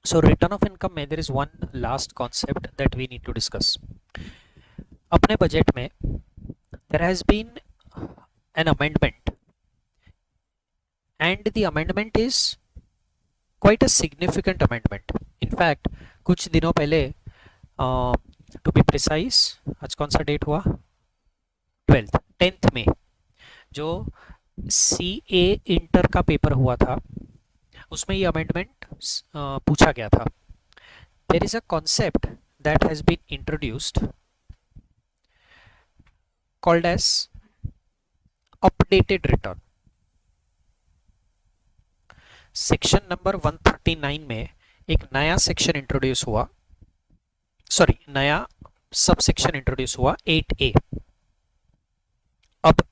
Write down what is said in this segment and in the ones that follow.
So return of income में there is one last concept that we need to discuss. अपने budget में there has been an amendment and the amendment is quite a significant amendment. In fact कुछ दिनों पहले to be precise आज कौन सा date हुआ 10th में जो CA इंटर का पेपर हुआ था उसमें ये अमेंडमेंट पूछा गया था. There is a concept that has been introduced called as updated return. Section number 139 में एक नया सेक्शन इंट्रोड्यूस हुआ, सॉरी नया सब सेक्शन इंट्रोड्यूस हुआ 8A. अब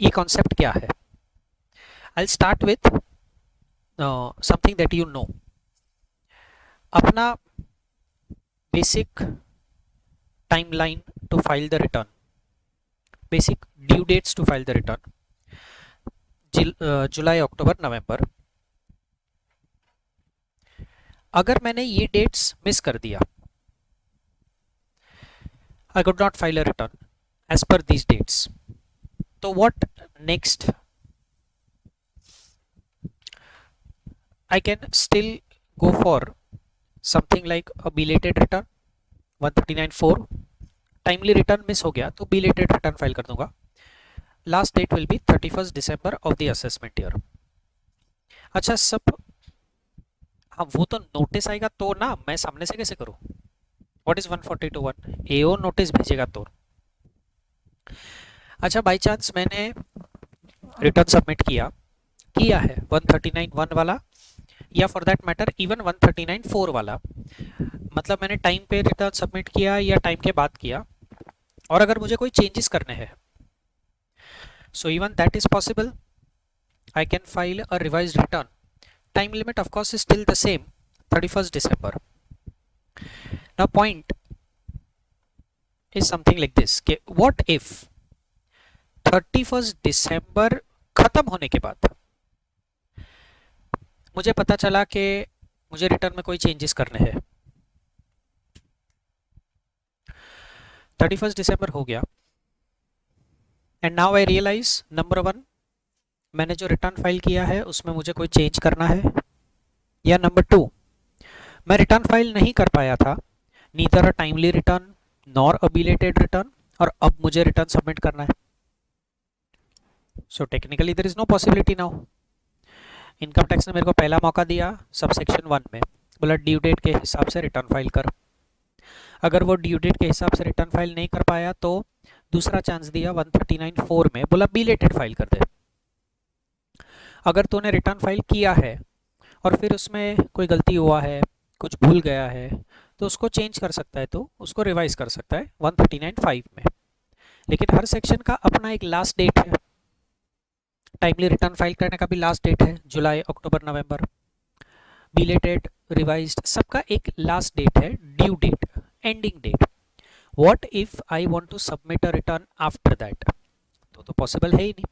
ये कॉन्सेप्ट क्या है? I'll start with something that you know. अपना basic timeline to file the return, basic due dates to file the return, July October November. अगर मैंने ये डेट्स मिस कर दिया, I could not file a return as per these dates. तो what next? I can still go for something like a belated return 139(4). Timely return miss हो गया तो belated return file कर दूंगा. Last date will be 31st December of the assessment year. अच्छा सब, हाँ वो तो नोटिस आएगा तो ना, मैं सामने से कैसे करूँ? What is 142(1)? एओ नोटिस भेजेगा तो. अच्छा बाई चांस मैंने रिटर्न सबमिट किया है 139(1) वाला या फॉर दैट मैटर इवन 139(4) वाला, मतलब मैंने टाइम पे रिटर्न सबमिट किया या टाइम के बाद किया, और अगर मुझे कोई चेंजेस करने हैं, so even that is possible. I can file a revised return. Time limit of course is still the same 31st December. Now point is something like this कि व्हाट इफ 31st December खत्म होने के बाद मुझे पता चला कि मुझे रिटर्न में कोई चेंजेस करने हैं. 31st December हो गया and now I realize number 1, मैंने जो रिटर्न फाइल किया है उसमें मुझे कोई चेंज करना है, या नंबर 2, मैं रिटर्न फाइल नहीं कर पाया था, neither a timely return nor a belated return, और अब मुझे रिटर्न सबमिट करना है. So technically there is no possibility now. Income tax ने मेरे को पहला मौका दिया सब सेक्शन 1 में, बोला ड्यू डेट के हिसाब से रिटर्न फाइल कर. अगर वो ड्यू डेट के हिसाब से रिटर्न फाइल नहीं कर पाया तो दूसरा चांस दिया 139(4) में, बोला बिलेटेड फाइल कर दे. अगर तूने रिटर्न फाइल किया है और फिर उसमें कोई गलती हुआ है, कुछ भूल गया है, तो उसको चेंज कर सकता है, तो उसको रिवाइज कर सकता है 139(5) में. लेकिन हर सेक्शन का अपना एक लास्ट डेट है. टाइमली रिटर्न फाइल करने का भी लास्ट डेट है जुलाई अक्टूबर नवंबर. बिलेटेड रिवाइज्ड सबका एक लास्ट डेट है, due date, ending date. What if I want to submit a return after that? तो पॉसिबल है ही नहीं.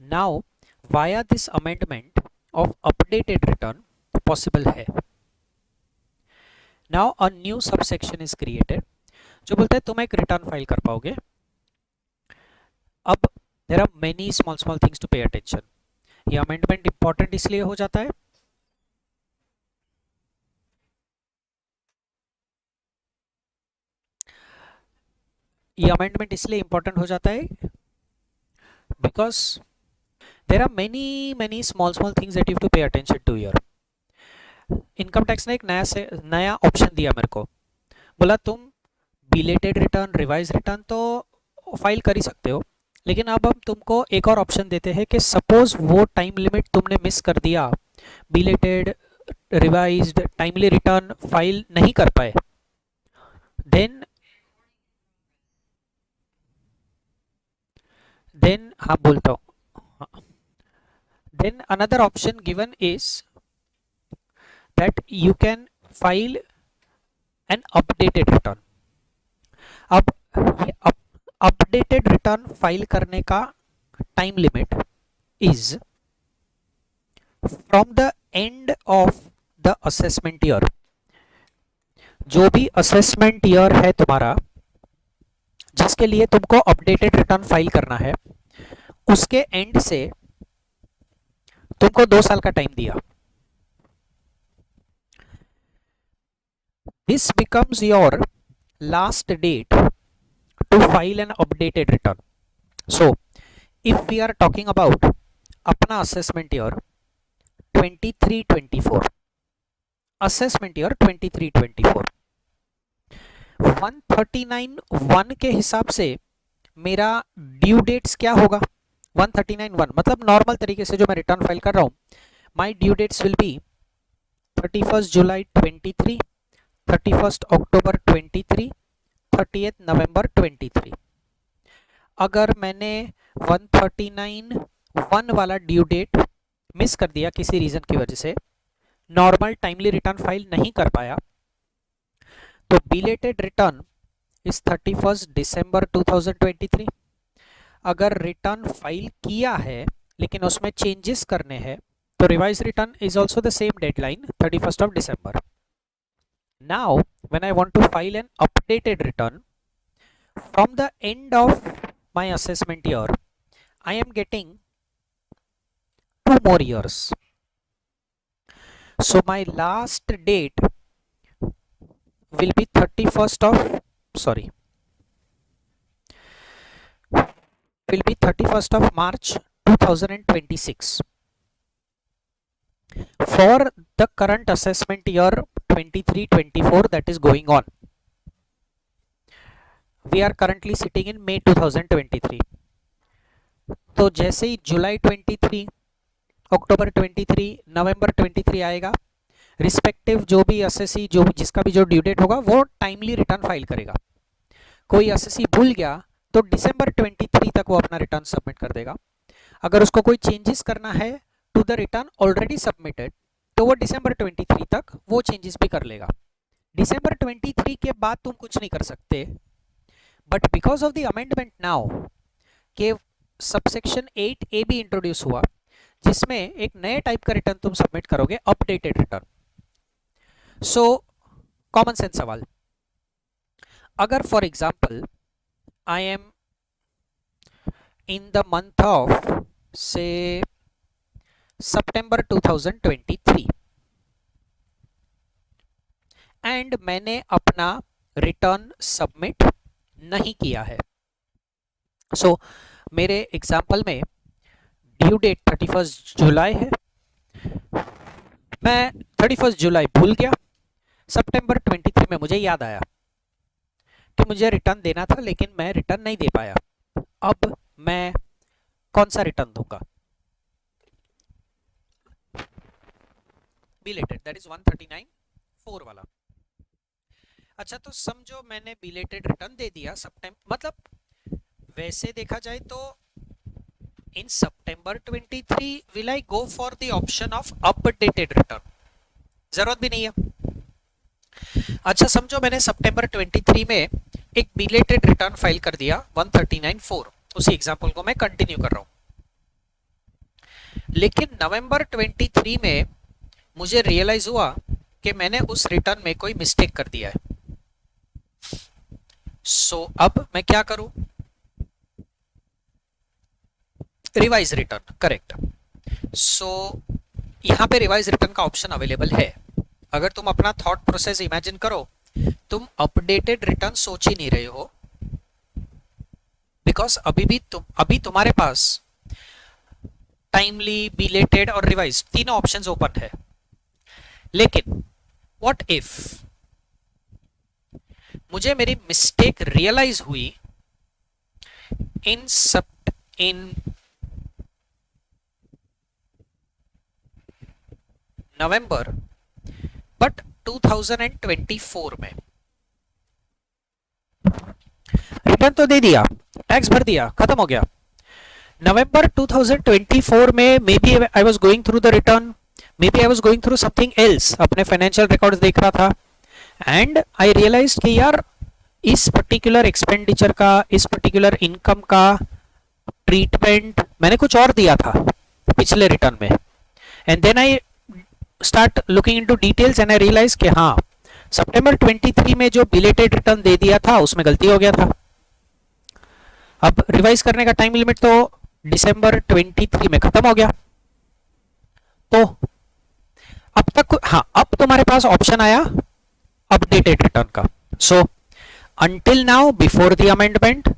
Now via this amendment of updated return possible है. Now a new subsection is created जो बोलता है तुम एक रिटर्न फाइल कर पाओगे. अब there are many small things to pay attention. ये अमेंडमेंट इंपॉर्टेंट इसलिए हो जाता है इंपॉर्टेंट हो जाता है because there are many small things that you have to pay attention to here. Income tax ने एक नया ऑप्शन दिया मेरे को, बोला तुम बिलेटेड रिटर्न रिवाइज रिटर्न तो फाइल कर ही सकते हो, लेकिन अब हम तुमको एक और ऑप्शन देते हैं कि सपोज वो टाइम लिमिट तुमने मिस कर दिया, belated revised timely return file नहीं कर पाए, देन हाँ बोलता हूँ, then another option given is that you can file an updated return. अब ये अपडेटेड रिटर्न फाइल करने का time limit is from the end of the assessment year, जो भी असेसमेंट ईयर है तुम्हारा जिसके लिए तुमको अपडेटेड रिटर्न फाइल करना है, उसके एंड से तुमको 2 साल का टाइम दिया. This becomes your last date to file an updated return. So, if we are talking about अपना assessment year 23-24, assessment year 23-24, 139(1) के हिसाब से मेरा ड्यू डेट्स क्या होगा? 139(1) मतलब नॉर्मल तरीके से जो मैं रिटर्न फाइल कर रहा हूँ, माई ड्यू डेट्स विल बी 31 जुलाई 23, 31 अक्टूबर 23, 30 नवंबर 23. अगर मैंने 139(1) वाला ड्यू डेट मिस कर दिया किसी रीजन की वजह से, नॉर्मल टाइमली रिटर्न फाइल नहीं कर पाया, तो बिलेटेड रिटर्न इज 31 दिसंबर 2023. अगर रिटर्न फाइल किया है लेकिन उसमें चेंजेस करने हैं, तो revise return is also the same deadline 31 of December. Now, when I want to file an updated return from the end of my assessment year, I am getting 2 more years. So my last date will be 31st of March 2026 for the current assessment year 23-24 that is going on. We are currently sitting in May 2023. तो जैसे ही जुलाई 23, अक्टूबर 23, नवंबर 23 आएगा, respective जो भी SSC जो भी जिसका भी जो ड्यू डेट होगा वो टाइमली रिटर्न फाइल करेगा. कोई एसएससी भूल गया तो दिसंबर 23 तक वो अपना रिटर्न सबमिट कर देगा. अगर उसको कोई चेंजेस करना है to the return already submitted, तो वो दिसंबर 23 तक वो चेंजेस भी कर लेगा. दिसंबर 23 के बाद तुम कुछ नहीं कर सकते, but because of the amendment now के सबसेक्शन 8A भी इंट्रोड्यूस हुआ, जिसमें एक नए टाइप का रिटर्न तुम सबमिट करोगे, updated return. So common sense सवाल, अगर for example I am in the month of से September 2023 एंड मैंने अपना रिटर्न सबमिट नहीं किया है. सो मेरे एग्जाम्पल में ड्यू डेट 31 जुलाई है, मैं 31 जुलाई भूल गया, सितंबर 23 में मुझे याद आया कि मुझे रिटर्न देना था लेकिन मैं रिटर्न नहीं दे पाया. अब मैं कौन सा रिटर्न दूंगा? बिलेटेड, दैट इज 139(4) वाला. अच्छा, तो समझो मैंने बिलेटेड रिटर्न दे दिया सितंबर, मतलब वैसे देखा जाए तो इन सितंबर 23 will I go for the option of updated return? जरूरत भी नहीं है. अच्छा, समझो मैंने सितंबर 23 में एक बिलेटेड रिटर्न फाइल कर दिया 139(4). उसी एग्जांपल को मैं कंटिन्यू कर रहा हूं, लेकिन नवंबर 23 में मुझे रियलाइज हुआ कि मैंने उस रिटर्न में कोई मिस्टेक कर दिया है. सो अब मैं क्या करूं? Revise return, correct. सो यहां पे रिवाइज रिटर्न का ऑप्शन अवेलेबल है. अगर तुम अपना थॉट प्रोसेस इमेजिन करो, तुम अपडेटेड रिटर्न सोच ही नहीं रहे हो, बिकॉज अभी तुम्हारे पास टाइमली, बिलेटेड और रिवाइज तीनों ऑप्शंस ओपन है. लेकिन व्हाट इफ मुझे मेरी मिस्टेक रियलाइज हुई इन नवंबर बट 2024 में. रिटर्न तो दे दिया, टैक्स भर दिया, खत्म हो गया. नवंबर 2024 में may be I was going through the return, may be I was going through something else, अपने फाइनेंशियल रिकॉर्ड्स देख रहा था, एंड आई रियलाइज कि यार इस पर्टिकुलर एक्सपेंडिचर का, इस पर्टिकुलर इनकम का ट्रीटमेंट मैंने कुछ और दिया था पिछले रिटर्न में, and then I start looking into details and I realize कि हाँ, सितंबर 23 में जो बिलेटेड रिटर्न दे दिया था उसमें गलती हो गया था। अब रिवाइज करने का टाइम लिमिट तो दिसंबर 23 में खत्म हो गया। तो अब तक हाँ, अब तुम्हारे पास ऑप्शन आया अपडेटेड रिटर्न का। So until now before the amendment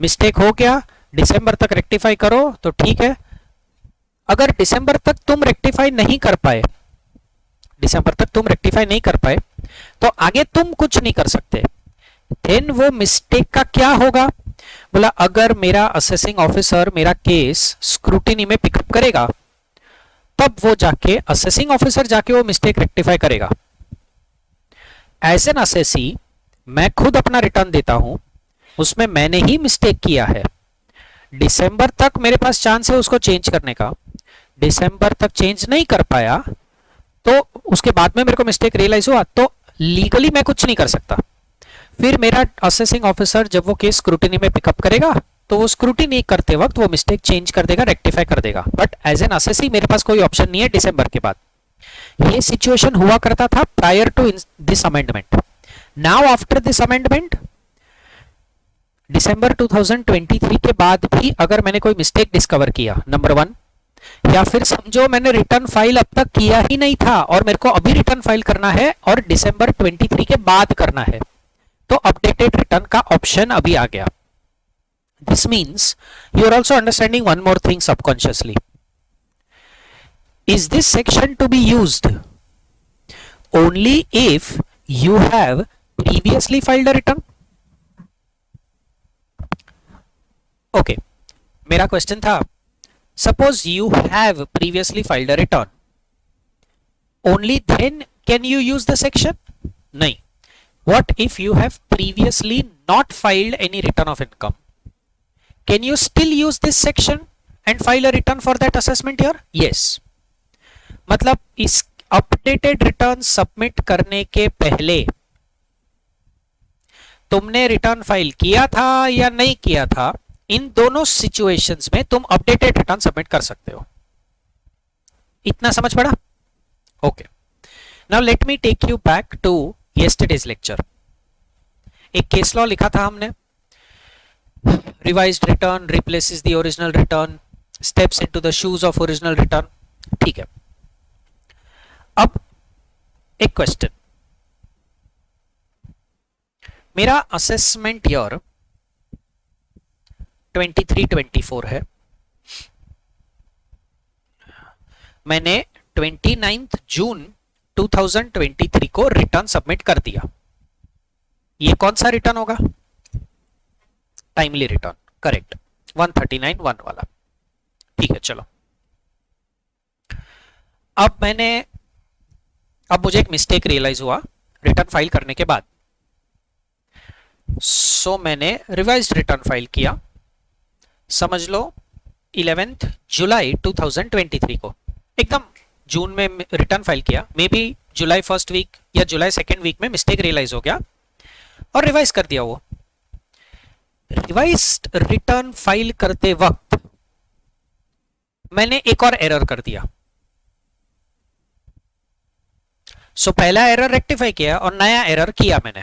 mistake हो गया, दिसंबर तक रेक्टिफाई करो तो ठीक है। अगर दिसंबर तक तुम रेक्टिफाई नहीं कर पाए, दिसंबर तक तुम रेक्टिफाई नहीं कर पाए तो आगे तुम कुछ नहीं कर सकते। देन वो मिस्टेक का क्या होगा, बोला अगर मेरा असेसिंग ऑफिसर मेरा केस स्क्रूटिनी में पिकअप करेगा तब वो जाके असेसिंग ऑफिसर जाके वो मिस्टेक रेक्टिफाई करेगा। एज एन असेसी मैं खुद अपना रिटर्न देता हूं, उसमें मैंने ही मिस्टेक किया है। दिसंबर तक मेरे पास चांस है उसको चेंज करने का, दिसंबर तक चेंज नहीं कर पाया तो उसके बाद में मेरे को मिस्टेक रियलाइज हुआ तो लीगली मैं कुछ नहीं कर सकता। फिर मेरा असेसिंग ऑफिसर जब वो केस स्क्रूटिनी में पिकअप करेगा तो वो स्क्रूटिनी करते वक्त वो मिस्टेक चेंज कर देगा, रेक्टिफाई कर देगा। बट एज एन असेसी मेरे पास कोई ऑप्शन नहीं है दिसंबर के बाद। ये सिचुएशन हुआ करता था prior to this amendment. Now after this amendment दिसंबर 2023 के बाद भी अगर मैंने कोई मिस्टेक डिस्कवर किया, नंबर 1, या फिर समझो मैंने रिटर्न फाइल अब तक किया ही नहीं था और मेरे को अभी रिटर्न फाइल करना है और दिसंबर 23 के बाद करना है, तो अपडेटेड रिटर्न का ऑप्शन अभी आ गया। This means you are also understanding one more thing subconsciously. Is this section to be used only if you have previously filed a return? Okay, मेरा क्वेश्चन था suppose you have previously filed a return, only then can you use the section? nahi, what if you have previously not filed any return of income? Can you still use this section and file a return for that assessment year? yes, मतलब इस updated return submit करने के पहले तुमने return file किया था या नहीं किया था, इन दोनों सिचुएशंस में तुम अपडेटेड रिटर्न सबमिट कर सकते हो। इतना समझ पड़ा? Okay, now let me take you back to yesterday's lecture. एक केस लॉ लिखा था हमने, revised return replaces the original return, steps into the shoes of original return. ठीक है, अब एक क्वेश्चन, मेरा असेसमेंट ईयर 23-24 है, मैंने 29 जून 2023 को रिटर्न सबमिट कर दिया। ये कौन सा रिटर्न होगा? टाइमली रिटर्न, करेक्ट, 139(1) वाला। ठीक है, चलो अब मुझे एक मिस्टेक रियलाइज हुआ रिटर्न फाइल करने के बाद। सो मैंने रिवाइज्ड रिटर्न फाइल किया, समझ लो 11 जुलाई 2023 को, एकदम जून में रिटर्न फाइल किया, मे बी जुलाई फर्स्ट वीक या जुलाई सेकेंड वीक में मिस्टेक रियलाइज हो गया और रिवाइज कर दिया। वो रिवाइज्ड रिटर्न फाइल करते वक्त मैंने एक और एरर कर दिया। सो पहला एरर रेक्टिफाई किया और नया एरर किया मैंने।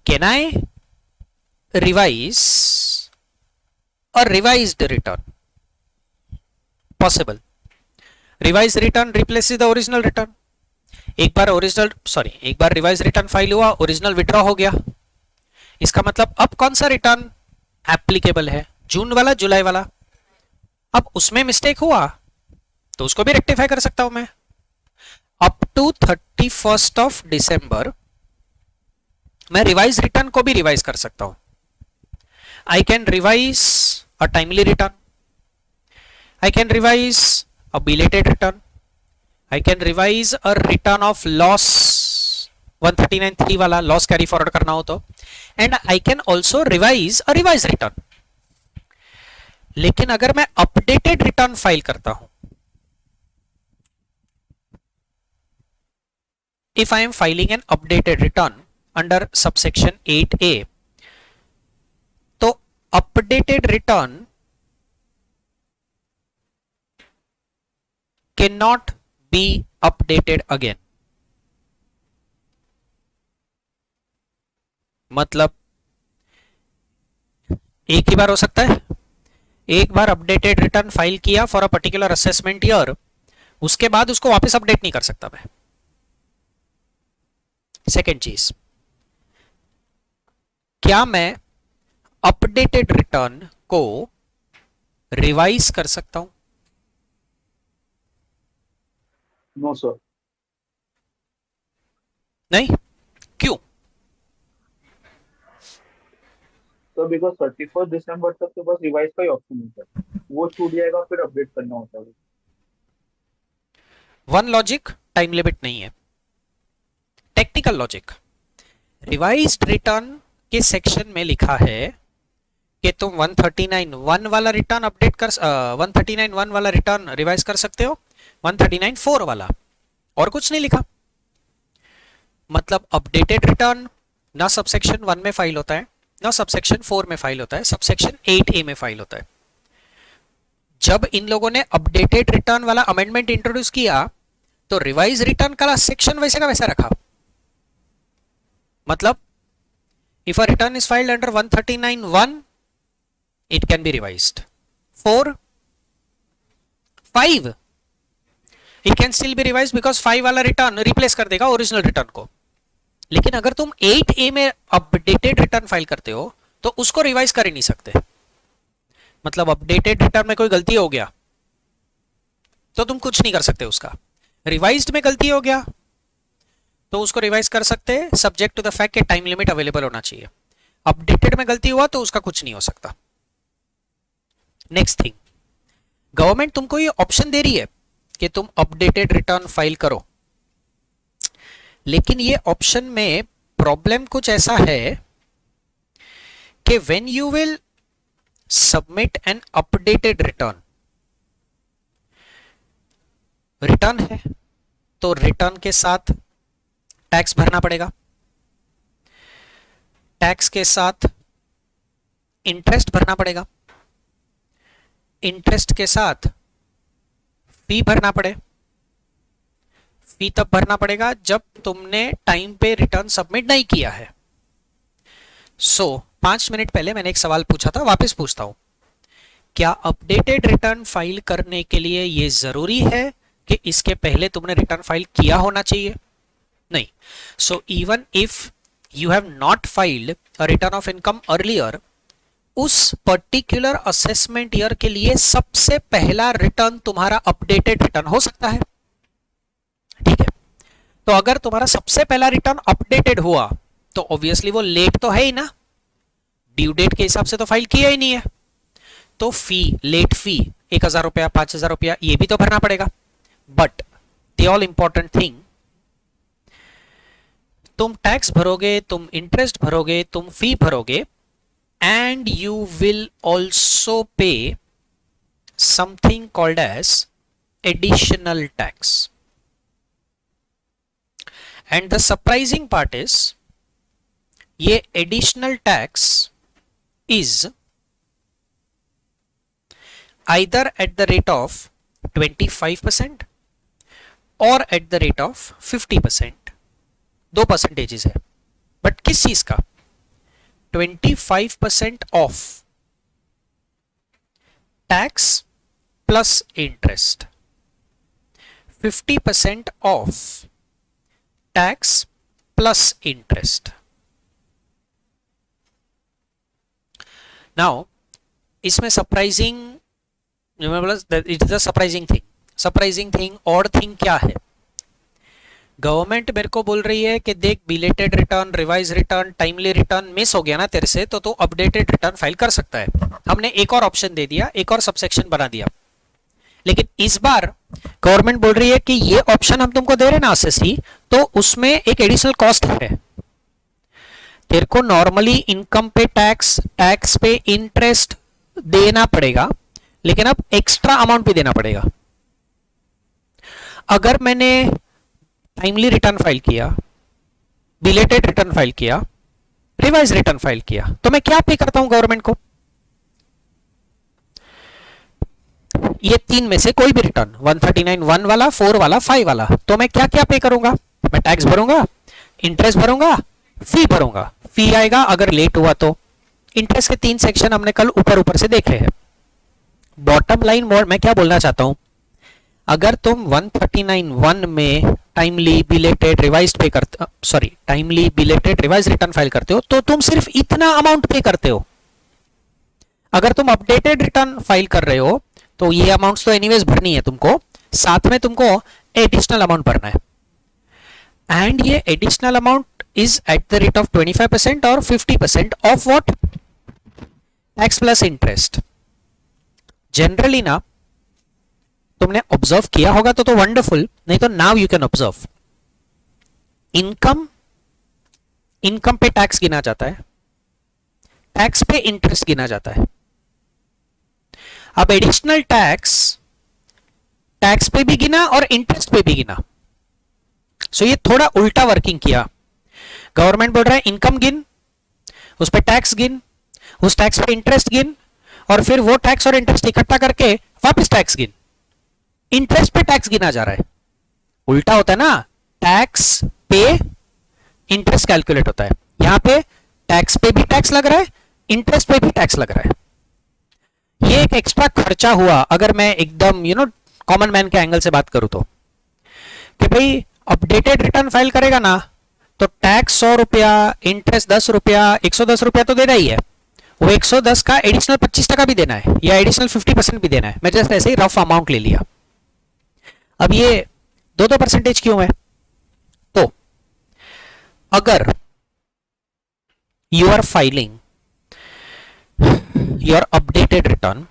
कैन आई रिवाइज और revised return? Possible. Revise return replaces the original return. एक बार रिवाइज रिटर्न फाइल हुआ, ओरिजिनल विड्रॉ हो गया, इसका मतलब अब कौन सा रिटर्न एप्लीकेबल है? जून वाला, जुलाई वाला। अब उसमें मिस्टेक हुआ तो उसको भी रेक्टिफाई कर सकता हूं मैं। अप टू 31 ऑफ डिसंबर मैं रिवाइज रिटर्न को भी रिवाइज कर सकता हूं। I can revise a timely return, I can revise a belated return, I can revise a return of loss 139(3) वाला, लॉस कैरी फॉरवर्ड करना हो तो, and I can also revise a revised return। लेकिन अगर मैं अपडेटेड रिटर्न फाइल करता हूं, if I am filing an updated return under subsection 8A, तो updated return can not be updated again. मतलब एक ही बार हो सकता है, एक बार अपडेटेड रिटर्न फाइल किया for a particular assessment year, उसके बाद उसको वापस अपडेट नहीं कर सकता मैं। सेकेंड चीज, क्या मैं अपडेटेड रिटर्न को रिवाइज कर सकता हूं? No sir. नहीं, क्यों? तो बिकॉज 31 दिसंबर तक तो बस रिवाइज का ही ऑप्शन होता है, वो छूट जाएगा फिर अपडेट करना होता है। वन लॉजिक, टाइम लिमिट नहीं है। टेक्निकल लॉजिक, रिवाइज्ड रिटर्न के सेक्शन में लिखा है कि तुम 139.1 वाला रिटर्न अपडेट कर 139.1 वाला रिटर्न रिवाइज कर सकते हो, 139.4 वाला, और कुछ नहीं लिखा। मतलब अपडेटेड रिटर्न ना सबसेक्शन 1 में फाइल होता है, ना सबसेक्शन 4 में फाइल होता है, सबसेक्शन 8A में फाइल होता है। जब इन लोगों ने अपडेटेड रिटर्न वाला अमेंडमेंट इंट्रोड्यूस किया तो रिवाइज रिटर्न का सेक्शन वैसे का वैसा रखा। मतलब if a return is filed under 139.1 it can be revised. 4, 5 it can still be revised because 5 वाला रिटर्न रिप्लेस कर देगा ओरिजिनल रिटर्न को। लेकिन अगर तुम 8A में अपडेटेड रिटर्न फाइल करते हो तो उसको रिवाइज कर ही नहीं सकते। मतलब अपडेटेड रिटर्न में कोई गलती हो गया तो तुम कुछ नहीं कर सकते उसका। रिवाइज्ड में गलती हो गया तो उसको रिवाइज कर सकते हैं, सब्जेक्ट टू द फैक्ट कि टाइम लिमिट अवेलेबल होना चाहिए। अपडेटेड में गलती हुआ तो उसका कुछ नहीं हो सकता। नेक्स्ट थिंग, गवर्नमेंट तुमको ये ऑप्शन दे रही है कि तुम अपडेटेड रिटर्न फाइल करो, लेकिन ये ऑप्शन में प्रॉब्लम कुछ ऐसा है कि when you will submit an updated return, return है तो रिटर्न के साथ टैक्स भरना पड़ेगा, टैक्स के साथ इंटरेस्ट भरना पड़ेगा, इंटरेस्ट के साथ फी भरना पड़े। फी तब भरना पड़ेगा जब तुमने टाइम पे रिटर्न सबमिट नहीं किया है। सो 5 मिनट पहले मैंने एक सवाल पूछा था, वापस पूछता हूं, क्या अपडेटेड रिटर्न फाइल करने के लिए यह जरूरी है कि इसके पहले तुमने रिटर्न फाइल किया होना चाहिए? नहीं। So even if you have not filed a return of income earlier, उस पर्टिकुलर असेसमेंट ईयर के लिए सबसे पहला रिटर्न तुम्हारा अपडेटेड रिटर्न हो सकता है। ठीक है, तो अगर तुम्हारा सबसे पहला रिटर्न अपडेटेड हुआ तो ऑब्वियसली वो लेट तो है ही ना, ड्यू डेट के हिसाब से तो फाइल किया ही नहीं है, तो फी, लेट फी 1,000 रुपया, 5,000 रुपया, ये भी तो भरना पड़ेगा। But the all important thing, तुम टैक्स भरोगे, तुम इंटरेस्ट भरोगे, तुम फी भरोगे, and you will also pay something called as additional tax. And the surprising part is ये additional tax is either at the rate of 25% or at the rate of 50%. 2 percentages है, but किस चीज का? 25% of tax plus interest, 50% of tax plus interest. Now इसमें surprising, it is the surprising thing और thing क्या है? Government मेरे को बोल रही है कि देख, belated return, revise return, timely return miss हो गया ना तेरे से, तो तू अपडेटेड रिटर्न फाइल कर सकता है। हमने एक और ऑप्शन दे दिया, एक और सबसेक्शन बना दिया। लेकिन इस बार गवर्नमेंट बोल रही है कि ये ऑप्शन हम तुमको दे रहे हैं ना एसएससी, तो उसमें एक एडिशनल कॉस्ट है। तेरे को नॉर्मली इनकम पे टैक्स, टैक्स पे इंटरेस्ट देना पड़ेगा, लेकिन अब एक्स्ट्रा अमाउंट भी देना पड़ेगा। अगर मैंने टाइमली रिटर्न फाइल किया, बिलेटेड रिटर्न फाइल किया, रिवाइज रिटर्न फाइल किया, तो मैं क्या पे करता हूं गवर्नमेंट को? ये तीन में से कोई भी रिटर्न 139 1 वाला, 4 वाला, 5 वाला, तो मैं क्या क्या पे करूंगा? मैं टैक्स भरूंगा, इंटरेस्ट भरूंगा, फी भरूंगा। फी आएगा अगर लेट हुआ तो। इंटरेस्ट के 3 सेक्शन हमने कल ऊपर ऊपर से देखे हैं। बॉटम लाइन मोड मैं क्या बोलना चाहता हूं, अगर तुम 139(1) में टाइमली बिलेटेड रिवाइज्ड पे करते, sorry timely belated revise return file करते हो तो तुम सिर्फ इतना अमाउंट पे करते हो। अगर तुम अपडेटेड रिटर्न फाइल कर रहे हो तो ये अमाउंट्स तो एनीवेज भरनी है तुमको, साथ में तुमको एडिशनल अमाउंट भरना है। एंड ये additional amount is at the rate of 25% और 50% of what? Tax plus interest. Generally ना तुमने ऑब्जर्व किया होगा तो वंडरफुल, नहीं तो now you can observe. Income, income पे टैक्स गिना जाता है, टैक्स पे इंटरेस्ट गिना जाता है। अब एडिशनल टैक्स टैक्स पे भी गिना और इंटरेस्ट पे भी गिना। सो ये थोड़ा उल्टा वर्किंग किया। गवर्नमेंट बोल रहा है इनकम गिन, उस पे टैक्स गिन, उस टैक्स पे इंटरेस्ट गिन, और फिर वो टैक्स और इंटरेस्ट इकट्ठा करके वापस टैक्स गिन। इंटरेस्ट पे टैक्स गिना जा रहा है। उल्टा होता है ना, टैक्स पे इंटरेस्ट कैलकुलेट होता है। यहां पे टैक्स पे भी टैक्स लग रहा है, इंटरेस्ट पे भी टैक्स लग रहा है। ये एक एक्स्ट्रा खर्चा हुआ अगर मैं एकदम कॉमन मैन के एंगल से बात करूं तो, कि भाई अपडेटेड रिटर्न फाइल करेगा ना तो टैक्स 100 रुपया, इंटरेस्ट 10 रुपया, 110 रुपया तो देना ही है। वो 110 का एडिशनल 25% भी देना है या एडिशनल 50% भी देना है। मैं जस्ट ऐसे ही रफ अमाउंट ले लिया। अब ये 2-2 परसेंटेज क्यों है? तो अगर you are filing your updated return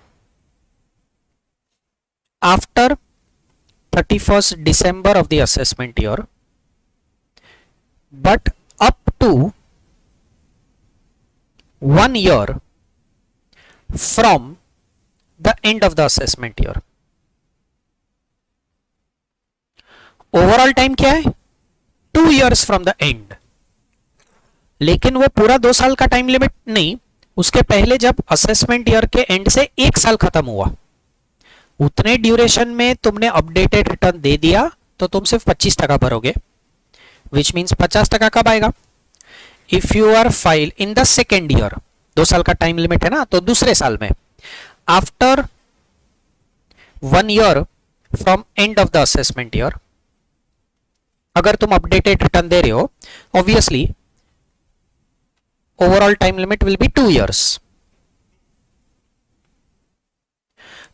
after 31st December of the assessment year, but up to 1 year from the end of the assessment year. Overall time क्या है? 2 years from the end। लेकिन वो पूरा 2 साल का टाइम लिमिट नहीं, उसके पहले जब असेसमेंट ईयर के एंड से 1 साल खत्म हुआ, उतने ड्यूरेशन में तुमने अपडेटेड रिटर्न दे दिया तो तुम सिर्फ 25% भरोगे, विच मीन्स 50% कब आएगा? If you are file in the second year, 2 साल का टाइम लिमिट है ना, तो दूसरे साल में after 1 year from end of the assessment year अगर तुम अपडेटेड रिटर्न दे रहे हो, obviously overall time limit will be 2 years।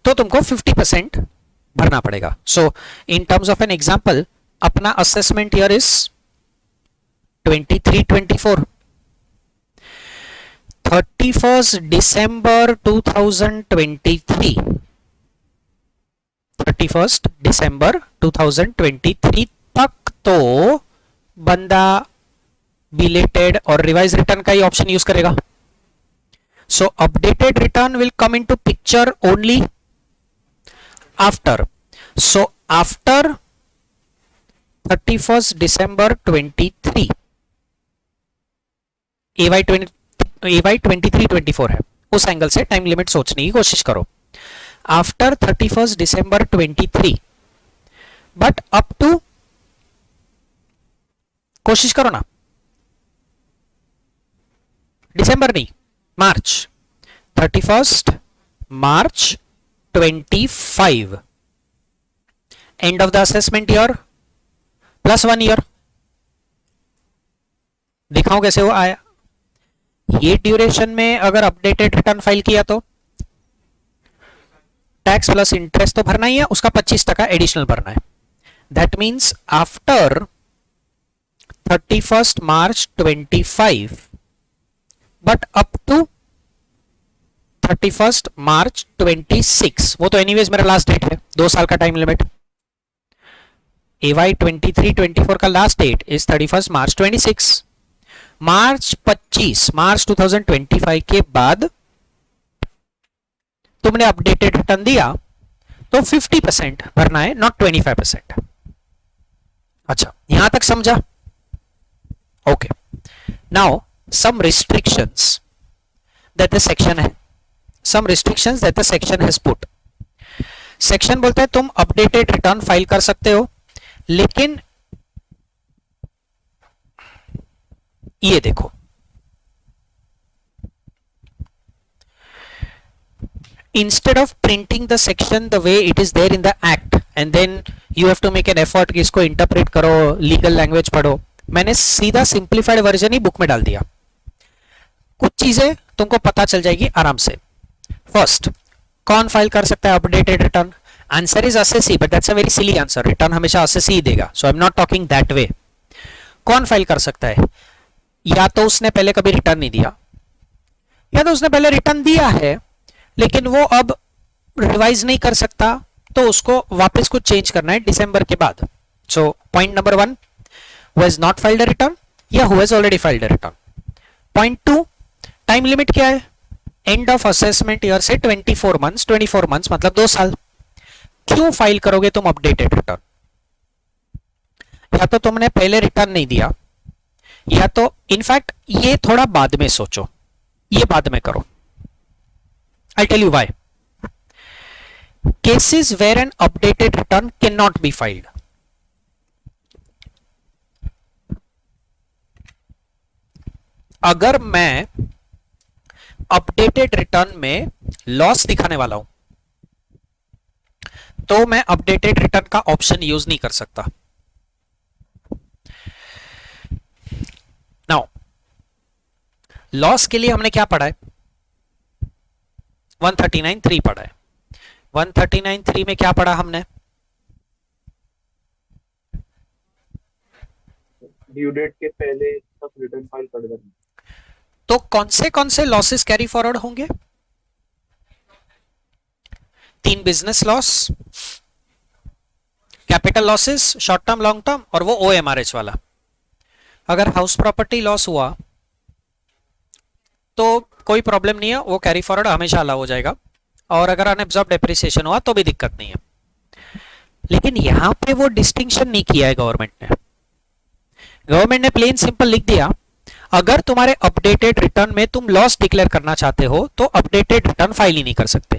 तो तुमको 50% भरना पड़ेगा। So in terms of an example, अपना assessment year is 23-24, 31st December 2023, 31st December 2023 तक तो बंदा बिलेटेड और रिवाइज रिटर्न का ही ऑप्शन यूज करेगा। So updated return will come into picture only after. So after 31st December 23, AY 23-24 है, उस angle से टाइम लिमिट सोचने की कोशिश करो। After 31st December 23 but up to, कोशिश करो ना, दिसंबर नहीं, मार्च, 31st March 25, end of the assessment year plus 1 year। दिखाऊं कैसे वो आया? ये ड्यूरेशन में अगर अपडेटेड रिटर्न फाइल किया तो टैक्स प्लस इंटरेस्ट तो भरना ही है, उसका 25% एडिशनल भरना है। That means after 31st March 25 but up to 31st March 26, वो तो एनीवेज मेरा लास्ट डेट है, 2 साल का टाइम लिमिट। AY 23-24 का last date is 31st March 26। मार्च 2025 के बाद तुमने अपडेटेड रिटर्न दिया तो 50% भरना है, नॉट 25%। अच्छा, यहां तक समझा? Okay, now some restrictions that the section has put. Section बोलता है तुम अपडेटेड रिटर्न फाइल कर सकते हो, लेकिन ये देखो, instead of printing the section the way it is there in the act and then you have to make an effort कि इसको इंटरप्रेट करो, लीगल लैंग्वेज पढ़ो, मैंने सीधा सिंप्लीफाइड वर्जन ही बुक में डाल दिया। कुछ चीजें तुमको पता चल जाएगी आराम से। फर्स्ट, कौन फाइल कर सकता है updated return? Answer is assessee, but that's a very silly answer. Return हमेशा असेसी ही देगा, so I am not talking that way. कौन फाइल कर सकता है? या तो उसने पहले कभी रिटर्न नहीं दिया, या तो उसने पहले रिटर्न दिया है लेकिन वो अब रिवाइज नहीं कर सकता, तो उसको वापस कुछ चेंज करना है दिसंबर के बाद। So point number 1, who has not filed a return या who has already filed a return. Point 2, time limit क्या है? एंड ऑफ असेसमेंट ईयर से 24 मंथ्स, 24 मंथ्स मतलब 2 साल। क्यों फाइल करोगे तुम अपडेटेड रिटर्न? या तो तुमने पहले रिटर्न नहीं दिया, या तो इनफैक्ट ये थोड़ा बाद में सोचो, ये बाद में करो। I'll tell you why. Cases where an updated return cannot be filed. अगर मैं अपडेटेड रिटर्न में लॉस दिखाने वाला हूं, तो मैं अपडेटेड रिटर्न का ऑप्शन यूज नहीं कर सकता। नाउ, लॉस के लिए हमने क्या पढ़ा है? 139.3 पढ़ा है। 139.3 में क्या पढ़ा हमने? ड्यू डेट के पहले तक रिटर्न फाइल कर देना। तो कौन से लॉसेस कैरी फॉरवर्ड होंगे? 3 business loss, capital losses, short term, long term, और वो ओएमआरएच वाला। अगर हाउस प्रॉपर्टी लॉस हुआ तो कोई प्रॉब्लम नहीं है, वो कैरी फॉरवर्ड हमेशा अलाउ हो जाएगा, और अगर अनएब्जॉर्ब डेप्रिसिएशन हुआ तो भी दिक्कत नहीं है। लेकिन यहां पे वो डिस्टिंक्शन नहीं किया है गवर्नमेंट ने। गवर्नमेंट ने प्लेन सिंपल लिख दिया, अगर तुम्हारे अपडेटेड रिटर्न में तुम लॉस डिक्लेयर करना चाहते हो तो अपडेटेड रिटर्न फाइल ही नहीं कर सकते।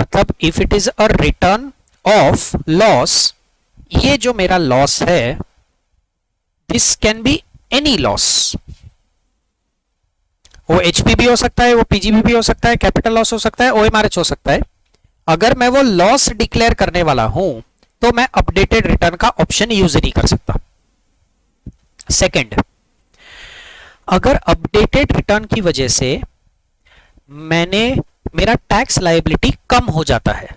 मतलब if it is a return of loss, ये जो मेरा लॉस है, this can be any loss. वो एचपी भी हो सकता है, वो पीजीबी भी हो सकता है, कैपिटल लॉस हो सकता है, ओएमआरएच हो सकता है। अगर मैं वो लॉस डिक्लेयर करने वाला हूं तो मैं अपडेटेड रिटर्न का ऑप्शन यूज नहीं कर सकता। सेकंड, अगर अपडेटेड रिटर्न की वजह से मेरा टैक्स लायबिलिटी कम हो जाता है।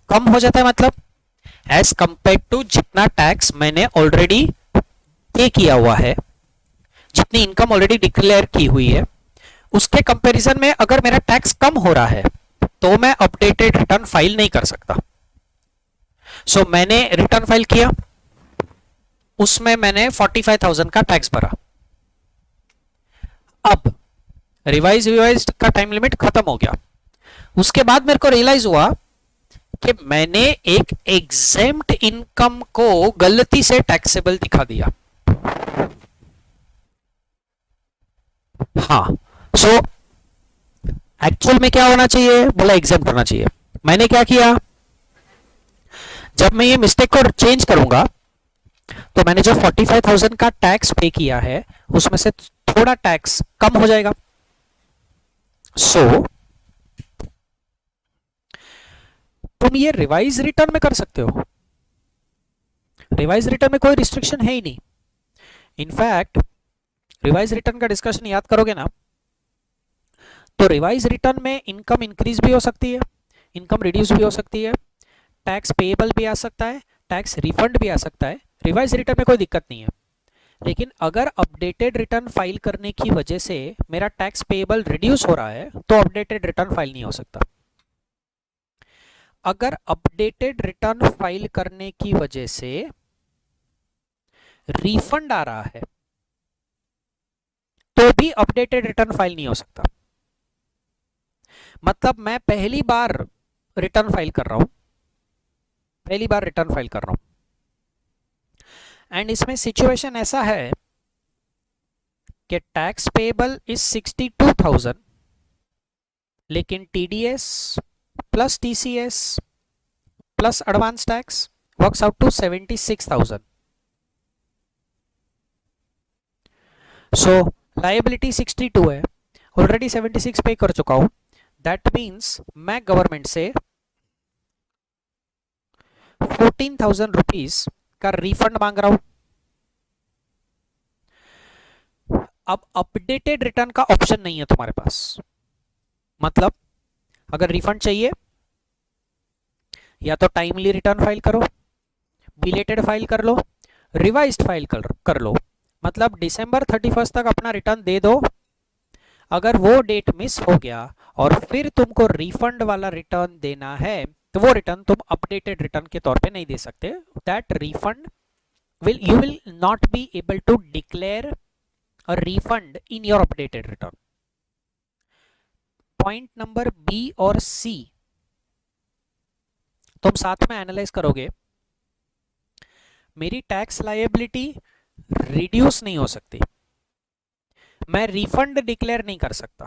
कम हो जाता है मतलब एज कंपेयर टू जितना टैक्स मैंने ऑलरेडी पे किया हुआ है, जितनी इनकम ऑलरेडी डिक्लेयर की हुई है, उसके कंपैरिजन में अगर मेरा टैक्स कम हो रहा है तो मैं अपडेटेड रिटर्न फाइल नहीं कर सकता। सो मैंने रिटर्न फाइल किया, उसमें मैंने 45,000 का टैक्स भरा। अब रिवाइज का टाइम लिमिट खत्म हो गया। उसके बाद मेरे को रियलाइज हुआ कि मैंने एक एग्जेम्प्ट इनकम को गलती से टैक्सेबल दिखा दिया। हाँ, सो एक्चुअल में क्या होना चाहिए? बोला एग्जाम करना चाहिए। मैंने क्या किया, जब मैं ये मिस्टेक को चेंज करूंगा तो मैंने जो 45,000 का टैक्स पे किया है उसमें से थोड़ा टैक्स कम हो जाएगा। सो तुम ये रिवाइज रिटर्न में कर सकते हो। रिवाइज रिटर्न में कोई रिस्ट्रिक्शन है ही नहीं। इनफैक्ट रिवाइज रिटर्न का डिस्कशन याद करोगे ना, तो रिवाइज रिटर्न में इनकम इंक्रीज भी हो सकती है, इनकम रिड्यूस भी हो सकती है, टैक्स पेएबल भी आ सकता है, टैक्स रिफंड भी आ सकता है। रिवाइज रिटर्न में कोई दिक्कत नहीं है। लेकिन अगर अपडेटेड रिटर्न फाइल करने की वजह से मेरा टैक्स पेएबल रिड्यूस हो रहा है तो अपडेटेड रिटर्न फाइल नहीं हो सकता। अगर अपडेटेड रिटर्न फाइल करने की वजह से रिफंड आ रहा है तो भी अपडेटेड रिटर्न फाइल नहीं हो सकता। मतलब मैं पहली बार रिटर्न फाइल कर रहा हूं, एंड इसमें सिचुएशन ऐसा है कि टैक्स पेएबल इज 62,000, लेकिन TDS plus TCS plus advance tax works out to 76,000. So liability 62 है, ऑलरेडी 76 पे कर चुका हूं, दैट मीन्स मैं गवर्नमेंट से 14,000 रुपीज का रिफंड मांग रहा हूं. अब अपडेटेड रिटर्न का ऑप्शन नहीं है तुम्हारे पास, मतलब अगर रिफंड चाहिए या तो टाइमली रिटर्न फाइल करो, बिलेटेड फाइल कर लो, रिवाइज्ड फाइल कर लो, मतलब दिसंबर 31 तक अपना रिटर्न दे दो. अगर वो डेट मिस हो गया और फिर तुमको रिफंड वाला रिटर्न देना है तो वो रिटर्न तुम अपडेटेड रिटर्न के तौर पे नहीं दे सकते. That refund you will not be able to declare a refund in your updated return. Point number B और सी तुम साथ में एनालाइज करोगे. मेरी टैक्स लायबिलिटी रिड्यूस नहीं हो सकती, मैं रिफंड डिक्लेयर नहीं कर सकता.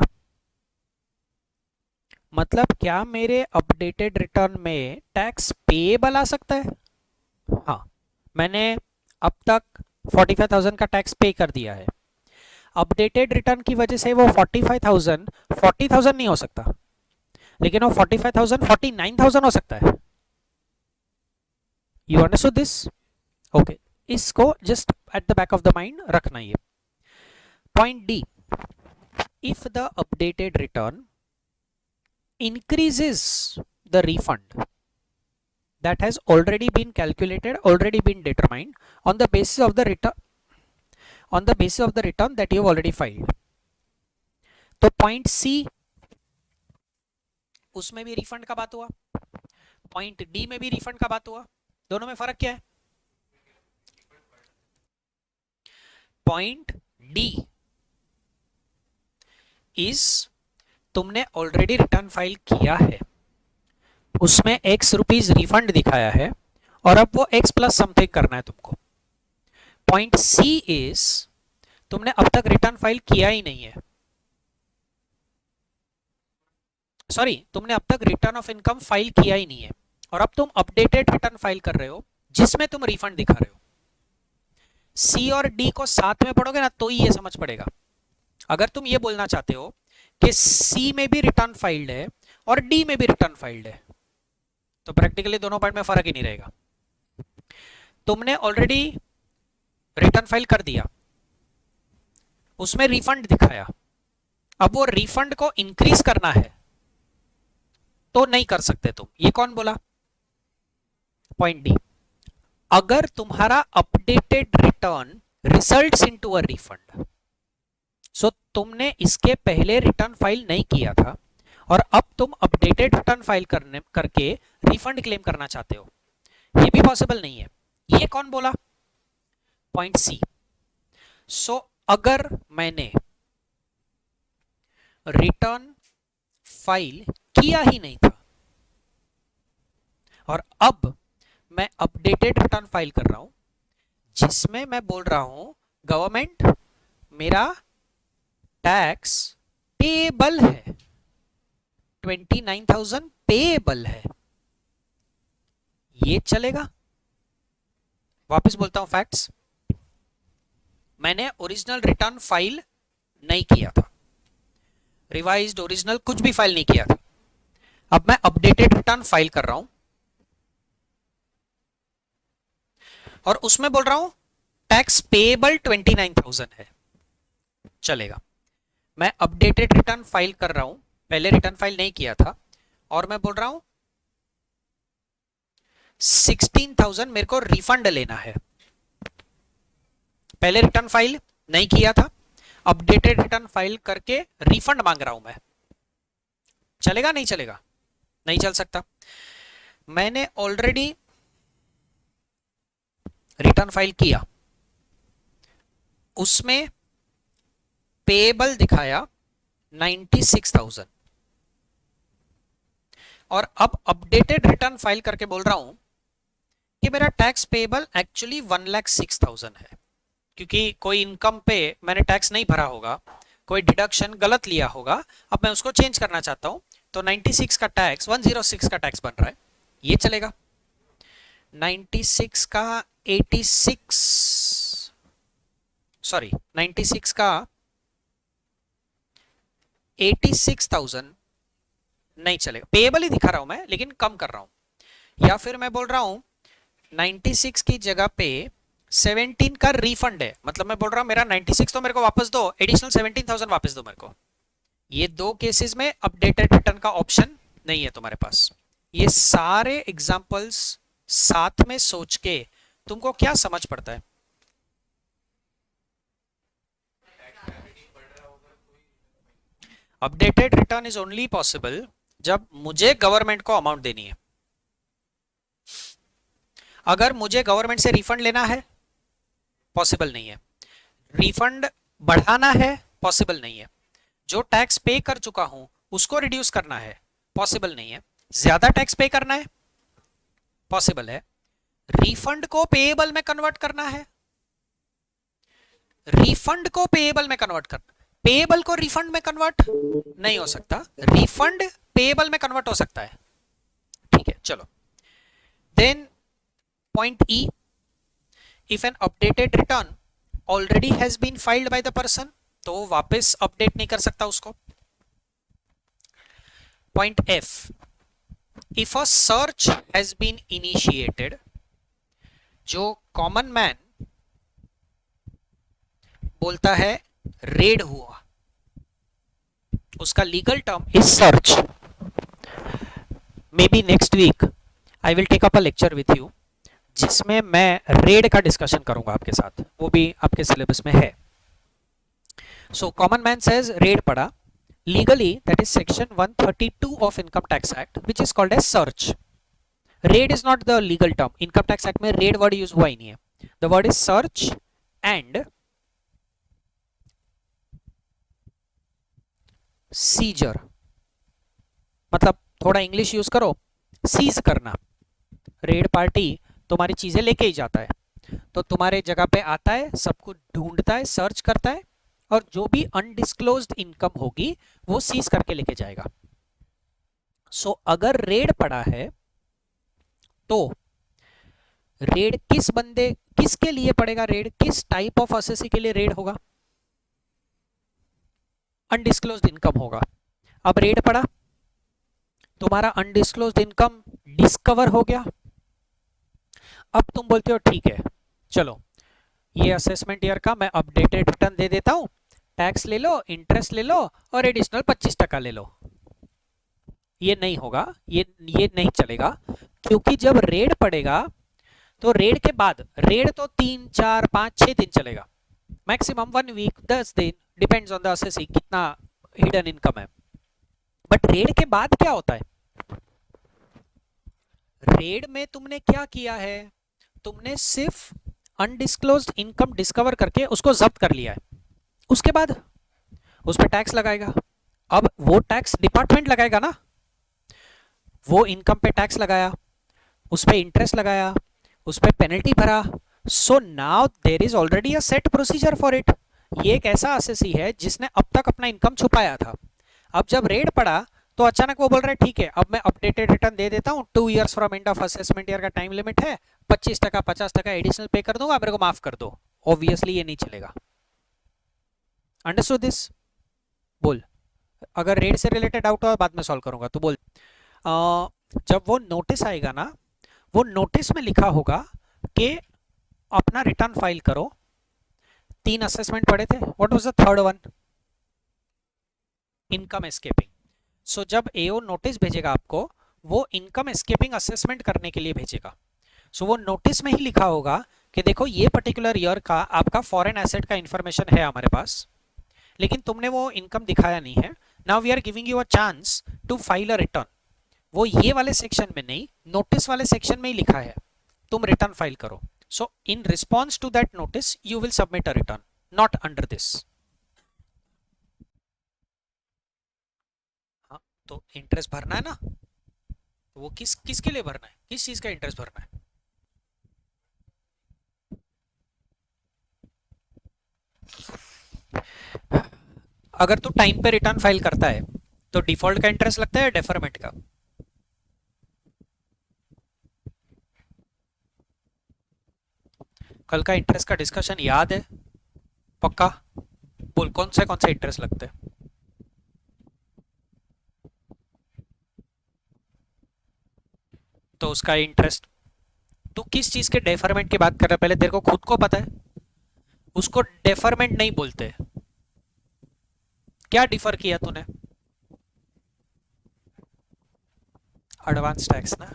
मतलब क्या मेरे अपडेटेड रिटर्न में टैक्स पेएबल आ सकता है? हाँ, मैंने अब तक 45,000 का टैक्स पे कर दिया है. अपडेटेड रिटर्न की वजह से वो 45,000 40,000 नहीं हो सकता, लेकिन वो 45,000 49,000 हो सकता है. You understood this? ओके, इसको just at the back of the mind रखना. ये point D, if the updated return increases the refund that has already been calculated, already been determined on the basis of the return that you have already filed. तो point सी, उसमें भी refund का बात हुआ, point D में भी refund का बात हुआ. दोनों में फर्क क्या है? पॉइंट डी इज तुमने ऑलरेडी रिटर्न फाइल किया है, उसमें x रुपीज रिफंड दिखाया है और अब वो x प्लस समथिंग करना है तुमको. पॉइंट सी इज तुमने अब तक रिटर्न फाइल किया ही नहीं है, सॉरी, तुमने अब तक रिटर्न ऑफ इनकम फाइल किया ही नहीं है और अब तुम अपडेटेड रिटर्न फाइल कर रहे हो जिसमें तुम रिफंड दिखा रहे हो. सी और डी को साथ में पढ़ोगे ना तो ही ये समझ पड़ेगा. अगर तुम ये बोलना चाहते हो कि सी में भी रिटर्न फाइल्ड है और डी में भी रिटर्न फाइल्ड है तो प्रैक्टिकली दोनों पार्ट में फर्क ही नहीं रहेगा. तुमने ऑलरेडी रिटर्न फाइल कर दिया, उसमें रिफंड दिखाया, अब वो रिफंड को इंक्रीज करना है तो नहीं कर सकते तुम. ये कौन बोला? Point D. अगर तुम्हारा updated return results into a refund, so तुमने इसके पहले रिटर्न फाइल नहीं किया था और अब तुम अपडेटेड रिटर्न फाइल करके रिफंड क्लेम करना चाहते हो, ये भी पॉसिबल नहीं है. ये कौन बोला? पॉइंट सी. सो अगर मैंने रिटर्न फाइल किया ही नहीं था और अब मैं अपडेटेड रिटर्न फाइल कर रहा हूं जिसमें मैं बोल रहा हूं गवर्नमेंट मेरा टैक्स पेएबल है, 29,000 पेएबल है, ये चलेगा? वापस बोलता हूं फैक्ट्स. मैंने ओरिजिनल रिटर्न फाइल नहीं किया था, रिवाइज्ड ओरिजिनल कुछ भी फाइल नहीं किया था, अब मैं अपडेटेड रिटर्न फाइल कर रहा हूं और उसमें बोल रहा हूं टैक्स पेएबल 29,000 है, चलेगा? मैं अपडेटेड रिटर्न फाइल कर रहा हूं, पहले रिटर्न फाइल नहीं किया था और मैं बोल रहा हूं 16,000 मेरे को रिफंड लेना है. पहले रिटर्न फाइल नहीं किया था, अपडेटेड रिटर्न फाइल करके रिफंड मांग रहा हूं मैं, चलेगा? नहीं चलेगा? नहीं चल सकता. मैंने ऑलरेडी रिटर्न फाइल किया, उसमें पेएबल दिखाया 96,000 और अब अपडेटेड रिटर्न फाइल करके बोल रहा हूं कि मेरा टैक्स पेएबल एक्चुअली 1,06,000 है, क्योंकि कोई इनकम पे मैंने टैक्स नहीं भरा होगा, कोई डिडक्शन गलत लिया होगा, अब मैं उसको चेंज करना चाहता हूं तो 96 का टैक्स 106 का टैक्स बन रहा है, ये चलेगा? 96 का 86, सॉरी 96 का 86,000 नहीं चलेगा, पेएबल ही दिखा रहा हूं मैं लेकिन कम कर रहा हूं। या फिर मैं बोल रहा हूं 96 की जगह पे 17 का रिफंड है, मतलब मैं बोल रहा हूं मेरा 96 तो मेरे को वापस दो, एडिशनल 17,000 वापस दो मेरे को। ये दो केसेस में अपडेटेड रिटर्न का ऑप्शन नहीं है तुम्हारे पास। ये सारे एग्जांपल्स साथ में सोच के तुमको क्या समझ पड़ता है? Updated return is only possible जब मुझे गवर्नमेंट को अमाउंट देनी है। अगर मुझे गवर्नमेंट से रिफंड लेना है, पॉसिबल नहीं है। रिफंड बढ़ाना है, पॉसिबल नहीं है। जो टैक्स पे कर चुका हूं उसको रिड्यूस करना है, पॉसिबल नहीं है। ज्यादा टैक्स पे करना है, पॉसिबल है। रिफंड को पेएबल में कन्वर्ट करना है, रिफंड को पेएबल में कन्वर्ट करना, पेएबल को रिफंड में कन्वर्ट नहीं हो सकता, रिफंड पेएबल में कन्वर्ट हो सकता है। ठीक है, चलो। Then point E, if an updated return already has been filed by the person, तो वापस अपडेट नहीं कर सकता उसको। Point F, if a search has been initiated, जो कॉमन मैन बोलता है रेड हुआ, उसका legal term is search. May be next week I will take up a lecture with you जिसमें मैं रेड का डिस्कशन करूंगा आपके साथ, वो भी आपके सिलेबस में है। So common man says raid पड़ा, legally that is section 132 of income tax act which is called as search. Raid is not the legal term, income tax act में रेड वर्ड यूज हुआ ही नहीं है। The word is search and seizure, मतलब थोड़ा English use करो, seize करना। Raid party तुम्हारी चीजें लेके ही जाता है, तो तुम्हारे जगह पे आता है, सबको ढूंढता है, सर्च करता है, और जो भी अनडिस्क्लोज्ड इनकम होगी वो सीज करके लेके जाएगा। सो अगर रेड पड़ा है तो रेड किस बंदे, किसके लिए पड़ेगा रेड, किस टाइप ऑफ असेसी के लिए रेड होगा? अनडिस्क्लोज्ड इनकम होगा। अब रेड पड़ा, तुम्हारा अनडिस्क्लोज्ड इनकम डिस्कवर हो गया। अब तुम बोलते हो ठीक है चलो ये असेसमेंट ईयर का मैं अपडेटेड रिटर्न दे देता हूं, टैक्स ले लो, इंटरेस्ट ले लो और एडिशनल 25% ले लो। ये नहीं होगा, ये नहीं चलेगा, क्योंकि जब रेड पड़ेगा तो रेड के बाद, रेड तो 3 4 5 6 दिन चलेगा, मैक्सिमम 1 वीक 10 दिन, डिपेंड्स ऑन द असेसी कितना हिडन इनकम है। बट रेड के बाद क्या होता है? रेड में तुमने क्या किया है, तुमने सिर्फ अनडिस्क्लोज्ड इनकम डिस्कवर करके उसको जब्त कर लिया है, उसके बाद उस पर टैक्स लगाएगा। अब वो टैक्स डिपार्टमेंट लगाएगा ना, वो इनकम पे टैक्स लगाया, उस पर इंटरेस्ट लगाया, उस पर पेनल्टी भरा। So now there is already a set procedure for it. ये एक ऐसा असेसी है जिसने अब तक अपना इनकम छुपाया था। अब जब रेड पड़ा तो अचानक वो बोल रहा है ठीक है अब मैं अपडेटेड रिटर्न दे देता हूँ, 2 years from end of assessment year का टाइम लिमिट है, 25% 50% एडिशनल पे कर दूंगा, मेरे को माफ कर दो। ऑब्वियसली ये नहीं चलेगा। Understood this? बोल, अगर रेड से रिलेटेड डाउट हो बाद में सॉल्व करूंगा तो बोल। जब वो नोटिस आएगा ना, वो नोटिस में लिखा होगा कि अपना रिटर्न फाइल करो। 3 असेसमेंट पड़े थे, what was the third one? Income escaping. So जब एओ नोटिस भेजेगा आपको, वो इनकम एस्केपिंग असेसमेंट करने के लिए भेजेगा। सो वो नोटिस में ही लिखा होगा कि देखो ये पर्टिकुलर ईयर का आपका फॉरेन एसेट का इंफॉर्मेशन है हमारे पास, लेकिन तुमने वो इनकम दिखाया नहीं है। Now we are giving you a chance to file a return. वो ये वाले सेक्शन में नहीं, नोटिस वाले सेक्शन में ही लिखा है तुम रिटर्न फाइल करो। So in response to that notice you will submit a return, not under this. हाँ, तो इंटरेस्ट भरना है ना, तो वो किसके लिए भरना है, किस चीज का इंटरेस्ट भरना है? अगर तू टाइम पे रिटर्न फाइल करता है तो डिफॉल्ट का इंटरेस्ट लगता है या डेफरमेंट का? कल का इंटरेस्ट का डिस्कशन याद है? पक्का? बोल कौन से इंटरेस्ट लगते हैं? तो उसका इंटरेस्ट, तू किस चीज के डेफरमेंट की बात कर रहा है पहले तेरे को खुद को पता है? उसको डेफरमेंट नहीं बोलते। क्या डिफर किया तूने? एडवांस टैक्स ना,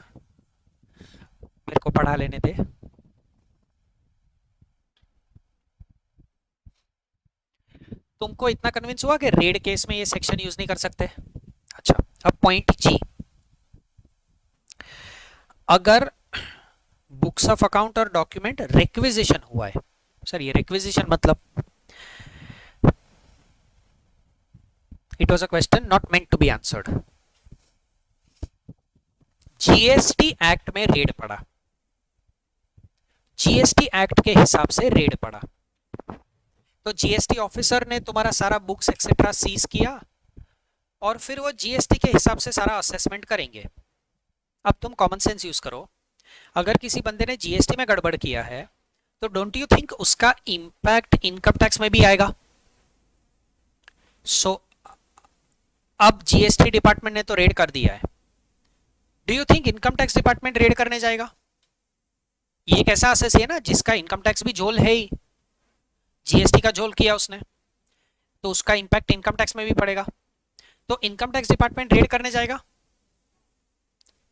मेरे को पढ़ा लेने दे। तुमको इतना कन्विंस हुआ कि रेड केस में ये सेक्शन यूज नहीं कर सकते? अच्छा, अब पॉइंट जी, अगर बुक्स ऑफ अकाउंट और डॉक्यूमेंट रिक्विजिशन हुआ है, सर ये रिक्विजिशन मतलब it was a question not meant to be answered. GST act में रेड पड़ा, जीएसटी एक्ट के हिसाब से रेड पड़ा, तो जीएसटी ऑफिसर ने तुम्हारा सारा बुक्स एक्सेट्रा सीज किया और फिर वो जीएसटी के हिसाब से सारा असेसमेंट करेंगे। अब तुम कॉमन सेंस यूज करो, अगर किसी बंदे ने जीएसटी में गड़बड़ किया है तो डोंट यू थिंक उसका इंपैक्ट इनकम टैक्स में भी आएगा? सो अब जीएसटी डिपार्टमेंट ने तो रेड कर दिया है, do you think income tax department red करने जाएगा? ये एक ऐसा असेस है ना जिसका इनकम टैक्स भी झोल है ही, जीएसटी का झोल किया उसने, तो उसका इंपैक्ट इनकम टैक्स में भी पड़ेगा। तो इनकम टैक्स डिपार्टमेंट रेड करने जाएगा?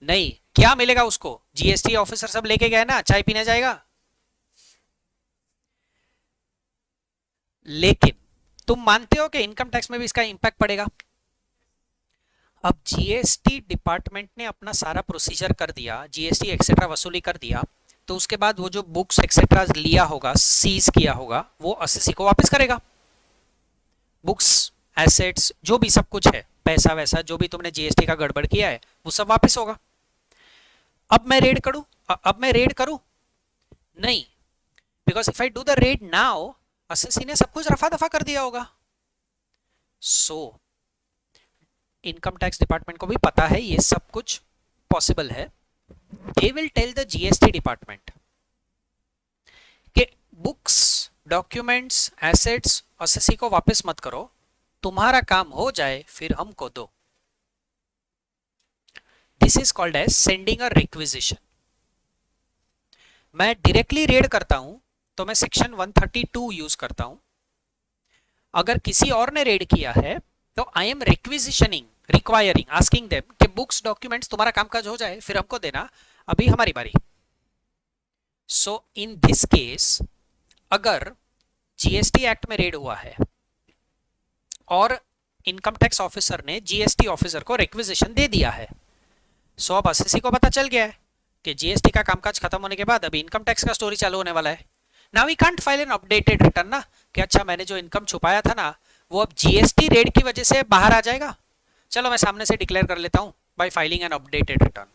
नहीं। क्या मिलेगा उसको? जीएसटी ऑफिसर सब लेके गए ना, चाय पीने जाएगा? लेकिन तुम मानते हो कि इनकम टैक्स में भी इसका इंपैक्ट पड़ेगा? अब जीएसटी डिपार्टमेंट ने अपना सारा प्रोसीजर कर दिया, जीएसटी एक्सेट्रा वसूली कर दिया, तो उसके बाद वो जो बुक्स एक्सेट्रा लिया होगा, सीज किया होगा, वो असेसी को वापस करेगा। बुक्स, एसेट्स, जो भी सब कुछ है, पैसा वैसा जो भी तुमने जीएसटी का गड़बड़ किया है वो सब वापस होगा। अब मैं रेड करूं? अब मैं रेड करूं? नहीं, because if I do the red now, assessee ने सब कुछ रफा दफा कर दिया होगा। सो इनकम टैक्स डिपार्टमेंट को भी पता है ये सब कुछ पॉसिबल है। They will tell the GST department कि बुक्स, डॉक्यूमेंट्स, एसेट्स असेसी को वापस मत करो, तुम्हारा काम हो जाए फिर हमको दो। This is called as sending a requisition. मैं डायरेक्टली रेड करता हूं तो मैं सेक्शन 132 यूज करता हूं। अगर किसी और ने रेड किया है तो I am requisitioning, requiring, asking them कि बुक्स, डॉक्यूमेंट्स, तुम्हारा कामकाज हो जाए फिर हमको देना, अभी हमारी बारी। सो इन दिस केस, अगर जीएसटी एक्ट में रेड हुआ है और इनकम टैक्स ऑफिसर ने जीएसटी ऑफिसर को रिक्विजिशन दे दिया है, सो अब असेसी को पता चल गया है कि जीएसटी का कामकाज खत्म होने के बाद अभी इनकम टैक्स का स्टोरी चालू होने वाला है। Now we can't file an updated return ना, कि अच्छा मैंने जो इनकम छुपाया था ना वो अब जीएसटी रेड की वजह से बाहर आ जाएगा, चलो मैं सामने से डिक्लेयर कर लेता हूं bye filing an updated return.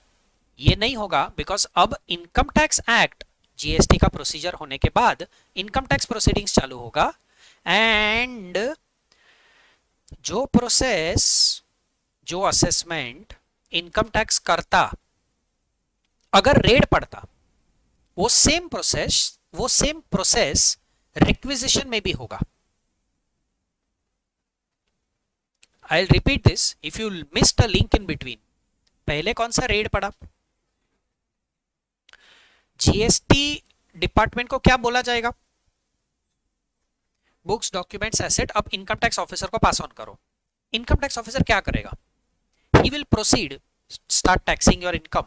ये नहीं होगा, बिकॉज अब इनकम टैक्स एक्ट, जीएसटी का प्रोसीजर होने के बाद इनकम टैक्स प्रोसीडिंग्स चालू होगा, एंड जो प्रोसेस, जो असेसमेंट इनकम टैक्स करता, अगर रेड पड़ता, वो सेम प्रोसेस रिक्विजिशन में भी होगा। I will repeat this if you missed a link in between. पहले कौन सा रेड पड़ा? जीएसटी डिपार्टमेंट को क्या बोला जाएगा? बुक्स, डॉक्यूमेंट्स, एसेट अब इनकम टैक्स ऑफिसर को पास ऑन करो। इनकम टैक्स ऑफिसर क्या करेगा? He will proceed, start taxing your income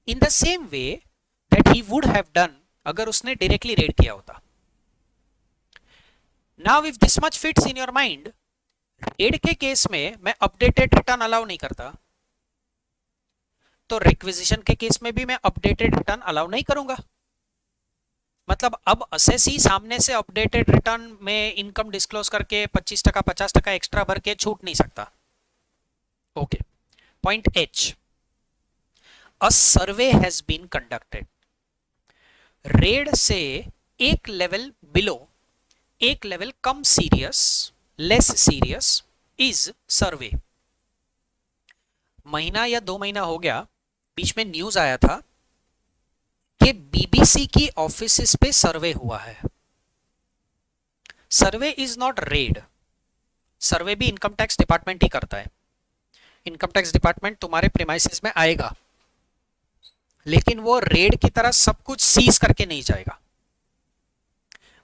in the same way that he would have done अगर उसने डायरेक्टली रेड किया होता। Now if this much fits in your mind, raid के case में मैं updated return allow नहीं करता, तो रिक्विजिशन के केस में भी मैं अपडेटेड रिटर्न अलाउ नहीं करूंगा। मतलब अब असेसी सामने से अपडेटेड रिटर्न में इनकम डिस्क्लोज करके 25%, 50% एक्स्ट्रा भर के छूट नहीं सकता। Okay, point H, a survey has been conducted. Raid से एक लेवल बिलो, एक लेवल कम serious, less serious is survey. महीना या 2 महीना हो गया, बीच में न्यूज आया था कि बीबीसी की ऑफिसेस पे सर्वे हुआ है। सर्वे इज नॉट रेड, सर्वे भी इनकम टैक्स डिपार्टमेंट ही करता है। इनकम टैक्स डिपार्टमेंट तुम्हारे प्रीमाइसेस में आएगा, लेकिन वो रेड की तरह सब कुछ सीज करके नहीं जाएगा।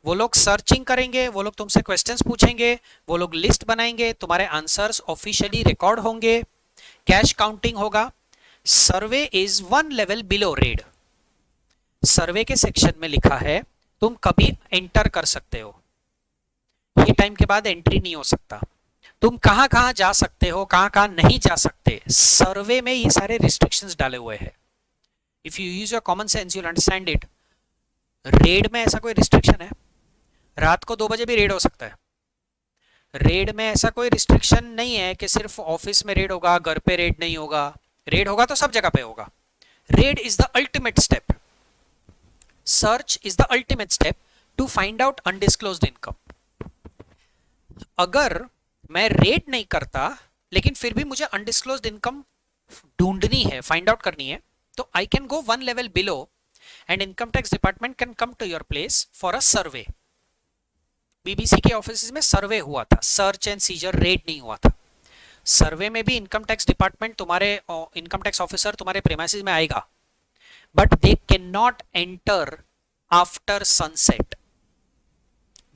वो लोग सर्चिंग करेंगे, वो लोग तुमसे क्वेश्चंस पूछेंगे, वो लोग लिस्ट बनाएंगे, तुम्हारे आंसर्स ऑफिशियली रिकॉर्ड होंगे, कैश काउंटिंग होगा। Survey is one level below raid. Survey के सेक्शन में लिखा है तुम कभी एंटर कर सकते हो, ये टाइम के बाद एंट्री नहीं हो सकता। तुम कहां कहां जा सकते हो, कहां कहां नहीं जा सकते, सर्वे में ये सारे रिस्ट्रिक्शंस डाले हुए हैं। If you use your common sense you will understand it. Red में ऐसा कोई रिस्ट्रिक्शन है? रात को 2 बजे भी रेड हो सकता है। रेड में ऐसा कोई रिस्ट्रिक्शन नहीं है कि सिर्फ ऑफिस में रेड होगा, घर पे रेड नहीं होगा। रेड होगा तो सब जगह पे होगा। Raid is the ultimate step, search is the ultimate step to find out undisclosed income. अगर मैं रेड नहीं करता लेकिन फिर भी मुझे अनडिस्क्लोज्ड इनकम ढूंढनी है, फाइंड आउट करनी है, तो I can go one level below and income tax department can come to your place for a survey. BBC के ऑफिस में सर्वे हुआ था, सर्च एंड सीजर रेड नहीं हुआ था। सर्वे में भी इनकम टैक्स डिपार्टमेंट तुम्हारे इनकम टैक्स ऑफिसर तुम्हारे प्रीमाइसेस में आएगा, but they can not enter after sunset.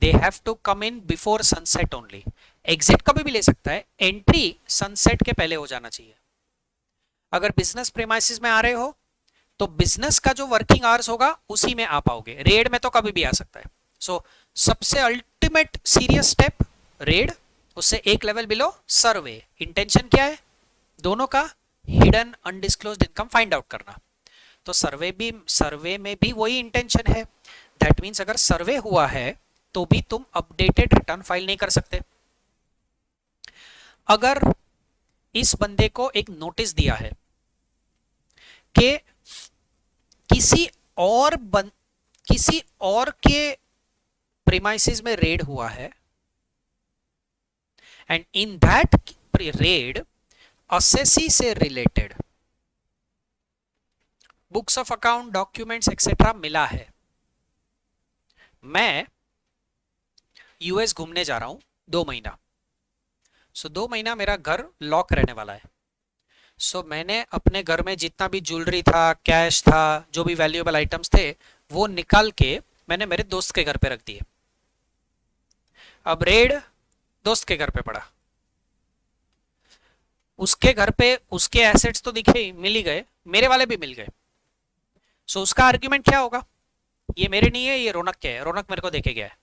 They have to come in before sunset only. Exit कभी भी ले सकता है, एंट्री सनसेट के पहले हो जाना चाहिए। अगर बिजनेस प्रीमाइसेस में आ रहे हो तो बिजनेस का जो वर्किंग आवर्स होगा उसी में आ पाओगे, रेड में तो कभी भी आ सकता है। सो सबसे अल्टीमेट सीरियस स्टेप रेड, उससे एक लेवल बिलो सर्वे। इंटेंशन क्या है? दोनों का hidden undisclosed income find out करना। तो सर्वे में भी वही इंटेंशन है। दैट मीन्स अगर सर्वे हुआ है तो भी तुम अपडेटेड रिटर्न फाइल नहीं कर सकते। अगर इस बंदे को एक नोटिस दिया है कि किसी और के प्रीमाइसेस में रेड हुआ है and in that raid assessee से related books of account, documents etcetera मिला है। मैं यूएस घूमने जा रहा हूं 2 महीना, सो 2 महीना मेरा घर लॉक रहने वाला है। सो मैंने अपने घर में जितना भी ज्वेलरी था, कैश था, जो भी वैल्यूएबल आइटम्स थे, वो निकाल के मैंने मेरे दोस्त के घर पे रख दिए। अब रेड दोस्त के घर पे पड़ा, उसके घर पे उसके एसेट्स तो दिखे, मिल ही गए, मेरे वाले भी मिल गए। सो उसका आर्ग्यूमेंट क्या होगा? ये मेरे नहीं है, ये रौनक के है, रौनक मेरे को देके गया है।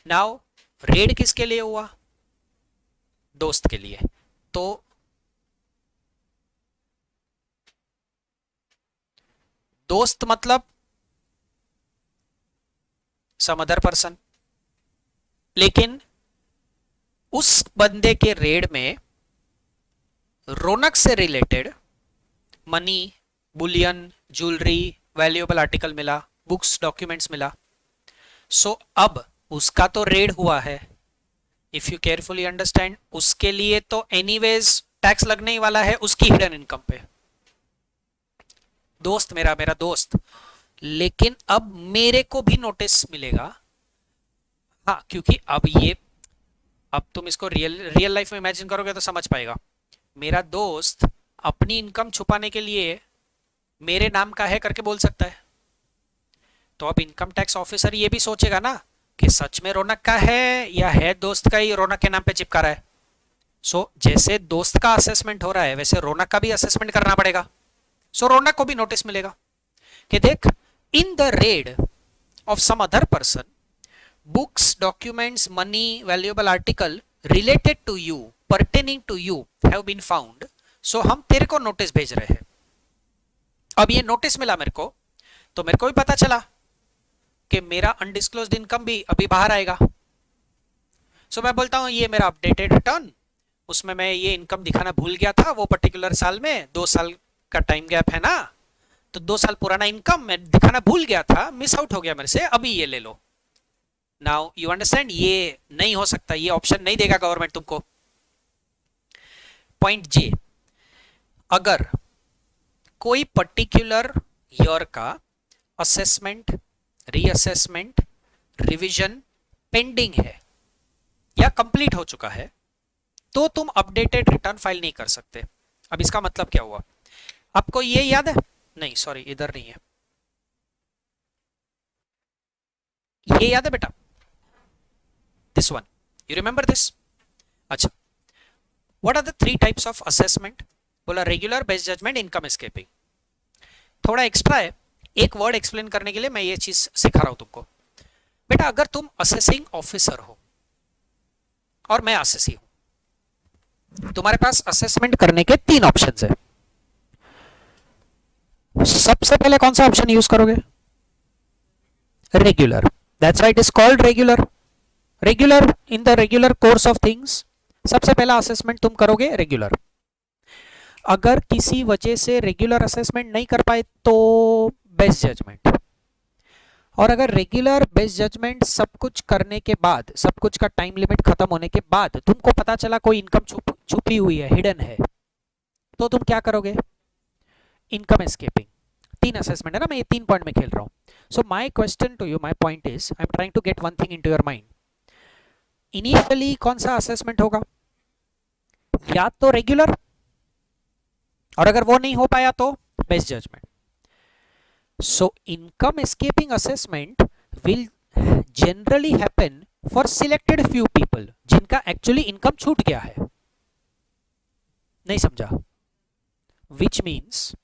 नाउ रेड किसके लिए हुआ? दोस्त के लिए। तो दोस्त मतलब सम अदर पर्सन, लेकिन उस बंदे के रेड में रौनक से related money, Boolean, jewellery, valuable article मिला, बुक्स, डॉक्यूमेंट्स मिला। सो अब उसका तो रेड हुआ है। इफ यू केयरफुली अंडरस्टैंड, उसके लिए तो एनीवेज टैक्स लगने ही वाला है उसकी हिडन इनकम पे। दोस्त मेरा दोस्त, लेकिन अब मेरे को भी नोटिस मिलेगा। हाँ, क्योंकि अब तुम इसको रियल लाइफ में इमेजिन करोगे तो समझ पाएगा। मेरा दोस्त अपनी इनकम छुपाने के लिए मेरे नाम का है करके बोल सकता है। तो अब इनकम टैक्स ऑफिसर ये भी सोचेगा ना कि सच में रौनक का है या है दोस्त का ही रौनक के नाम पे चिपका रहा है। सो जैसे दोस्त का असेसमेंट हो रहा है वैसे रौनक का भी असेसमेंट करना पड़ेगा। सो रौनक को भी नोटिस मिलेगा कि देख, in the raid of some other person, books, documents, money, valuable article related to you, pertaining to you have been found. So हम तेरे को नोटिस भेज रहे हैं। अब ये नोटिस मिला मेरे को, तो मेरे को भी पता चला कि मेरा अनडिस्क्लोज्ड इनकम भी अभी बाहर आएगा। सो मैं बोलता हूं ये मेरा अपडेटेड रिटर्न, उसमें मैं ये इनकम दिखाना भूल गया था वो पर्टिकुलर साल में, 2 साल का टाइम गैप है ना, तो 2 साल पुराना इनकम मैं दिखाना भूल गया था, मिस आउट हो गया मेरे से, अभी ये ले लो। नाउ यू अंडरस्टैंड, ये नहीं हो सकता, ये ऑप्शन नहीं देगा गवर्नमेंट तुमको। पॉइंट जे, अगर कोई पर्टिकुलर ईयर का असेसमेंट, रीअसेसमेंट, रिवीजन पेंडिंग है या कंप्लीट हो चुका है, तो तुम अपडेटेड रिटर्न फाइल नहीं कर सकते। अब इसका मतलब क्या हुआ, आपको ये याद है? नहीं सॉरी, इधर नहीं है, ये याद है बेटा, this one, you remember this? अच्छा, what are the three types of assessment? बोला regular, best judgement, income escaping. थोड़ा एक्स्ट्रा है, एक वर्ड एक्सप्लेन करने के लिए मैं ये चीज सिखा रहा हूं तुमको। बेटा अगर तुम असेसिंग ऑफिसर हो और मैं असेसी हूं, तुम्हारे पास असेसमेंट करने के तीन ऑप्शंस है। सबसे पहले कौन सा ऑप्शन यूज करोगे? Regular, that's why it is called regular. Regular, in the regular course of things सबसे पहला असेसमेंट तुम करोगे रेगुलर। अगर किसी वजह से रेगुलर असेसमेंट नहीं कर पाए तो बेस्ट जजमेंट। और अगर रेगुलर बेस्ट जजमेंट सब कुछ करने के बाद, सब कुछ का टाइम लिमिट खत्म होने के बाद तुमको पता चला कोई इनकम छुपी हुई है, हिडन है, तो तुम क्या करोगे? Income escaping. तीन असेसमेंट है ना, मैं ये तीन पॉइंट में खेल रहा हूं। So my question to you, my point is, I am trying to get one thing into your mind. Initially कौन सा असेसमेंट होगा? या तो रेगुलर, और अगर वो नहीं हो पाया तो best judgment. So income escaping assessment will generally happen for selected few people जिनका एक्चुअली इनकम छूट गया है। नहीं समझा? विच मीन्स,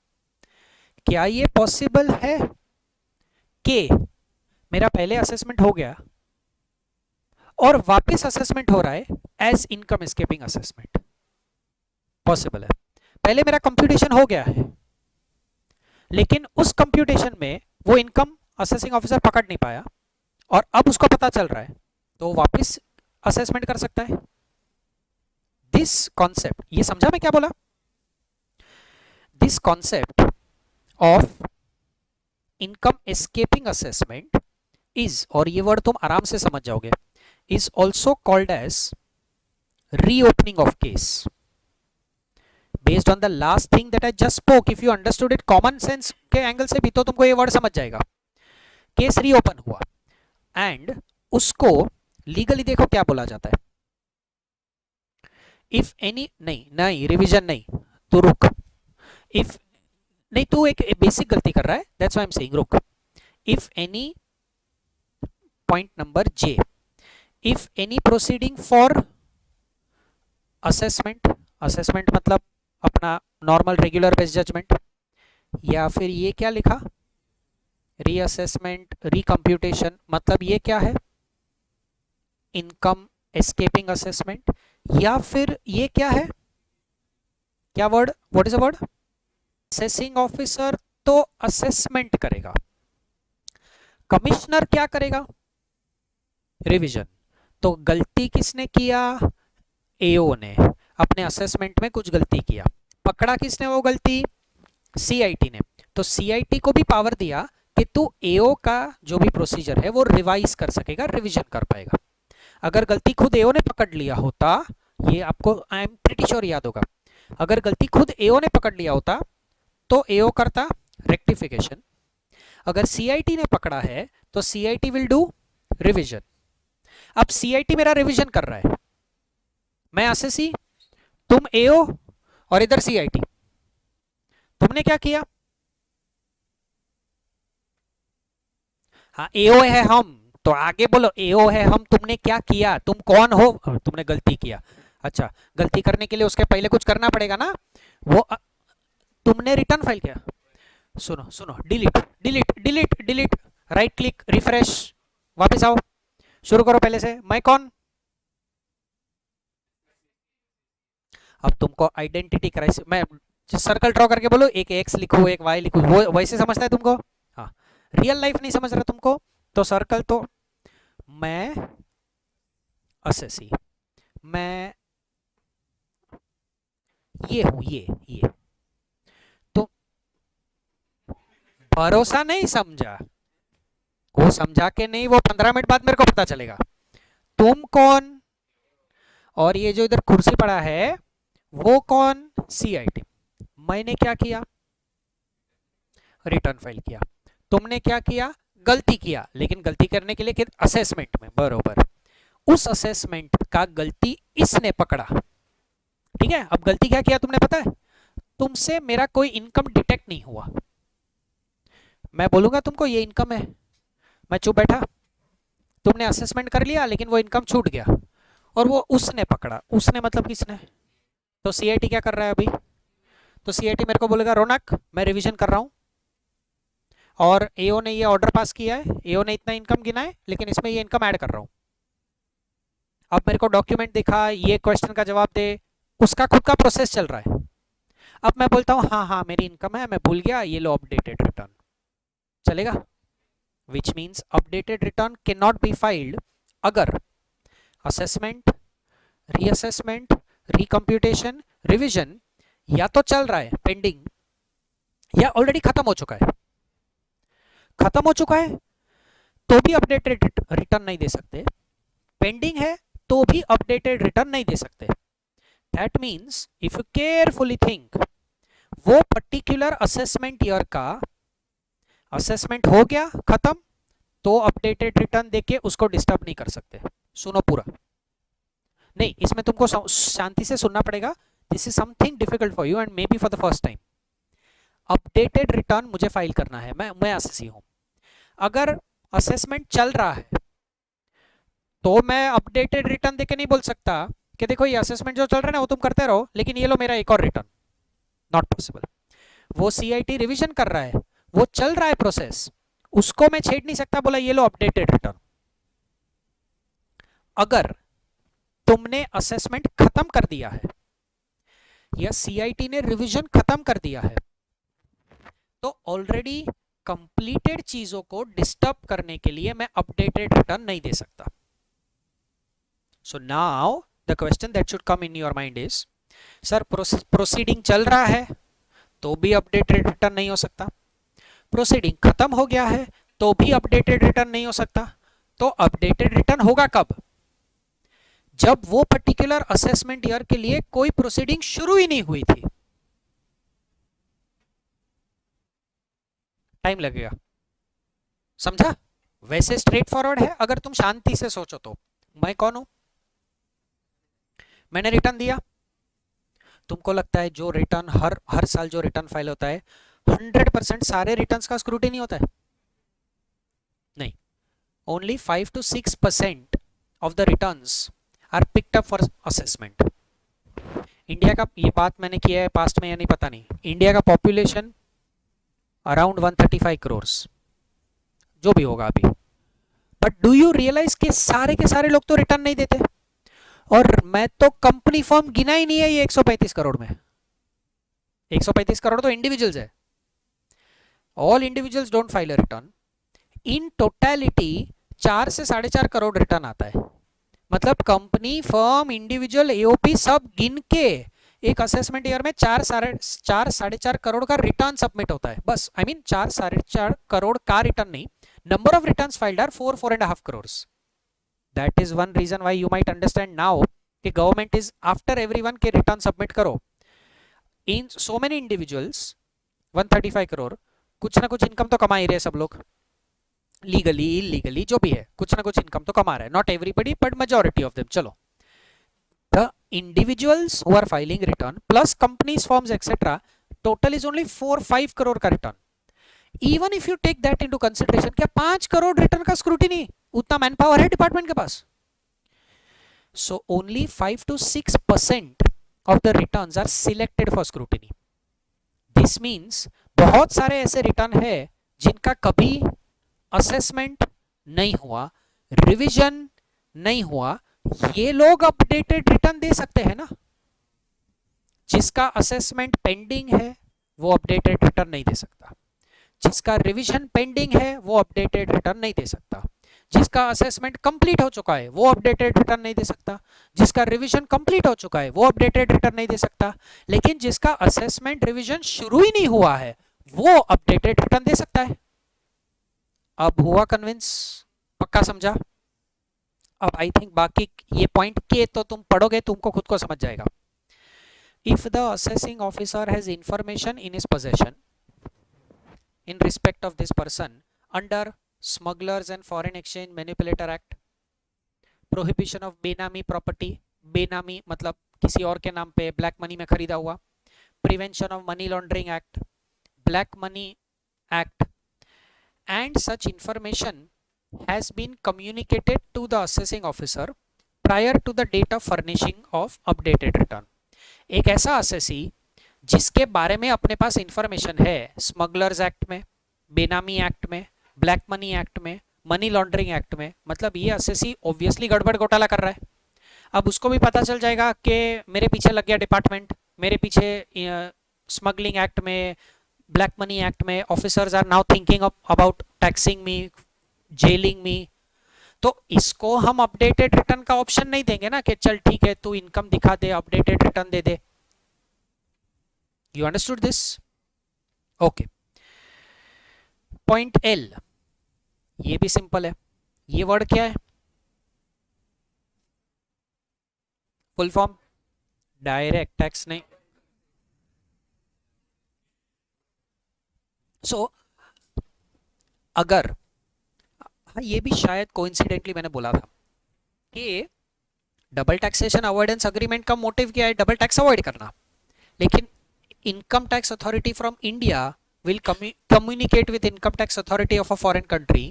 क्या ये पॉसिबल है कि मेरा पहले असेसमेंट हो गया और वापस असेसमेंट हो रहा है as income escaping assessment? Possible है। पहले मेरा कंप्यूटेशन हो गया है, लेकिन उस कंप्यूटेशन में वो इनकम असेसिंग ऑफिसर पकड़ नहीं पाया और अब उसको पता चल रहा है, तो वापस असेसमेंट कर सकता है। दिस कॉन्सेप्ट, ये समझा मैं क्या बोला? This concept of income escaping assessment is, और ये वर्ड तुम आराम से समझ जाओगे, is also called as reopening of case. Based on the last thing that I just spoke, if you understood it common sense के एंगल से भी, तो तुमको ये वर्ड समझ जाएगा। केस रीओपन हुआ एंड उसको लीगली देखो क्या बोला जाता है। इफ एनी, नहीं नहीं रिवीजन नहीं, तू रुक। इफ, नहीं तू एक बेसिक गलती कर रहा है, that's why I am saying रुक। If any, point number J, if any proceeding for assessment, assessment मतलब अपना नॉर्मल रेगुलर बेस्ड जजमेंट, या फिर ये क्या लिखा, रीअसेसमेंट, रिकम्प्यूटेशन, मतलब ये क्या है, इनकम एस्केपिंग असेसमेंट, या फिर ये क्या है, क्या word, what is a word, assessing officer तो असेसमेंट करेगा, कमिश्नर क्या करेगा, रिवीजन। तो गलती किसने किया? एओ ने अपने असेसमेंट में कुछ गलती किया, पकड़ा किसने वो गलती? सीआईटी ने। तो सीआईटी को भी पावर दिया कि तू एओ का जो भी प्रोसीजर है वो रिवाइज कर सकेगा, रिवीजन कर पाएगा। अगर गलती खुद एओ ने पकड़ लिया होता, ये आपको आई एम प्रीटी श्योर याद होगा, अगर गलती खुद एओ ने पकड़ लिया होता तो एओ करता रेक्टिफिकेशन, अगर सीआईटी ने पकड़ा है तो सीआईटी विल डू रिवीजन। अब सीआईटी मेरा रिवीजन कर रहा है, मैं असेसी, तुम एओ और इधर सीआईटी, तुमने क्या किया? हाँ एओ है हम, तो आगे बोलो एओ है हम, तुमने क्या किया, तुम कौन हो? तुमने गलती किया। अच्छा, गलती करने के लिए उसके पहले कुछ करना पड़ेगा ना, वो तुमने रिटर्न फाइल किया, सुनो सुनो, delete delete delete delete, right click, refresh, वापस आओ, शुरू करो पहले से, मैं कौन? अब तुमको आइडेंटिटी क्राइसिस, मैं सर्कल ड्रॉ करके बोलो, एक एक्स लिखो एक वाई लिखो, वो वैसे समझता है तुमको? हाँ, रियल लाइफ नहीं समझ रहा तुमको, तो सर्कल, तो मैं असेसी, मैं ये हूं, ये, तो भरोसा नहीं समझा, वो समझा के नहीं, वो 15 मिनट बाद मेरे को पता चलेगा तुम कौन, और ये जो इधर कुर्सी पड़ा है वो कौन, सीआईटी। मैंने क्या किया? रिटर्न फाइल किया। तुमने क्या किया, गलती किया, लेकिन गलती करने के लिए कि असेसमेंट में, बरोबर, उस असेसमेंट का गलती इसने पकड़ा। ठीक है, अब गलती क्या किया तुमने पता है, तुमसे मेरा कोई इनकम डिटेक्ट नहीं हुआ। मैं बोलूंगा तुमको ये इनकम है, मैं चुप बैठा, तुमने असेसमेंट कर लिया लेकिन वो इनकम छूट गया, और वो उसने पकड़ा। उसने मतलब किसने, तो सीआईटी क्या कर रहा है अभी, तो सीआईटी मेरे को बोलेगा रौनक मैं रिवीजन कर रहा हूं, और एओ ने ये ऑर्डर पास किया है, एओ ने इतना इनकम गिना है, लेकिन इसमें ये इनकम ऐड कर रहा हूं। अब मेरे को डॉक्यूमेंट दिखा, ये क्वेश्चन का जवाब दे, उसका खुद का प्रोसेस चल रहा है। अब मैं बोलता हूं हाँ हाँ मेरी इनकम है, मैं भूल गया, ये लो अपडेटेड रिटर्न, चलेगा? Which means updated return can not be filed अगर असेसमेंट, रीअसेसमेंट, रिकम्प्यूटेशन, रिवीजन या तो चल रहा है पेंडिंग, या ऑलरेडी खत्म हो चुका है। खत्म हो चुका है तो भी अपडेटेड रिटर्न नहीं दे सकते, पेंडिंग है तो भी अपडेटेड रिटर्न नहीं दे सकते। That means if you carefully think, वो पर्टिकुलर असेसमेंट ईयर का असेसमेंट हो गया खत्म, तो अपडेटेड रिटर्न देके उसको डिस्टर्ब नहीं कर सकते। सुनो पूरा, नहीं इसमें तुमको शांति से सुनना पड़ेगा, this is something difficult for you and may be for the first time. Updated return मुझे फाइल करना है, मैं असेसी हूं, अगर असेसमेंट चल रहा है तो मैं अपडेटेड रिटर्न देके नहीं बोल सकता कि देखो ये असेसमेंट जो चल रहा है ना वो तुम करते रहो, लेकिन ये लो मेरा एक और रिटर्न, नॉट पॉसिबल। वो सीआईटी रिवीजन कर रहा है, वो चल रहा है प्रोसेस, उसको मैं छेड़ नहीं सकता, बोला ये लो अपडेटेड रिटर्न। अगर तुमने असेसमेंट खत्म कर दिया है या सीआईटी ने रिवीजन खत्म कर दिया है, तो ऑलरेडी कंप्लीटेड चीजों को डिस्टर्ब करने के लिए मैं अपडेटेड रिटर्न नहीं दे सकता। So now the question that should come in your mind is, sir proceeding चल रहा है तो भी अपडेटेड रिटर्न नहीं हो सकता, प्रोसीडिंग खत्म हो गया है तो भी अपडेटेड रिटर्न नहीं हो सकता, तो अपडेटेड रिटर्न होगा कब, जब वो पर्टिकुलर असेसमेंट ईयर के लिए कोई प्रोसीडिंग शुरू ही नहीं हुई थी। टाइम लगेगा, समझा? वैसे स्ट्रेट फॉरवर्ड है अगर तुम शांति से सोचो तो। मैं कौन हूं, मैंने रिटर्न दिया, तुमको लगता है जो रिटर्न हर हर साल जो रिटर्न फाइल होता है 100% सारे रिटर्न्स का स्क्रूटिनी होता है? नहीं, only 5 to 6% of the returns are picked up for assessment. India का, ये बात मैंने किया है पास्ट में या नहीं पता नहीं, इंडिया का पॉपुलेशन अराउंड 135 करोड़ जो भी होगा अभी, बट डू यू रियलाइज कि सारे के सारे लोग तो रिटर्न नहीं देते, और मैं तो कंपनी फर्म गिना ही नहीं है ये 135 करोड़ में। 135 करोड़ तो इंडिविजुअल्स है, all individuals don't file a return. In totality 4 से 4.5 करोड़ रिटर्न आता है, मतलब कंपनी फर्म इंडिविजुअल एओपी सब गिन के एक असेसमेंट ईयर में 4.5 करोड़ का रिटर्न सबमिट होता है, बस। आई मीन 4.5 करोड़ का रिटर्न नहीं, number of returns filed are 4.5 crore. That is one reason why you might understand now कि गवर्नमेंट इज आफ्टर एवरीवन के रिटर्न सबमिट करो। In so many individuals 135 crore, कुछ ना कुछ इनकम तो कमा ही रहे सब लोग, लीगली इलीगली जो भी है, कुछ ना कुछ इनकम तो कमा रहा है, not everybody but majority of them. चलो, the individuals who are filing return plus companies firms etcetera, total is only 4-5 crore का रिटर्न। Even if you take that into consideration, क्या 5 करोड़ रिटर्न का स्क्रूटिनी, उतना मैन पावर है डिपार्टमेंट के पास? So only 5 to 6% of the returns are selected for scrutiny. This means बहुत सारे ऐसे रिटर्न है जिनका कभी असेसमेंट नहीं हुआ, रिवीजन नहीं हुआ, ये लोग अपडेटेड रिटर्न दे सकते हैं ना। जिसका असेसमेंट पेंडिंग है वो अपडेटेड रिटर्न नहीं दे सकता, जिसका रिवीजन पेंडिंग है वो अपडेटेड रिटर्न नहीं दे सकता, जिसका असेसमेंट कंप्लीट हो चुका है वो अपडेटेड रिटर्न नहीं दे सकता, जिसका रिवीजन कंप्लीट हो चुका है वो अपडेटेड रिटर्न नहीं दे सकता, लेकिन जिसका असेसमेंट रिवीजन शुरू ही नहीं हुआ है वो अपडेटेड रिटर्न दे सकता है। अब हुआ कन्विंस, पक्का समझा? अब आई थिंक बाकी ये पॉइंट के तो तुम पढ़ोगे तुमको खुद को समझ जाएगा। If the assessing officer has information in his possession in respect of this person under Smugglers and Foreign Exchange Manipulator Act, prohibition of बेनामी प्रॉपर्टी, बेनामी मतलब किसी और के नाम पे ब्लैक मनी में खरीदा हुआ, prevention of money laundering act, black money act, and such information has been communicated to the assessing officer prior to the date of furnishing of updated return. एक ऐसा असेसी जिसके बारे में अपने पास इंफॉर्मेशन है स्मगलर्स एक्ट में, बेनामी act में, ब्लैक मनी एक्ट में, मनी लॉन्ड्रिंग एक्ट में, मतलब ये असेसी ऑब्वियसली गड़बड़ घोटाला कर रहा है। अब उसको भी पता चल जाएगा कि मेरे पीछे लग गया डिपार्टमेंट, मेरे पीछे स्मगलिंग एक्ट में, ब्लैक मनी एक्ट में officers are now thinking about taxing me, jailing me. तो इसको हम अपडेटेड रिटर्न का ऑप्शन नहीं देंगे ना कि चल ठीक है तू इनकम दिखा दे, अपडेटेड रिटर्न दे दे। You understood this? Okay. Point L, ये भी सिंपल है। ये वर्ड क्या है? फुल फॉर्म डायरेक्ट टैक्स नहीं। सो अगर हाँ, ये भी शायद कोइंसिडेंटली मैंने बोला था कि डबल टैक्सेशन अवॉइडेंस अग्रीमेंट का मोटिव क्या है? डबल टैक्स अवॉइड करना। लेकिन income tax authority from India will communicate with income tax authority of a foreign country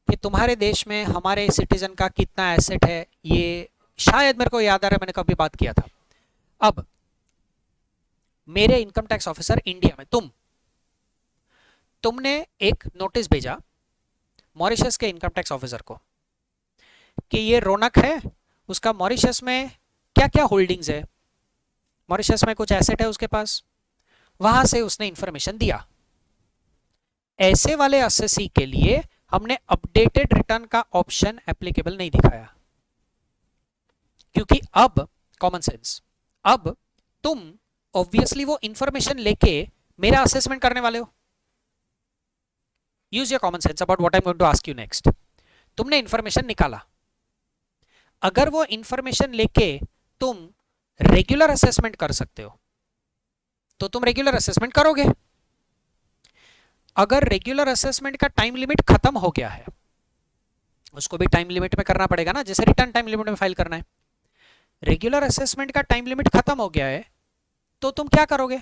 कि तुम्हारे देश में हमारे सिटीजन का कितना एसेट है। ये शायद मेरे को याद आ रहा है, मैंने कभी बात किया था। अब मेरे इनकम टैक्स ऑफिसर इंडिया में, तुमने एक नोटिस भेजा मॉरिशस के इनकम टैक्स ऑफिसर को कि ये रौनक है, उसका मॉरिशस में क्या क्या होल्डिंग्स है, मॉरिशस में कुछ एसेट है उसके पास, वहां से उसने इंफॉर्मेशन दिया। ऐसे वाले असेसी के लिए हमने अपडेटेड रिटर्न का ऑप्शन एप्लीकेबल नहीं दिखाया, क्योंकि अब कॉमन सेंस, अब तुम ऑब्वियसली वो इंफॉर्मेशन लेके मेरा असेसमेंट करने वाले हो। Use your common sense about what I am going to ask you next. तुमने इंफॉर्मेशन निकाला, अगर वो इंफॉर्मेशन लेके तुम रेगुलर असेसमेंट कर सकते हो तो तुम रेगुलर असेसमेंट करोगे। अगर रेगुलर असेसमेंट का टाइम लिमिट खत्म हो गया है, उसको भी टाइम लिमिट में करना पड़ेगा ना, जैसे रिटर्न टाइम लिमिट में फाइल करना है। रेगुलर असेसमेंट का टाइम लिमिट खत्म हो गया है तो तुम क्या करोगे?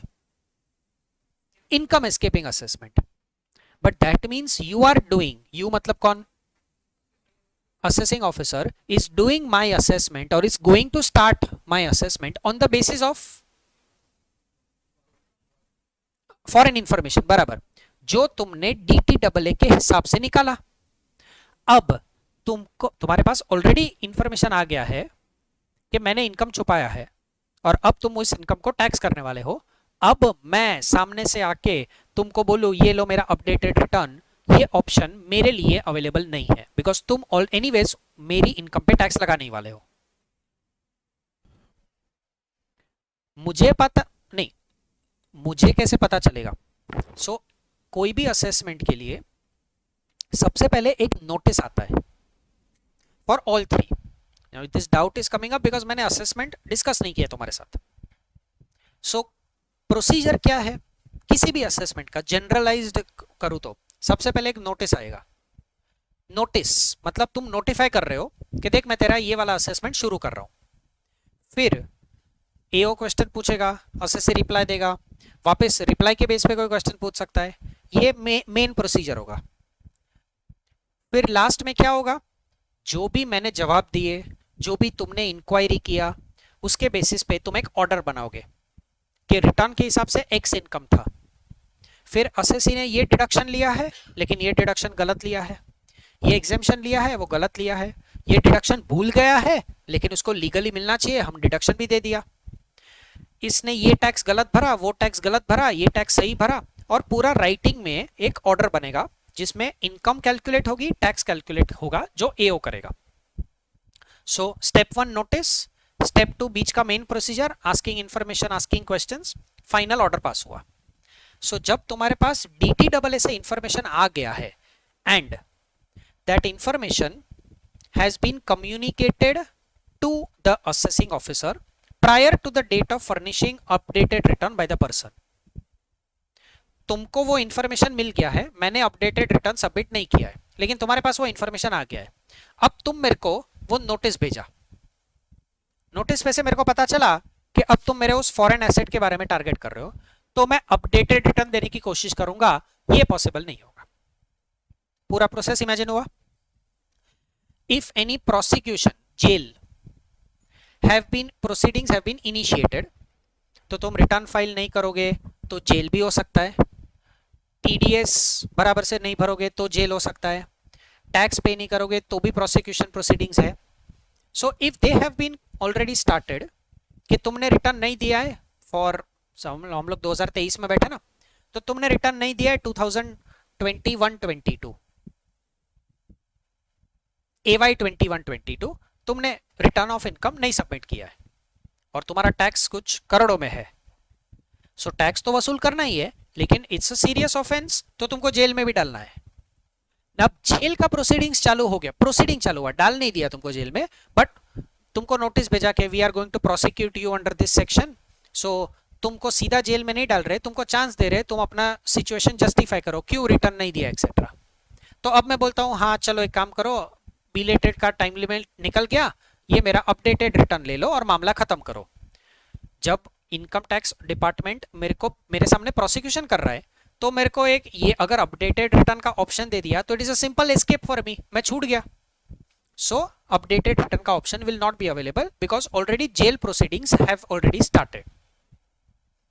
Income escaping assessment. But that means you are doing, you मतलब कौन? assessing officer is doing my assessment or is going to start my assessment on the basis of foreign information, बराबर, जो तुमने DTAA के हिसाब से निकाला। अब तुम्हारे पास ऑलरेडी इंफॉर्मेशन आ गया है कि मैंने इनकम छुपाया है और अब तुम उस इनकम को टैक्स करने वाले हो। अब मैं सामने से आके तुमको बोलूं ये लो मेरा अपडेटेड रिटर्न, ये ऑप्शन मेरे लिए अवेलेबल नहीं है, बिकॉज तुम ऑल एनीवेज मेरी इनकम पे टैक्स लगाने वाले हो। मुझे पता नहीं, मुझे कैसे पता चलेगा? सो कोई भी असेसमेंट के लिए सबसे पहले एक नोटिस आता है for all three. This doubt is coming up because मैंने असेसमेंट डिस्कस नहीं किया तुम्हारे साथ। सो प्रोसीजर क्या है किसी भी असेसमेंट का? जनरलाइज्ड करूं तो सबसे पहले एक नोटिस आएगा। नोटिस मतलब तुम नोटिफाई कर रहे हो कि देख मैं तेरा ये वाला असेसमेंट शुरू कर रहा हूं। फिर एओ क्वेश्चन पूछेगा, असेसर रिप्लाई देगा, वापस रिप्लाई के बेस पे कोई क्वेश्चन पूछ सकता है। ये मेन प्रोसीजर होगा। फिर लास्ट में क्या होगा? जो भी मैंने जवाब दिए, जो भी तुमने इंक्वायरी किया, उसके बेसिस पे तुम एक ऑर्डर बनाओगे कि रिटर्न के हिसाब से एक्स इनकम था। फिर असेसी ने ये डिडक्शन लिया है लेकिन ये डिडक्शन गलत लिया है, ये एग्जेम्पशन लिया है वो गलत लिया है, ये डिडक्शन भूल गया है लेकिन उसको लीगली मिलना चाहिए, हम डिडक्शन भी दे दिया। इसने ये टैक्स गलत भरा, वो टैक्स गलत भरा, ये टैक्स सही भरा, और पूरा राइटिंग में एक ऑर्डर बनेगा जिसमें इनकम कैलकुलेट होगी, टैक्स कैलकुलेट होगा, जो एओ करेगा। सो स्टेप 1 नोटिस, स्टेप 2 बीच का main procedure, asking information, asking questions, final order pass हुआ। सो जब तुम्हारे पास DTAA से इंफॉर्मेशन आ गया है and that information has been communicated to the assessing officer prior to the date of furnishing updated return by the person, तुमको वो information मिल गया है, मैंने अपडेटेड रिटर्न सबमिट नहीं किया है, लेकिन तुम्हारे पास वो इंफॉर्मेशन आ गया है। अब तुम मेरे को वो नोटिस भेजा, नोटिस पे से मेरे को पता चला कि अब तुम मेरे उस फॉरेन एसेट के बारे में टारगेट कर रहे हो, तो मैं अपडेटेड रिटर्न देने की कोशिश करूंगा, ये पॉसिबल नहीं होगा। पूरा प्रोसेस इमेजिन हुआ। If any prosecution jail proceedings have been initiated, तो तुम रिटर्न फाइल नहीं करोगे तो जेल भी हो सकता है, टीडीएस बराबर से नहीं भरोगे तो जेल हो सकता है, टैक्स पे नहीं करोगे तो भी प्रोसिक्यूशन प्रोसीडिंग्स है। So if they have been already started, कि तुमने रिटर्न नहीं दिया है फॉर, हम लोग 2023 में बैठे ना, तो तुमने रिटर्न नहीं दिया है 2021-22 AY 21-22, तुमने रिटर्न ऑफ इनकम नहीं सबमिट किया है और तुम्हारा टैक्स कुछ करोड़ों में है, सो टैक्स तो वसूल करना ही है, लेकिन इट्स अ सीरियस ऑफेंस, तो तुमको जेल में भी डालना है। अब जेल का प्रोसीडिंग्स चालू हो गया, प्रोसीडिंग चालू हुआ, डाल नहीं दिया तुमको जेल में, बट तुमको नोटिस भेजा कि we are going to prosecute you under this section. So तुमको सीधा जेल में नहीं डाल रहे, तुमको चांस दे रहे, तुम अपना सिचुएशन जस्टिफाई करो, क्यों रिटर्न नहीं दिया एक्सेट्रा। तो अब मैं बोलता हूँ हाँ चलो एक काम करो, बिलेटेड का टाइम लिमिट निकल गया, ये मेरा अपडेटेड रिटर्न ले लो और मामला खत्म करो। जब इनकम टैक्स डिपार्टमेंट मेरे सामने प्रोसिक्यूशन कर रहा है, तो मेरे को एक ये अगर अपडेटेड रिटर्न का ऑप्शन दे दिया तो it is a simple escape for me, मैं छूट गया। सो अपडेटेड रिटर्न का option will not be available because already jail proceedings have already started,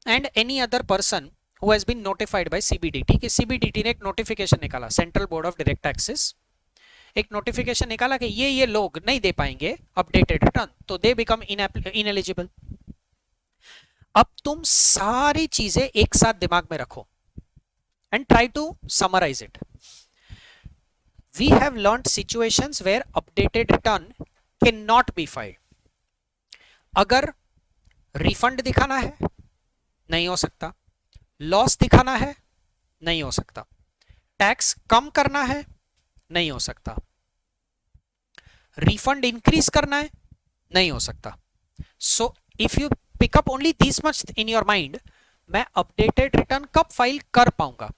and any other person who has been notified by CBDT, कि CBDT ने एक notification निकाला, central board of direct taxes एक notification निकाला कि ये लोग नहीं दे पाएंगे अपडेटेड रिटर्न, तो दे बिकम इनएलिजिबल। अब तुम सारी चीजें एक साथ दिमाग में रखो and try to summarize it. We have learned situations where updated return cannot be filed. अगर रिफंड दिखाना है नहीं हो सकता, लॉस दिखाना है नहीं हो सकता, टैक्स कम करना है नहीं हो सकता, रिफंड इंक्रीज करना है नहीं हो सकता। So if you pick up only this much in your mind, मैं अपडेटेड रिटर्न कब फाइल कर पाऊंगा,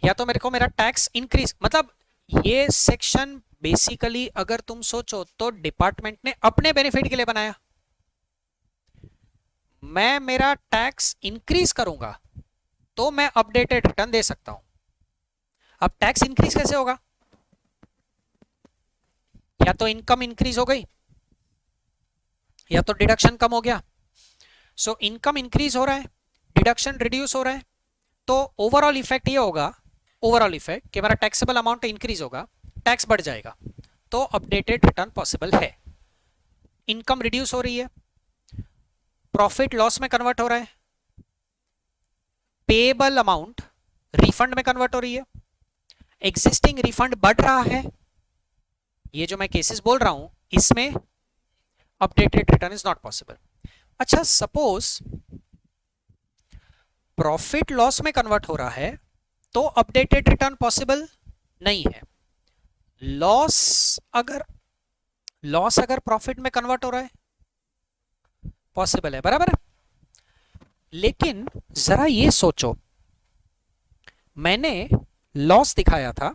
या तो मेरे को मेरा टैक्स इंक्रीज, मतलब ये सेक्शन बेसिकली अगर तुम सोचो तो डिपार्टमेंट ने अपने बेनिफिट के लिए बनाया। मैं मेरा टैक्स इंक्रीज करूंगा तो मैं अपडेटेड रिटर्न दे सकता हूं। अब टैक्स इंक्रीज कैसे होगा, या तो इनकम इंक्रीज हो गई या तो डिडक्शन कम हो गया। सो इनकम इंक्रीज हो रहा है, डिडक्शन रिड्यूस हो रहा है, तो ओवरऑल इफेक्ट ये होगा, ओवरऑल इफेक्ट कि मेरा टैक्सेबल अमाउंट इंक्रीज होगा, टैक्स बढ़ जाएगा, तो अपडेटेड रिटर्न पॉसिबल है। इनकम रिड्यूस हो रही है, प्रॉफिट लॉस में कन्वर्ट हो रहा है, पेएबल अमाउंट रिफंड में कन्वर्ट हो रही है, एग्जिस्टिंग रिफंड बढ़ रहा है, ये जो मैं केसेस बोल रहा हूं इसमें updated return is not possible. अच्छा सपोज प्रॉफिट लॉस में कन्वर्ट हो रहा है तो अपडेटेड रिटर्न पॉसिबल नहीं है। लॉस अगर प्रॉफिट में कन्वर्ट हो रहा है पॉसिबल है, बराबर है। लेकिन जरा ये सोचो, मैंने लॉस दिखाया था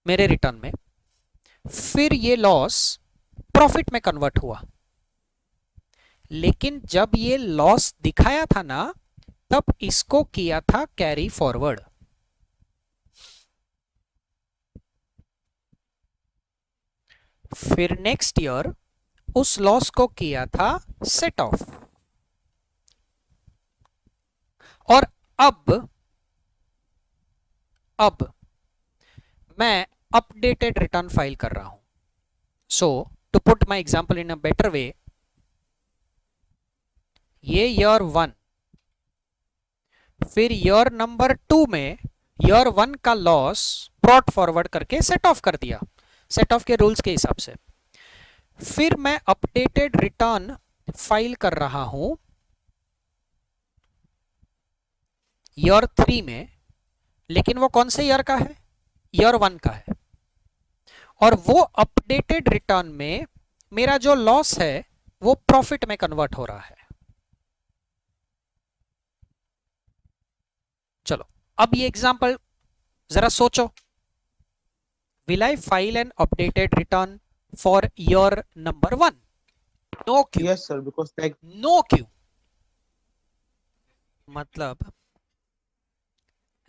मेरे रिटर्न में, फिर ये लॉस प्रॉफिट में कन्वर्ट हुआ, लेकिन जब ये लॉस दिखाया था ना तब इसको किया था कैरी फॉरवर्ड। फिर नेक्स्ट ईयर उस लॉस को किया था सेट ऑफ, और अब मैं अपडेटेड रिटर्न फाइल कर रहा हूं। So to put my example in a better way, ये ईयर 1, फिर ईयर नंबर 2 में ईयर 1 का लॉस ब्रॉट फॉरवर्ड करके सेट ऑफ कर दिया, सेट ऑफ के रूल्स के हिसाब से। फिर मैं अपडेटेड रिटर्न फाइल कर रहा हूं ईयर 3 में, लेकिन वो कौन से ईयर का है, ईयर 1 का है, और वो अपडेटेड रिटर्न में मेरा जो लॉस है वो प्रॉफिट में कन्वर्ट हो रहा है। अब ये एग्जांपल जरा सोचो, will I file an updated return for your number 1? No क्यों? Yes, sir, because tax. No क्यों? मतलब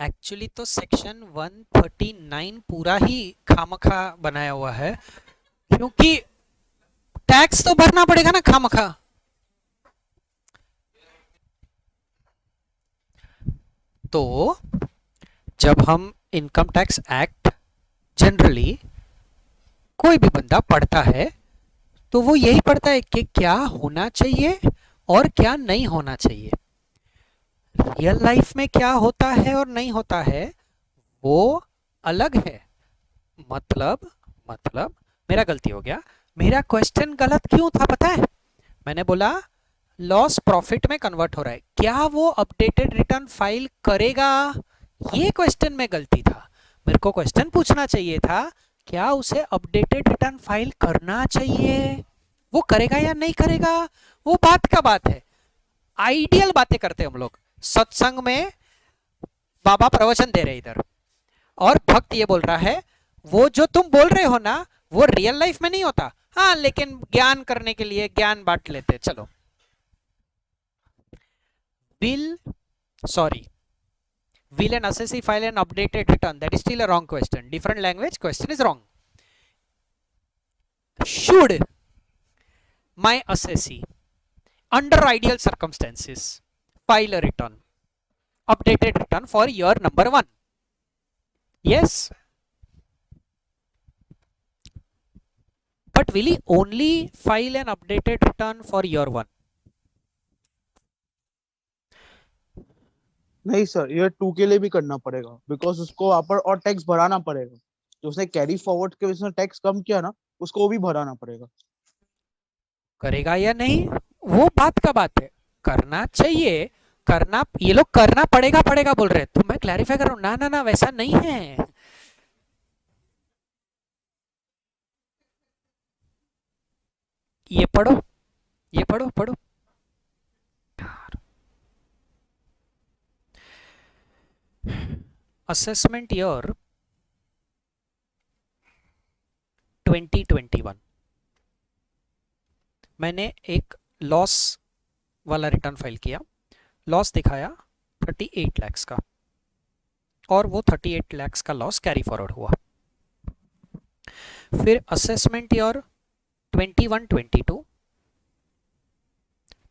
एक्चुअली तो सेक्शन 139 पूरा ही खामखा बनाया हुआ है, क्योंकि टैक्स तो भरना पड़ेगा ना खामखा। तो जब हम इनकम टैक्स एक्ट जनरली कोई भी बंदा पढ़ता है तो वो यही पढ़ता है कि क्या होना चाहिए और क्या नहीं होना चाहिए। रियल लाइफ में क्या होता है और नहीं होता है वो अलग है। मतलब मेरा गलती हो गया, मेरा क्वेश्चन गलत क्यों था पता है? मैंने बोला लॉस प्रॉफिट में कन्वर्ट हो रहा है, क्या वो अपडेटेड रिटर्न फाइल करेगा? ये क्वेश्चन में गलती था। मेरे को क्वेश्चन पूछना चाहिए था क्या उसे अपडेटेड रिटर्न फाइल करना चाहिए, वो करेगा या नहीं करेगा, वो बात का बात है। आइडियल बातें करते हम लोग सत्संग में, बाबा प्रवचन दे रहे इधर और भक्त ये बोल रहा है वो जो तुम बोल रहे हो ना वो रियल लाइफ में नहीं होता, हाँ लेकिन ज्ञान करने के लिए ज्ञान बांट लेते। चलो will an assessee file an updated return? That is still a wrong question. Different language, question is wrong. Should my assessee under ideal circumstances file a return, updated return for year number 1? Yes, but will he only file an updated return for year 1? नहीं sir, year 2 के लिए भी करना पड़ेगा, because उसको वहां पर और टैक्स भराना पड़ेगा। जो उसने कैरी फॉरवर्ड के उसने टैक्स कम किया ना, उसको वो भी भराना पड़ेगा। करेगा या नहीं वो बात का बात है, करना चाहिए, करना, ये लोग करना पड़ेगा पड़ेगा बोल रहे हैं तो मैं क्लैरिफाई कर रहा हूं, ना ना ना वैसा नहीं है। ये पढ़ो, ये पढ़ो पढ़ो। असेसमेंट ईयर 2021 मैंने एक लॉस वाला रिटर्न फाइल किया, लॉस दिखाया 38 लाख का और वो 38 लाख का लॉस कैरी फॉरवर्ड हुआ। फिर असेसमेंट ईयर 21-22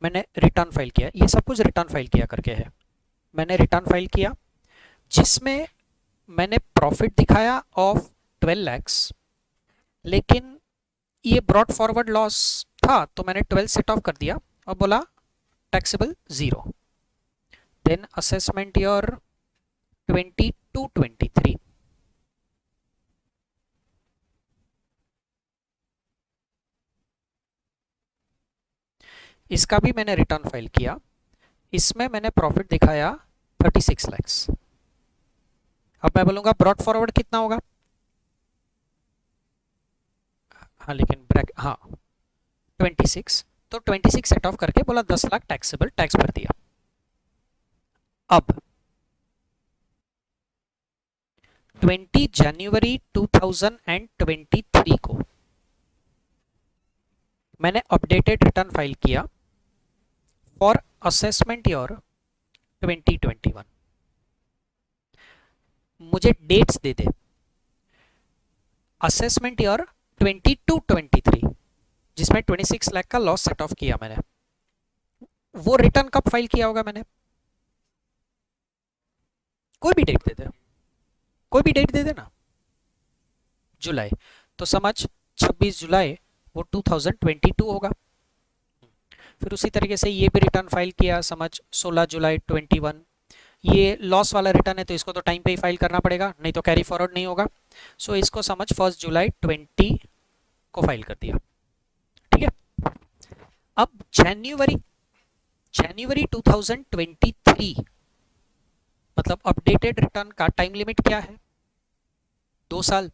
मैंने रिटर्न फाइल किया, ये सब कुछ रिटर्न फाइल किया करके है। मैंने रिटर्न फाइल किया जिसमें मैंने प्रॉफिट दिखाया ऑफ 12 लाख, लेकिन ये ब्रॉड फॉरवर्ड लॉस था तो मैंने 12 सेट ऑफ कर दिया और बोला टैक्सेबल 0। देन असेसमेंट ईयर 22-23 इसका भी मैंने रिटर्न फाइल किया, इसमें मैंने प्रॉफिट दिखाया 36 लाख। अब मैं बोलूंगा ब्रॉड फॉरवर्ड कितना होगा, हाँ लेकिन ब्रैक, हाँ 26, तो 26 सेट ऑफ करके बोला 10 लाख टैक्सेबल, टैक्स भर दिया। अब 20 जनवरी 2023 को मैंने अपडेटेड रिटर्न फाइल किया फॉर असेसमेंट ईयर 2021। मुझे डेट्स दे दे, असेसमेंट ईयर 22-23 जिसमें 26 लाख का लॉस सेट ऑफ किया मैंने, वो रिटर्न कब फाइल किया होगा मैंने? कोई भी डेट दे दे, कोई भी डेट दे देना, जुलाई, तो समझ 26 जुलाई वो 2022 होगा। फिर उसी तरीके से ये भी रिटर्न फाइल किया, समझ 16 जुलाई 21, ये लॉस वाला रिटर्न है तो इसको तो टाइम पे ही फाइल करना पड़ेगा, नहीं तो कैरी फॉरवर्ड नहीं होगा। सो इसको समझ 1 जुलाई 20 को फाइल कर दिया, ठीक है। अब जनवरी 2023 मतलब अपडेटेड रिटर्न का टाइम लिमिट क्या है? 2 साल।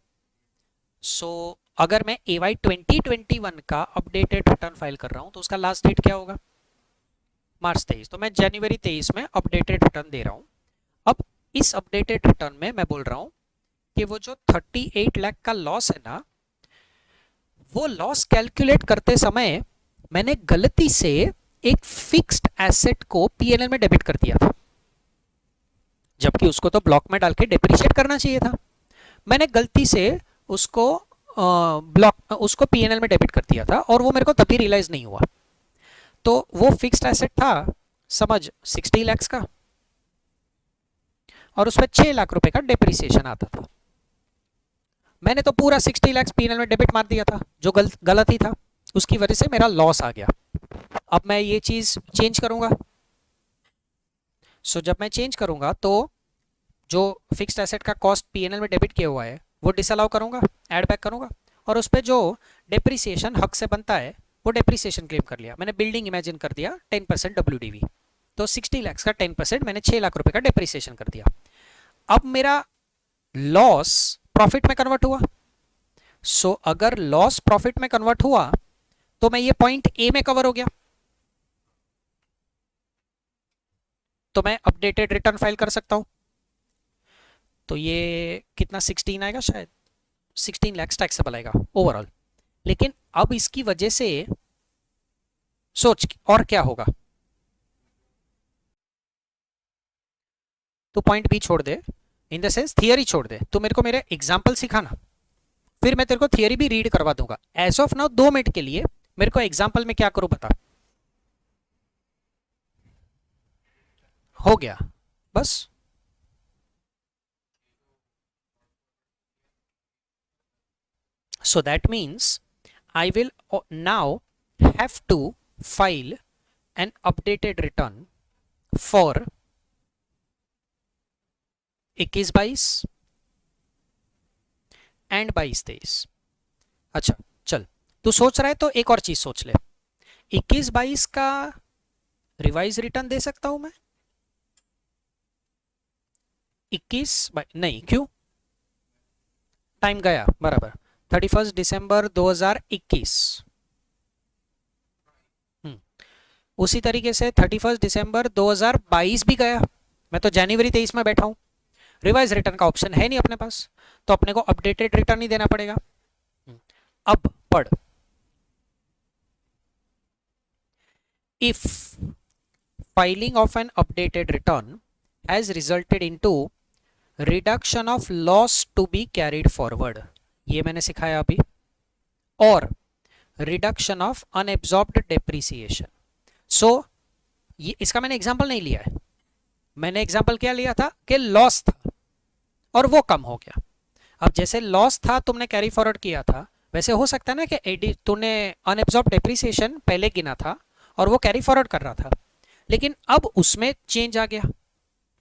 सो अगर मैं AY 2021 का अपडेटेड रिटर्न फाइल कर रहा हूं तो उसका लास्ट डेट क्या होगा? मार्च 23, तो मैं जनवरी 23 में अपडेटेड रिटर्न दे रहा हूं। अब इस अपडेटेड रिटर्न में मैं बोल रहा हूं कि वो जो 38 लाख का लॉस है ना, वो लॉस कैलकुलेट करते समय मैंने गलती से एक फिक्स्ड एसेट को पीएनएल में डेबिट कर दिया था, जबकि उसको तो ब्लॉक में डाल के डेप्रिशिएट करना चाहिए था। मैंने गलती से उसको उसको पीएनएल में डेबिट कर दिया था और वो मेरे को तभी रियलाइज नहीं हुआ। तो वो फिक्स्ड एसेट था समझ 60 लाख का, और उस पर 6 लाख रुपए का डेप्रिसिएशन आता था। मैंने तो पूरा 60 लाख पीएनएल में डेबिट मार दिया था, जो गलत ही था। उसकी वजह से मेरा लॉस आ गया। अब मैं ये चीज चेंज करूंगा। सो जब मैं चेंज करूंगा तो जो फिक्स्ड एसेट का कॉस्ट पीएनएल में डेबिट किया हुआ है वो डिसअलाउ करूंगा, ऐड बैक करूंगा, और उस पर जो डेप्रिसिएशन हक से बनता है वो डेप्रिसिएशन क्लेम कर लिया। मैंने बिल्डिंग इमेजिन कर दिया 10% WDV, तो 60 लाख का 10% मैंने 6 लाख रुपए का डेप्रिसिएशन कर दिया। अब मेरा लॉस प्रॉफिट में कन्वर्ट हुआ। सो अगर लॉस प्रॉफिट में कन्वर्ट हुआ तो मैं ये पॉइंट ए में कवर हो गया, तो मैं अपडेटेड रिटर्न फाइल कर सकता हूं। तो ये कितना 16 आएगा, शायद 16 लाख टैक्सेबल आएगा ओवरऑल। लेकिन अब इसकी वजह से सोच और क्या होगा, तो पॉइंट बी छोड़ दे, इन द सेंस थियरी छोड़ दे। तो मेरे को मेरे एग्जाम्पल सिखाना, फिर मैं तेरे को थियरी भी रीड करवा दूंगा। एज ऑफ नाउ 2 मिनट के लिए मेरे को एग्जाम्पल में क्या करूं बता। हो गया बस। So that means I will now have to file an updated return for 21-22 and 22-23। अच्छा चल, तू सोच रहा है तो एक और चीज सोच ले। 21-22 का रिवाइज रिटर्न दे सकता हूं मैं? नहीं, क्यों? टाइम गया बराबर, 31 दिसंबर 2021। उसी तरीके से 31 दिसंबर 2022 भी गया, मैं तो जनवरी 23 में बैठा हूं। रिवाइज रिटर्न का ऑप्शन है नहीं अपने पास, तो अपने को अपडेटेड रिटर्न ही देना पड़ेगा। अब पढ़, if filing of an updated return has resulted into reduction of loss to be carried forward, ये मैंने सिखाया अभी, और reduction of unabsorbed depreciation. So ये इसका मैंने एग्जांपल नहीं लिया है, मैंने एग्जांपल क्या लिया था कि लॉस था और वो कम हो गया। अब जैसे लॉस था तुमने कैरी फॉरवर्ड किया था, वैसे हो सकता है ना कि तूने अनएब्जॉर्ब्ड डेप्रिसिएशन पहले गिना था और वो कैरी फॉरवर्ड कर रहा था, लेकिन अब उसमें चेंज आ गया,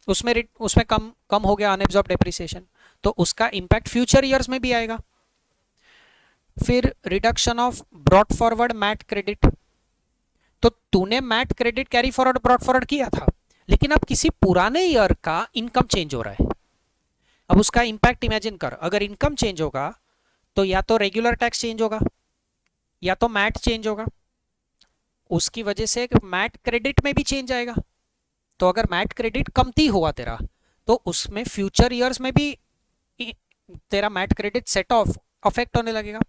उसमें कम हो गया अनएब्जॉर्ब्ड डेप्रिसिएशन, तो उसका इंपैक्ट फ्यूचर ईयर्स में भी आएगा। फिर reduction of brought forward MAT credit, तो तूने MAT credit carry forward brought forward किया था, लेकिन अब किसी पुराने ईयर का इनकम चेंज हो रहा है। अब उसका इंपैक्ट इमेजिन कर, अगर इनकम चेंज होगा तो या तो रेगुलर टैक्स चेंज होगा या तो मैट चेंज होगा, उसकी वजह से मैट क्रेडिट में भी चेंज आएगा। तो अगर मैट क्रेडिट कमती हुआ तेरा, तो उसमें फ्यूचर ईयर्स में भी तेरा MAT credit set off affect होने लगेगा,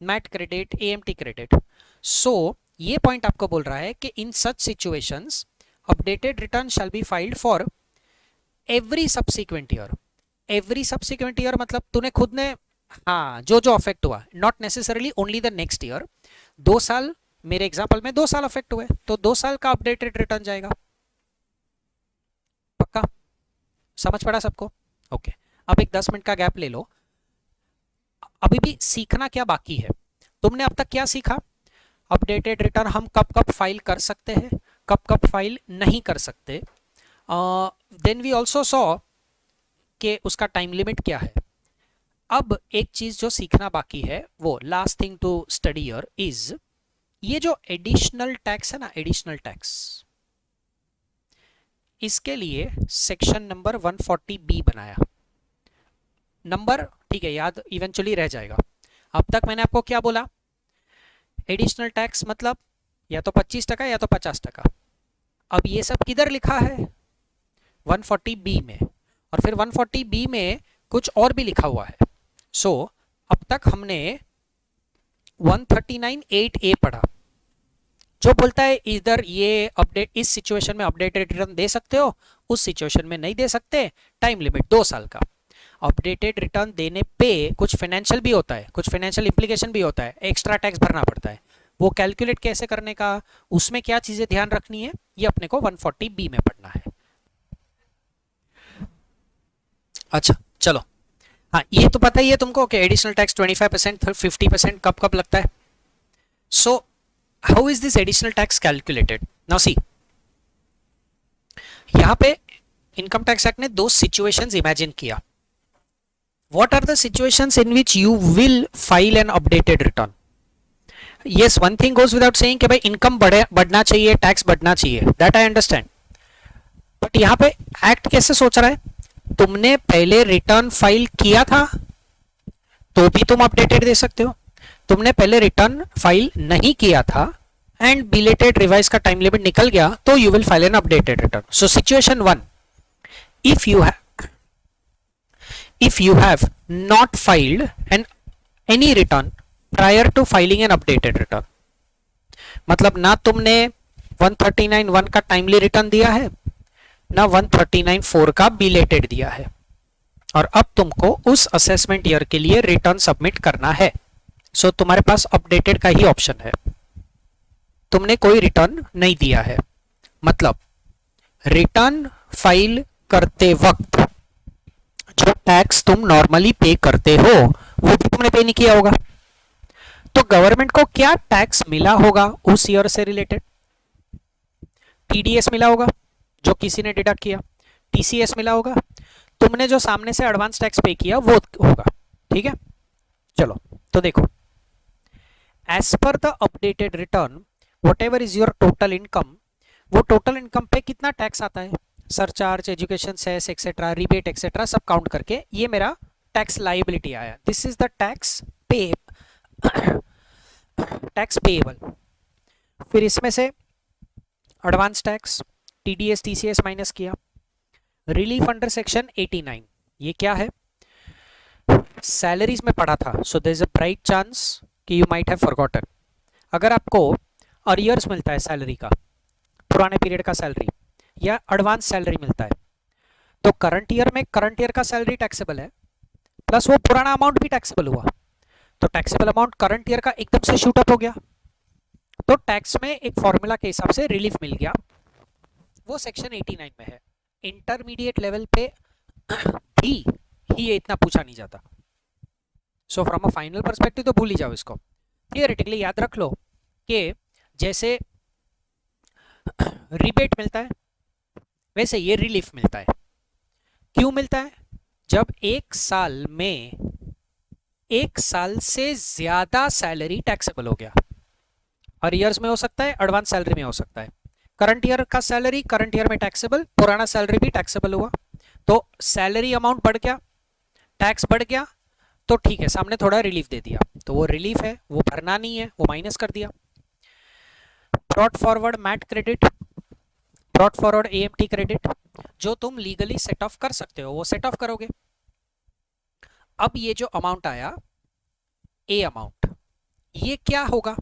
MAT credit, AMT credit. So ये पॉइंट आपको बोल रहा है कि in such situations updated return shall be filed for every subsequent year. Every subsequent year मतलब तूने खुद ने, हाँ, जो जो अफेक्ट हुआ, not necessarily only the next year. 2 साल, मेरे एग्जांपल में 2 साल अफेक्ट हुए, तो 2 साल का अपडेटेड रिटर्न जाएगा। पक्का समझ पड़ा सबको? ओके, अब एक 10 मिनट का गैप ले लो। अभी भी सीखना क्या बाकी है? तुमने अब तक क्या सीखा? अपडेटेड रिटर्न हम कब कब फाइल कर सकते हैं, कब कब फाइल नहीं कर सकते। देन वी ऑल्सो सॉ कि उसका टाइम लिमिट क्या है। अब एक चीज जो सीखना बाकी है, वो last thing to study here is ये जो एडिशनल टैक्स है ना, एडिशनल टैक्स, इसके लिए सेक्शन नंबर 140B बनाया। नंबर ठीक है, याद इवेंचुअली रह जाएगा। अब तक मैंने आपको क्या बोला? एडिशनल टैक्स मतलब या तो 25% या तो 50%। अब ये सब किधर लिखा है? 140B में। और फिर 140B में कुछ और भी लिखा हुआ है। सो अब तक हमने 139(8)(a) पढ़ा, जो बोलता है इधर ये अपडेट, इस सिचुएशन में अपडेटेड रिटर्न दे सकते हो, उस सिचुएशन में नहीं दे सकते, टाइम लिमिट 2 साल का। अपडेटेड रिटर्न देने पे कुछ फाइनेंशियल भी होता है, कुछ फाइनेंशियल इंप्लीकेशन भी होता है, एक्स्ट्रा टैक्स भरना पड़ता है। वो कैलकुलेट कैसे करने का, उसमें क्या चीजें ध्यान रखनी है, ये अपने को 140B में पढ़ना है। अच्छा चलो, हाँ ये तो पता ही है तुमको कि एडिशनल टैक्स 25%, 50% कब कब लगता है। So how is this additional tax calculated? Now see, यहां पे इनकम टैक्स एक्ट ने 2 सिचुएशंस इमेजिन किया। What are the situations in which you will file an updated return? Yes, one thing goes without saying कि भाई income बढ़ना चाहिए, tax बढ़ना चाहिए, that I understand. बट यहाँ पे एक्ट कैसे सोच रहा है, तुमने पहले रिटर्न फाइल किया था तो भी तुम अपडेटेड दे सकते हो, तुमने पहले रिटर्न फाइल नहीं किया था एंड बिलेटेड रिवाइज का टाइम लिमिट निकल गया तो you will file an updated return. So situation 1, if you have not filed any return prior to filing an updated return, मतलब ना तुमने 139(1) का टाइमली रिटर्न दिया है, ना 139(4) का बिलेटेड दिया है, और अब तुमको उस असेसमेंट ईयर के लिए रिटर्न सबमिट करना है। सो तुम्हारे पास अपडेटेड का ही ऑप्शन है। तुमने कोई रिटर्न नहीं दिया है, मतलब रिटर्न फाइल करते वक्त जो टैक्स तुम नॉर्मली पे करते हो वो भी तुमने पे नहीं किया होगा, तो गवर्नमेंट को क्या टैक्स मिला होगा उस ईयर से रिलेटेड? टीडीएस मिला होगा जो किसी ने डिडक्ट किया, टीसीएस मिला होगा, तुमने जो सामने से एडवांस टैक्स पे किया वो होगा। ठीक है, चलो तो देखो, as per the updated return whatever is your total income, वो टोटल इनकम पे कितना टैक्स आता है, surcharge, education cess etcetera, rebate etcetera सब काउंट करके ये मेरा टैक्स लायबिलिटी आया। दिस इज द टैक्स पे टैक्स पेएबल। फिर इसमें से advance tax, TDS, TCS minus किया, रिलीफ अंडर सेक्शन 89, ये क्या है, सैलरीज में पढ़ा था। So there is a bright chance कि यू माइट हैव फॉरगॉटन। अगर आपको अरियर्स मिलता है सैलरी का, पुराने पीरियड का सैलरी या एडवांस सैलरी मिलता है, तो करंट ईयर में करंट ईयर का सैलरी टैक्सेबल है, प्लस वो पुराना अमाउंट भी टैक्सेबल हुआ, तो टैक्सेबल अमाउंट करंट ईयर का एकदम से शूट अप हो गया, तो टैक्स में एक फॉर्मूला के हिसाब से रिलीफ मिल गया, वो सेक्शन 89 में है। इंटरमीडिएट लेवल पे भी ये इतना पूछा नहीं जाता। So from a final perspective तो भूल ही जाओ इसको। थियोरेटिकली याद रख लो कि जैसे रिबेट मिलता है वैसे ये रिलीफ मिलता है। क्यों मिलता है? जब एक साल में 1 साल से ज्यादा सैलरी टैक्सेबल हो गया, और ईयर्स में हो सकता है, एडवांस सैलरी में हो सकता है। करंट ईयर का सैलरी करंट ईयर में टैक्सेबल, पुराना सैलरी भी टैक्सेबल हुआ, तो सैलरी अमाउंट बढ़ गया, टैक्स बढ़ गया, तो ठीक है, सामने थोड़ा रिलीफ दे दिया, तो वो रिलीफ है, वो भरना नहीं है, वो माइनस कर दिया। Brought forward MAT credit, brought forward AMT credit, जो तुम लीगली सेट ऑफ कर सकते हो वो सेट ऑफ करोगे। अब ये जो अमाउंट आया ए अमाउंट, ये क्या होगा?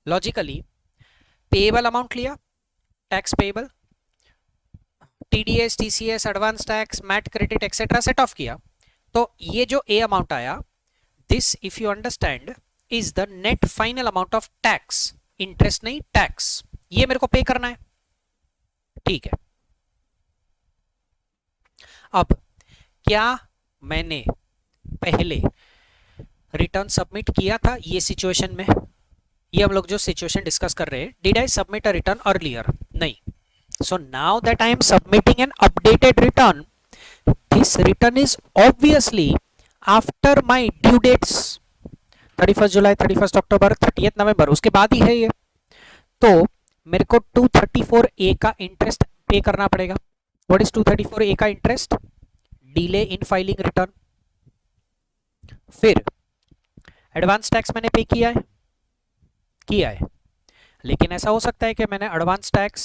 लॉजिकली पेएबल अमाउंट लिया, tax payable, TDS, TCS, advance tax, MAT credit etcetera set off किया, तो ये जो ए अमाउंट आया, this if you understand is the net final amount of tax, interest नहीं टैक्स, ये मेरे को पे करना है। ठीक है, अब क्या मैंने पहले रिटर्न सबमिट किया था ये सिचुएशन में? ये हम लोग जो सिचुएशन डिस्कस कर रहे हैं, did I submit a return earlier? नहीं। So now that I am submitting an updated return, this return is obviously after my due dates 31 July, 31 October, 30 November, उसके बाद ही है ये, तो मेरे को 234A का इंटरेस्ट पे करना पड़ेगा। व्हाट इज 234A का interest? Delay in filing return. फिर एडवांस टैक्स मैंने पे किया है, लेकिन ऐसा हो सकता है कि मैंने एडवांस टैक्स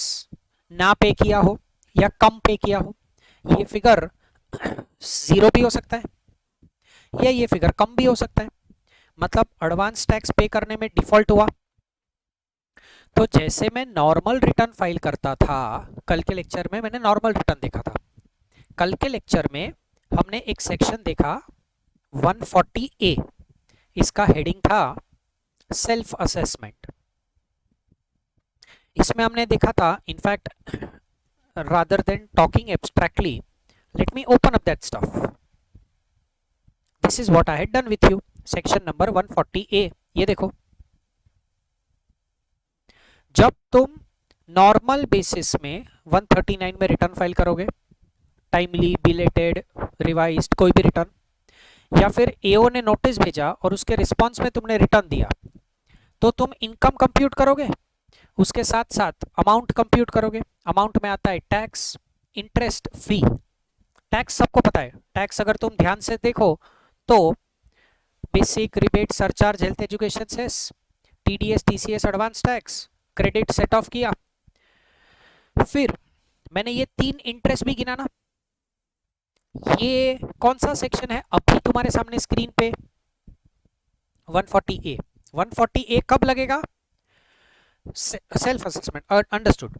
ना पे किया हो या कम पे किया हो। ये फिगर जीरो भी हो सकता है या ये फिगर कम भी हो सकता है। मतलब एडवांस टैक्स पे करने में डिफॉल्ट हुआ। तो जैसे मैं नॉर्मल रिटर्न फाइल करता था, कल के लेक्चर में मैंने नॉर्मल रिटर्न देखा था। कल के लेक्चर में हमने एक सेक्शन देखा 140A, इसका हेडिंग था सेल्फ असेसमेंट। इसमें हमने देखा था, in fact rather than talking abstractly, let me open up that stuff. This is what I had done with you. Section number 140A, ये देखो, जब तुम नॉर्मल बेसिस में 139 में रिटर्न फाइल करोगे, टाइमली, बिलेटेड, रिवाइज्ड, कोई भी रिटर्न, या फिर एओ ने नोटिस भेजा और उसके रिस्पांस में तुमने रिटर्न दिया, तो तुम इनकम कंप्यूट करोगे, उसके साथ साथ अमाउंट कंप्यूट करोगे। अमाउंट में आता है टैक्स, इंटरेस्ट, फी। टैक्स सबको पता है। टैक्स अगर तुम ध्यान से देखो तो basic, rebate, surcharge, health education cess, TDS, TCS, advance tax, credit set off किया। फिर मैंने ये 3 इंटरेस्ट भी गिना ना। ये कौन सा सेक्शन है अभी तुम्हारे सामने स्क्रीन पे? 140A। 140A कब लगेगा? Self assessment, understood.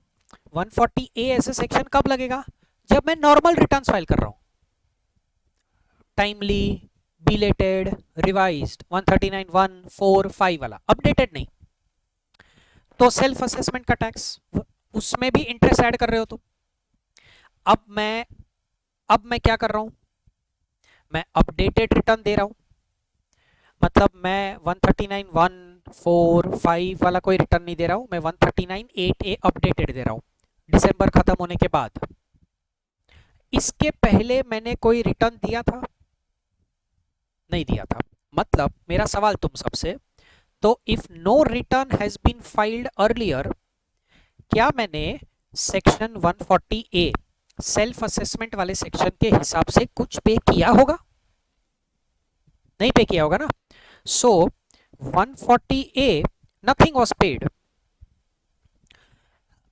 140A ऐसे सेक्शन कब लगेगा? जब मैं नॉर्मल रिटर्न्स फाइल कर रहा हूं, टाइमली, बिलेटेड, रिवाइज्ड, 139, 1, 4, 5 वाला, अपडेटेड नहीं। तो सेल्फ असेसमेंट का टैक्स, उसमें भी इंटरेस्ट ऐड कर रहे हो तुम। अब मैं क्या कर रहा हूं? मैं अपडेटेड रिटर्न दे रहा हूं। मतलब मैं 139, 1, 4, 5 वाला कोई रिटर्न नहीं दे रहा हूं, मैं 139, 8A अपडेटेड दे रहा हूं दिसंबर खत्म होने के बाद। इसके पहले मैंने कोई रिटर्न दिया था? नहीं दिया था। मतलब मेरा सवाल तुम सबसे, तो if no return has been filed earlier, क्या मैंने सेक्शन 140A सेल्फ असेसमेंट वाले सेक्शन के हिसाब से कुछ पे किया होगा? नहीं पे किया होगा ना। सो 140A नथिंग वाज पेड।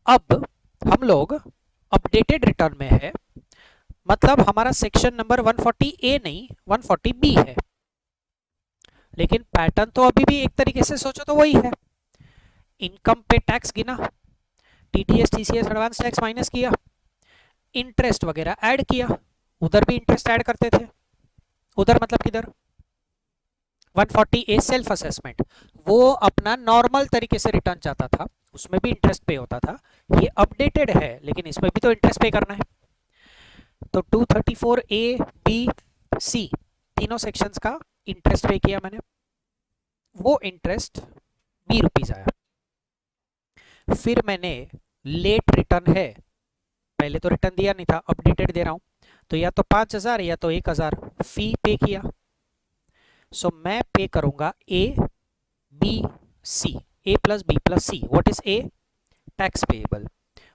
अब हम लोग अपडेटेड रिटर्न में है, मतलब हमारा सेक्शन नंबर 140A नहीं 140B है। लेकिन पैटर्न तो अभी भी एक तरीके से सोचो तो वही है। इनकम पे टैक्स गिना, TTS, TCS, advance tax minus किया, इंटरेस्ट वगैरह ऐड किया। उधर भी इंटरेस्ट ऐड करते थे। उधर मतलब किधर? 140A सेल्फ असेसमेंट, वो अपना नॉर्मल तरीके से रिटर्न चाहता था, उसमें भी इंटरेस्ट पे होता था। ये अपडेटेड है लेकिन इसमें भी तो इंटरेस्ट पे करना है। तो 234A, B, C तीनों सेक्शंस का इंटरेस्ट पे किया मैंने। वो इंटरेस्ट ₹20 आया। फिर मैंने लेट रिटर्न है, पहले तो रिटर्न दिया नहीं था, अपडेटेड दे रहा हूं, तो या तो 5000 या तो 1000 फी पे किया। सो मैं पे करूंगा A, B, C, A plus B plus C। What is A? Tax payable.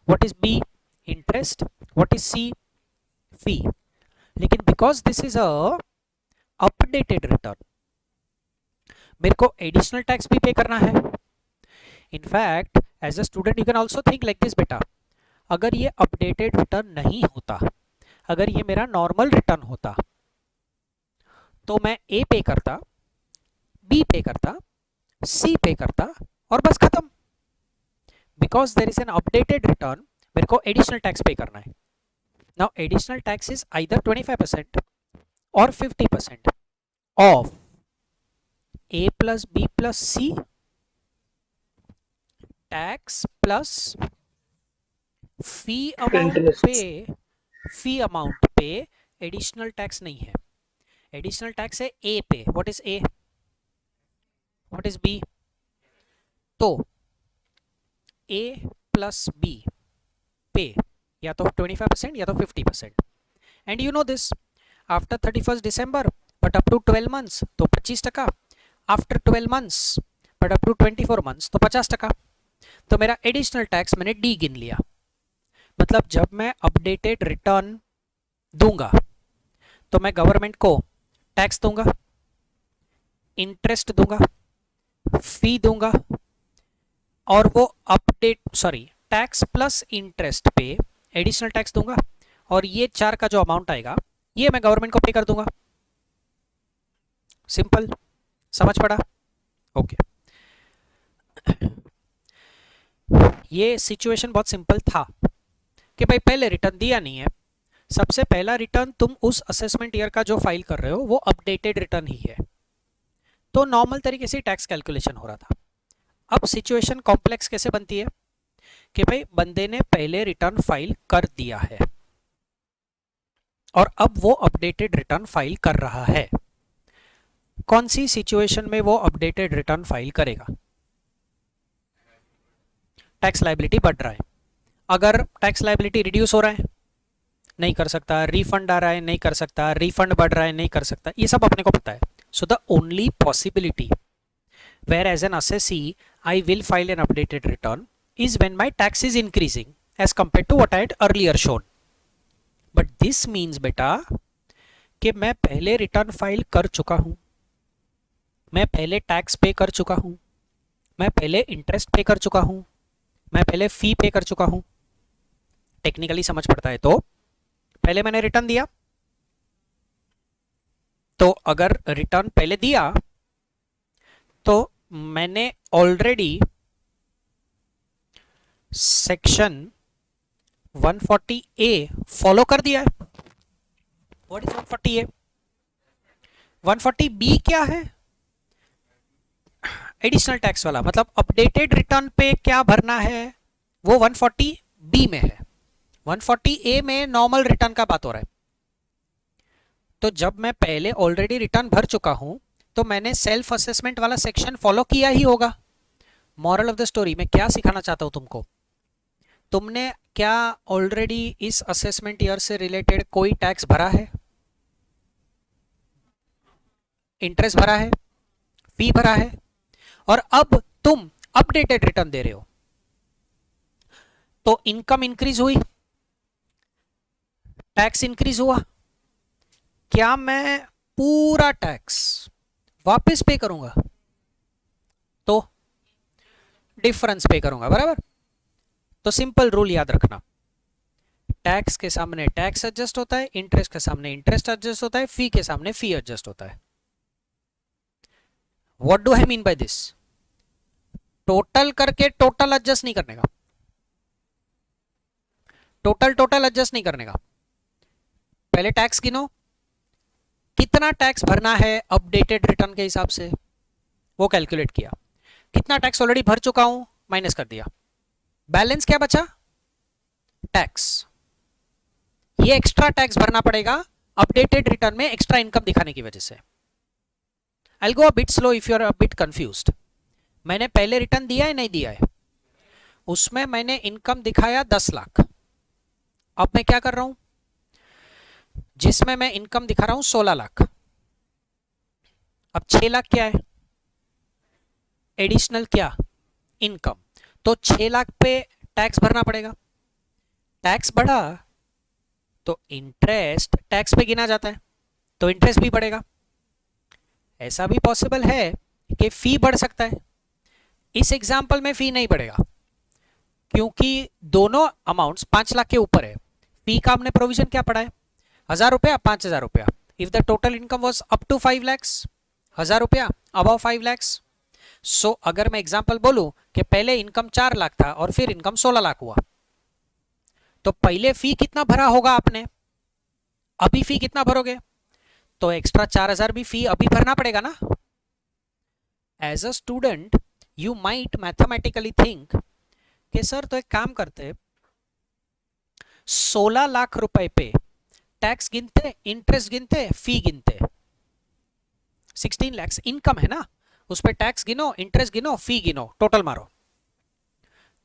What is B? Interest. What is C? Fee. लेकिन because this is a updated return, मेरे को एडिशनल टैक्स भी पे करना है। In fact as a student you can also think like this बेटा, अगर ये updated return नहीं होता, अगर ये मेरा नॉर्मल रिटर्न होता, तो मैं A पे करता, B पे करता, C पे करता और बस खत्म। Because there is an updated return, मेरे को एडिशनल टैक्स पे करना है। Now additional tax is either 25% और 50% of A plus B plus C tax plus fee amount पे एडिशनल टैक्स नहीं है। एडिशनल टैक्स है A पे। What is A? What is B? तो A प्लस B पे या तो 25% या तो 50%। And you know this, after 31 December but up to 12 months तो 25%, after 12 months but up to 24 months तो 50%। तो मेरा एडिशनल टैक्स मैंने डी गिन लिया। मतलब जब मैं अपडेटेड रिटर्न दूंगा तो मैं गवर्नमेंट को टैक्स दूंगा, इंटरेस्ट दूंगा, फी दूंगा, और वो टैक्स प्लस इंटरेस्ट पे एडिशनल टैक्स दूंगा, और ये 4 का जो अमाउंट आएगा ये मैं गवर्नमेंट को पे कर दूंगा। सिंपल, समझ पड़ा? ओके, ये सिचुएशन बहुत सिंपल था कि भाई पहले रिटर्न दिया नहीं है, सबसे पहला रिटर्न तुम उस असेसमेंट ईयर का जो फाइल कर रहे हो वो अपडेटेड रिटर्न ही है, तो नॉर्मल तरीके से टैक्स कैलकुलेशन हो रहा था। अब सिचुएशन कॉम्प्लेक्स कैसे बनती है कि भाई बंदे ने पहले रिटर्न फाइल कर दिया है और अब वो अपडेटेड रिटर्न फाइल कर रहा है। कौन सी सिचुएशन में वो अपडेटेड रिटर्न फाइल करेगा? टैक्स लायबिलिटी बढ़ रहा है। अगर टैक्स लायबिलिटी रिड्यूस हो रहा है, नहीं कर सकता। रिफंड आ रहा है, नहीं कर सकता। रिफंड बढ़ रहा है, नहीं कर सकता। ये सब अपने को पता है। So the only possibility where as an assessee I will file an updated return is when my tax is increasing as compared to what I had earlier shown. But this means बेटा कि मैं पहले return file कर चुका हूं, मैं पहले tax पे कर चुका हूं, मैं पहले इंटरेस्ट पे कर चुका हूं, मैं पहले फी पे कर चुका हूं। टेक्निकली समझ पड़ता है तो पहले मैंने रिटर्न दिया, तो अगर रिटर्न पहले दिया तो मैंने ऑलरेडी सेक्शन 140A फॉलो कर दिया है। What is 140A? 140B क्या है? एडिशनल टैक्स वाला, मतलब अपडेटेड रिटर्न पे क्या भरना है वो 140B में है। 140A में नॉर्मल रिटर्न का बात हो रहा है। तो जब मैं पहले ऑलरेडी रिटर्न भर चुका हूं तो मैंने सेल्फ असेसमेंट वाला सेक्शन फॉलो किया ही होगा। मॉरल ऑफ द स्टोरी, मैं क्या सिखाना चाहता हूं तुमको, तुमने क्या ऑलरेडी इस असेसमेंट ईयर से रिलेटेड कोई टैक्स भरा है? इंटरेस्ट भरा है, फी भरा है, और अब तुम अपडेटेड रिटर्न दे रहे हो, तो इनकम इंक्रीज हुई, टैक्स इंक्रीज हुआ। क्या मैं पूरा टैक्स वापस पे करूंगा? तो डिफरेंस पे करूंगा, बराबर। तो सिंपल रूल याद रखना, टैक्स के सामने टैक्स एडजस्ट होता है, इंटरेस्ट के सामने इंटरेस्ट एडजस्ट होता है, फी के सामने फी एडजस्ट होता है। What do I mean by this? Total करके टोटल एडजस्ट नहीं करने का, टोटल एडजस्ट नहीं करने का। पहले टैक्स गिनो, कितना टैक्स भरना है अपडेटेड रिटर्न के हिसाब से, वो कैलकुलेट किया। कितना टैक्स ऑलरेडी भर चुका हूं, माइनस कर दिया। बैलेंस क्या बचा? टैक्स। ये एक्स्ट्रा टैक्स भरना पड़ेगा अपडेटेड रिटर्न में एक्स्ट्रा इनकम दिखाने की वजह से। I go a bit slow if you are a bit confused. मैंने पहले रिटर्न दिया है, नहीं दिया है, उसमें मैंने इनकम दिखाया 10 लाख। अब मैं क्या कर रहा हूं, जिसमें मैं इनकम दिखा रहा हूं 16 लाख। अब 6 लाख क्या है? एडिशनल क्या? इनकम। तो 6 लाख पे टैक्स भरना पड़ेगा। टैक्स बढ़ा तो इंटरेस्ट टैक्स पे गिना जाता है, तो इंटरेस्ट भी बढ़ेगा। ऐसा भी पॉसिबल है कि फी बढ़ सकता है। इस एग्जांपल में फी नहीं बढ़ेगा क्योंकि दोनों अमाउंट्स 5 लाख के ऊपर है। फी का हमने प्रोविजन क्या पढ़ा है? 1000 रुपया, 5000 रुपया। If the total income was up to 5 lakhs, 1000 रुपया अबव 5 लैक्स। सो अगर मैं एग्जांपल बोलूं कि पहले इनकम 4 लाख था और फिर इनकम 16 लाख हुआ, तो पहले फी कितना भरा होगा आपने, अभी फी कितना भरोगे? तो एक्स्ट्रा 4000 भी फी अभी भरना पड़ेगा ना। As a student you might mathematically think कि सर तो एक काम करते, 16 लाख रुपए पे टैक्स गिनते, इंटरेस्ट गिनते, फी गिनते। 16 लैक्स इनकम है ना, उस पर टैक्स गिनो, इंटरेस्ट गिनो, फी गिनो, टोटल मारो।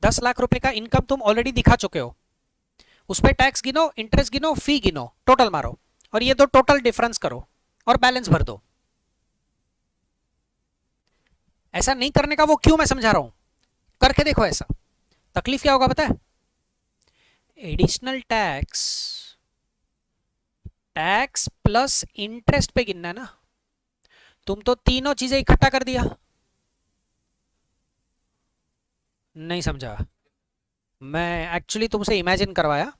10 लाख रुपए का इनकम तुम ऑलरेडी दिखा चुके हो, उस पर टैक्स गिनो, इंटरेस्ट गिनो, फी गिनो, टोटल मारो, और ये दो टोटल डिफरेंस करो और बैलेंस भर दो। ऐसा नहीं करने का वो क्यों मैं समझा रहा हूं, करके देखो। ऐसा तकलीफ क्या होगा पता है? Additional tax, tax plus interest पे गिनना है ना। तुम तो तीनों चीजें इकट्ठा कर दिया। नहीं समझा? मैं एक्चुअली तुमसे इमेजिन करवाया।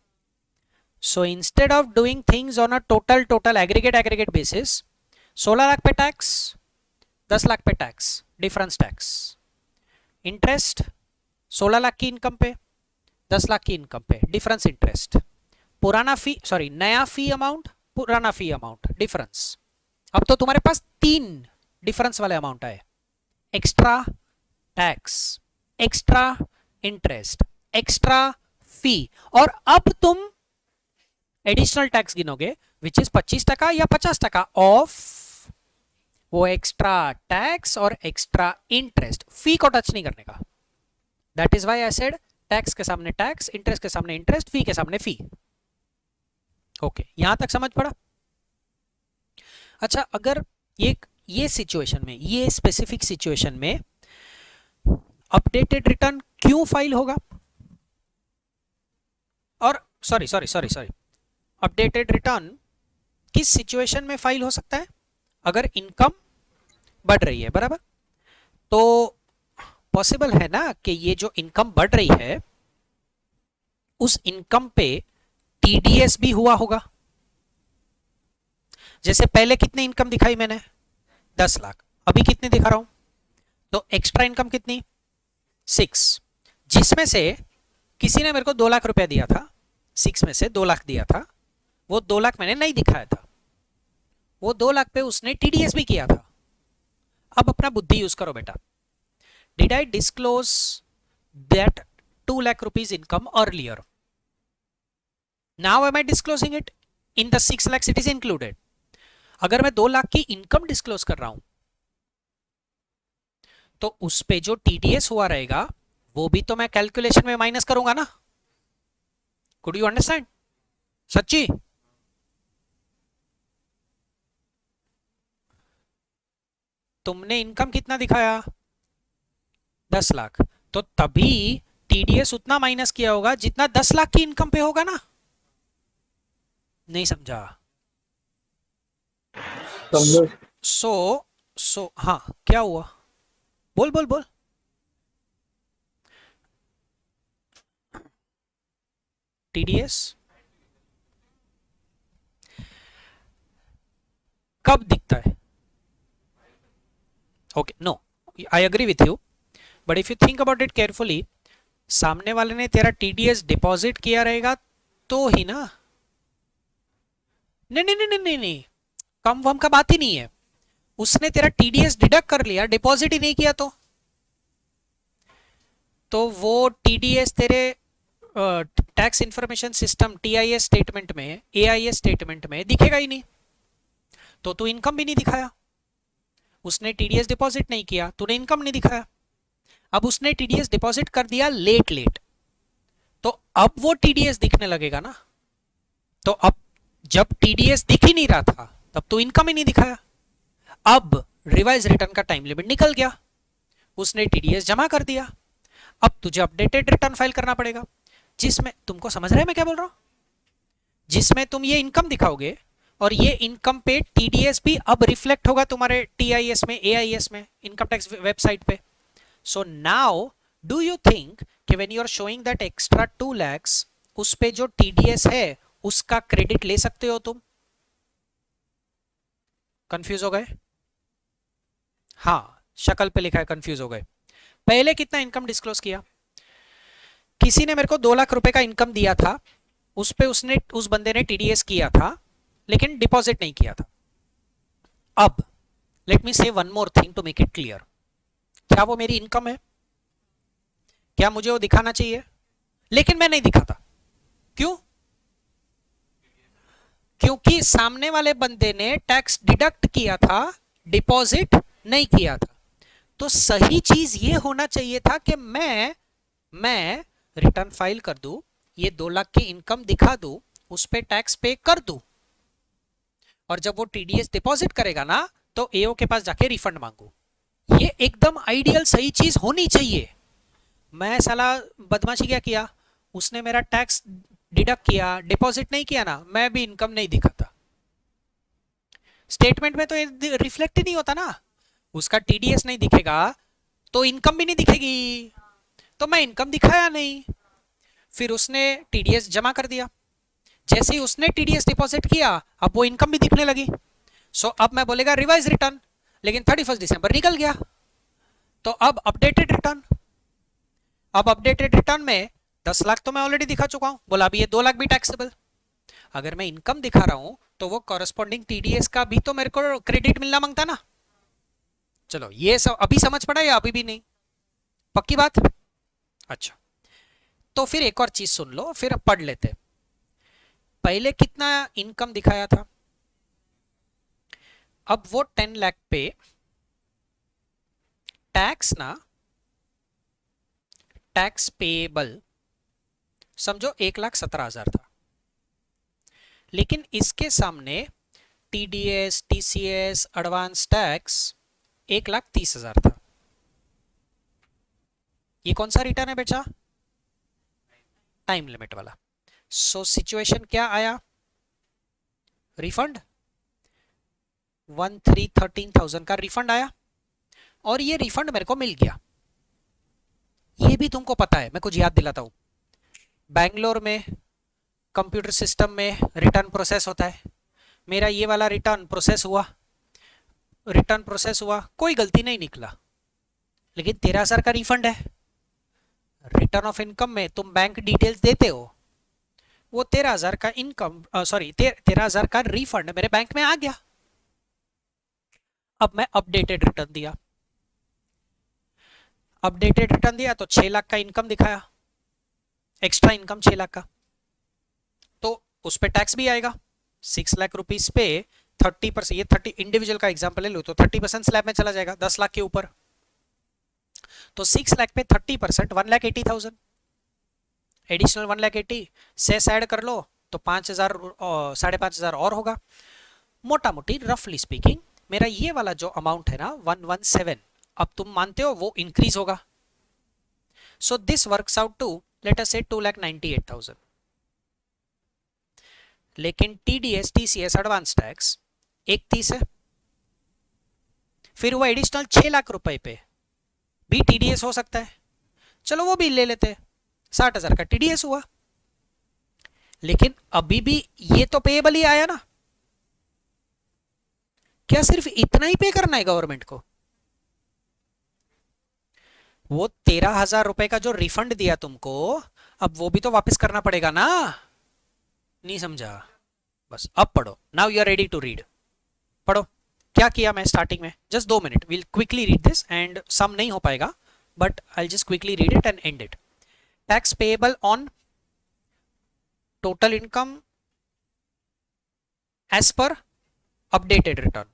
So instead of doing things on a total aggregate basis, 16 lakh पे टैक्स, 10 लाख पे tax, difference tax. Interest 16 lakh की इनकम पे, 10 लाख की इनकम पे, डिफरेंस इंटरेस्ट। पुराना फी, सॉरी नया फी अमाउंट, पुराना फी अमाउंट, डिफरेंस। अब तो तुम्हारे पास 3 डिफरेंस वाले अमाउंट आए, extra tax, extra interest, extra fee, और अब तुम एडिशनल टैक्स गिनोगे विच इज 25% या 50% ऑफ वो एक्स्ट्रा टैक्स और एक्स्ट्रा इंटरेस्ट। फी को टच नहीं करने का। That is why I said tax के सामने टैक्स, इंटरेस्ट के सामने इंटरेस्ट, फी के सामने फी। ओके, यहां तक समझ पड़ा? अच्छा, अगर ये सिचुएशन में, ये स्पेसिफिक सिचुएशन में अपडेटेड रिटर्न क्यों फाइल होगा? और सॉरी, अपडेटेड रिटर्न किस सिचुएशन में फाइल हो सकता है? अगर इनकम बढ़ रही है, बराबर? तो पॉसिबल है ना कि ये जो इनकम बढ़ रही है उस इनकम पे टीडीएस भी हुआ होगा। जैसे पहले कितनी इनकम दिखाई मैंने? 10 लाख। अभी कितनी दिखा रहा हूं? तो एक्स्ट्रा इनकम कितनी? 6, जिसमें से किसी ने मेरे को 2 लाख रुपया दिया था, 6 में से 2 लाख दिया था, वो 2 लाख मैंने नहीं दिखाया था, वो 2 लाख पे उसने टीडीएस भी किया था। अब अपना बुद्धि यूज करो बेटा। Did I disclose that 2 lakh rupees income earlier? Now am I disclosing it? In the 6 lakhs it is included. अगर मैं 2 लाख की इनकम डिस्क्लोज कर रहा हूं तो उस पे जो टीडीएस हुआ रहेगा वो भी तो मैं कैलकुलेशन में माइनस करूंगा ना। Could you understand? सच्ची? तुमने इनकम कितना दिखाया? 10 लाख, तो तभी टीडीएस उतना माइनस किया होगा जितना 10 लाख की इनकम पे होगा ना। नहीं समझा? समझो। सो हाँ, क्या हुआ? बोल बोल बोल। टीडीएस कब दिखता है? Okay, no, I agree with you, but if you think about it carefully, सामने वाले ने तेरा टीडीएस डिपॉजिट किया रहेगा तो ही ना। नहीं नहीं नहीं नहीं नहीं, कम वम का बात ही नहीं है। उसने तेरा टीडीएस डिडक्ट कर लिया, डिपॉजिट ही नहीं किया तो वो टीडीएस तेरे tax information system TIS statement में, एआईएस स्टेटमेंट में दिखेगा ही नहीं। तो तू इनकम भी नहीं दिखाया। उसने टीडीएस डिपॉजिट नहीं किया, तूने इनकम नहीं दिखाया। अब उसने टीडीएस डिपॉजिट कर दिया लेट, तो अब वो टीडीएस दिखने लगेगा ना। तो अब जब टीडीएस दिख ही नहीं रहा था तब तो इनकम ही नहीं दिखाया। अब रिवाइज रिटर्न का टाइम लिमिट निकल गया, उसने टीडीएस जमा कर दिया। अब तुझे अपडेटेड रिटर्न फाइल करना पड़ेगा, जिसमें, तुमको समझ रहे हैं मैं क्या बोल रहा हूं? जिसमें तुम ये इनकम दिखाओगे और ये इनकम पे टीडीएस भी अब रिफ्लेक्ट होगा तुम्हारे टीआईएस में, एआईएस में, इनकम टैक्स वेबसाइट पे। So now do you think कि when you are showing that extra 2 lakhs, उस पे जो टीडीएस है उसका क्रेडिट ले सकते हो तुम? कंफ्यूज हो गए? हाँ, शक्ल पे लिखा है कंफ्यूज हो गए। पहले कितना इनकम डिस्क्लोज किया? किसी ने मेरे को 2 लाख रुपए का इनकम दिया था, उस पे उस बंदे ने टीडीएस किया था लेकिन डिपॉजिट नहीं किया था। अब let me say one more thing to make it clear. क्या वो मेरी इनकम है? क्या मुझे वो दिखाना चाहिए? लेकिन मैं नहीं दिखाता। क्यों? क्योंकि सामने वाले बंदे ने टैक्स डिडक्ट किया था, डिपॉजिट नहीं किया था। तो सही चीज ये होना चाहिए था कि मैं रिटर्न फाइल कर दूं, ये 2 लाख की इनकम दिखा दूं, उस पे टैक्स पे कर दूं, और जब वो टीडीएस डिपॉजिट करेगा ना तो एओ के पास जाके रिफंड मांगू। ये एकदम आइडियल सही चीज होनी चाहिए। मैं साला बदमाशी क्या किया, उसने मेरा टैक्स डिडक्ट किया, डिपॉजिट नहीं किया ना, मैं भी इनकम नहीं दिखाता। स्टेटमेंट में तो ये रिफ्लेक्ट ही नहीं होता ना। उसका टीडीएस नहीं दिखेगा तो इनकम भी नहीं दिखेगी, तो मैं इनकम दिखाया नहीं। फिर उसने टीडीएस जमा कर दिया, जैसे ही उसने टीडीएस डिपॉजिट किया अब वो इनकम भी दिखने लगी। सो अब मैं बोलेगा रिवाइज रिटर्न, लेकिन 31 दिसंबर निकल गया, तो अब अपडेटेड रिटर्न। अब अपडेटेड रिटर्न में 10 लाख तो मैं ऑलरेडी दिखा चुका हूं, बोला अभी ये 2 लाख भी टैक्सेबल। अगर मैं इनकम दिखा रहा हूं तो वो कॉरेस्पॉन्डिंग टीडीएस का भी तो मेरे को क्रेडिट मिलना मांगता ना। चलो ये सब अभी समझ पड़ा या अभी भी नहीं? पक्की बात? अच्छा, तो फिर एक और चीज सुन लो, फिर पढ़ लेते। पहले कितना इनकम दिखाया था? अब वो 10 लाख पे टैक्स ना, टैक्स पेएबल समझो 1,17,000 था, लेकिन इसके सामने टीडीएस, टीसीएस, एडवांस टैक्स 1,30,000 था। ये कौन सा रिटर्न है बेटा? टाइम लिमिट वाला। सो सिचुएशन क्या आया? रिफंड 1,13,000 का रिफंड आया, और ये रिफंड मेरे को मिल गया। ये भी तुमको पता है, मैं कुछ याद दिलाता हूं। बैंगलोर में कंप्यूटर सिस्टम में रिटर्न प्रोसेस होता है। मेरा ये वाला रिटर्न प्रोसेस हुआ, कोई गलती नहीं निकला, लेकिन 13,000 का रिफंड है। रिटर्न ऑफ इनकम में तुम बैंक डिटेल्स देते हो, वो 13,000 का इनकम 13,000 का रिफंड मेरे बैंक में आ गया। अब मैं अपडेटेड रिटर्न दिया, तो 6 लाख का इनकम दिखाया, एक्स्ट्रा इनकम 6 लाख का, तो उस पर टैक्स भी आएगा। 6 लाख रुपीस पे 30%, ये 30 इंडिविजुअल का एग्जांपल ले लो तो 30% स्लैब में चला जाएगा 10 लाख के ऊपर। तो 6 लाख पे 30% 1,80,000, एडिशनल 1,80,000 सेस ऐड कर लो तो 5,000 5,500 और होगा। मोटा मोटी रफली स्पीकिंग मेरा ये वाला जो अमाउंट है ना 117, अब तुम मानते हो वो इंक्रीज होगा। So this works out to let us say 2,98,000, लेकिन टीडीएस, टीसीएस, एडवांस टैक्स 31 है। फिर वो एडिशनल 6 लाख रुपए पे भी टीडीएस हो सकता है, चलो वो भी ले लेते, 60,000 का टीडीएस हुआ, लेकिन अभी भी ये तो पेएबल ही आया ना। क्या सिर्फ इतना ही पे करना है गवर्नमेंट को? वो 13,000 रुपए का जो रिफंड दिया तुमको, अब वो भी तो वापस करना पड़ेगा ना। नहीं समझा? बस अब पढ़ो। Now you are ready to read. पढ़ो क्या किया मैं स्टार्टिंग में, just 2 minute, will quickly read this and some नहीं हो पाएगा but I just quickly read it and end it. Tax payable on total income as per updated return,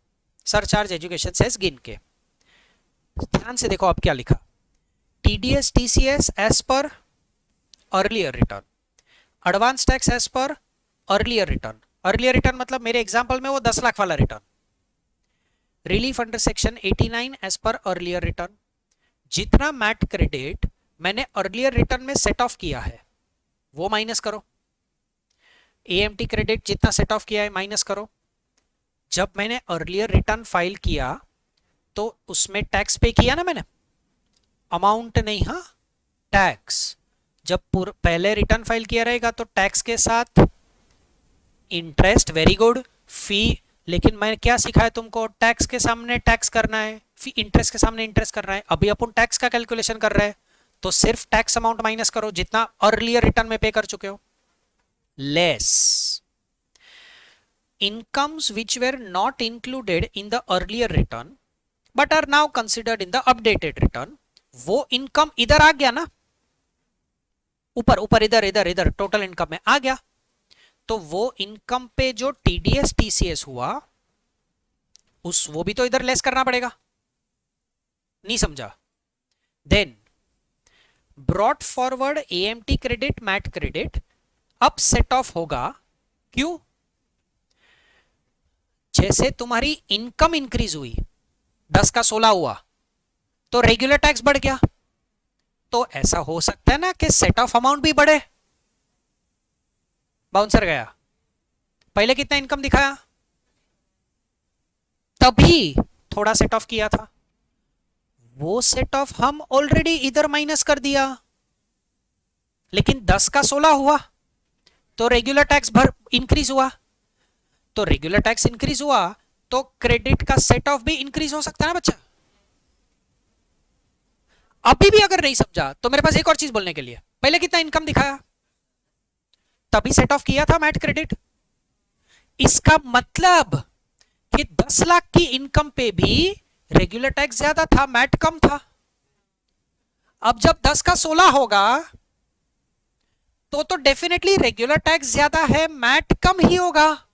surcharge, education cess गिन के। ध्यान से देखो अब क्या लिखा, TDS, TCS as per earlier return, advance tax as per earlier return. Earlier return मतलब मेरे एग्जांपल में वो 10 लाख वाला return. Relief under section 89 as per earlier return. जितना मैट क्रेडिट मैंने अर्लियर रिटर्न में सेट ऑफ किया है वो माइनस करो, एएमटी क्रेडिट जितना सेट ऑफ किया है माइनस करो। जब मैंने अर्लियर रिटर्न फाइल किया तो उसमें टैक्स पे किया ना मैंने, अमाउंट नहीं, हाँ टैक्स। जब पहले रिटर्न फाइल किया रहेगा तो टैक्स के साथ इंटरेस्ट, वेरी गुड, फी, लेकिन मैंने क्या सिखाया तुमको, टैक्स के सामने टैक्स करना है, फी इंटरेस्ट के सामने इंटरेस्ट करना है। अभी अपन टैक्स का कैलकुलेशन कर रहे हैं तो सिर्फ टैक्स अमाउंट माइनस करो जितना अर्लियर रिटर्न में पे कर चुके हो, less incomes which were not included in the earlier return but are now considered in the updated return, वो इनकम इधर आ गया ना, ऊपर ऊपर इधर इधर इधर टोटल इनकम में आ गया, तो वो इनकम पे जो टीडीएस, टीसीएस हुआ उस वो भी तो इधर लेस करना पड़ेगा। नहीं समझा? Then brought forward AMT credit, MAT credit अब सेट ऑफ होगा। क्यों? जैसे तुम्हारी इनकम इंक्रीज हुई, 10 का 16 हुआ तो रेगुलर टैक्स बढ़ गया, तो ऐसा हो सकता है ना कि सेट ऑफ अमाउंट भी बढ़े। बाउंसर गया, पहले कितना इनकम दिखाया, तभी थोड़ा सेट ऑफ किया था, वो सेट ऑफ हम ऑलरेडी इधर माइनस कर दिया, लेकिन 10 का 16 हुआ तो रेगुलर टैक्स भर इंक्रीज हुआ, तो रेगुलर टैक्स इंक्रीज हुआ तो क्रेडिट का सेट ऑफ भी इंक्रीज हो सकता है ना बच्चा। अभी भी अगर नहीं समझा तो मेरे पास एक और चीज बोलने के लिए, पहले कितना इनकम दिखाया, तभी सेट ऑफ किया था मैट क्रेडिट। इसका मतलब कि 10 लाख की इनकम पे भी रेगुलर टैक्स ज्यादा था, मैट कम था। अब जब 10 का 16 होगा तो डेफिनेटली रेगुलर टैक्स ज्यादा है, मैट कम ही होगा,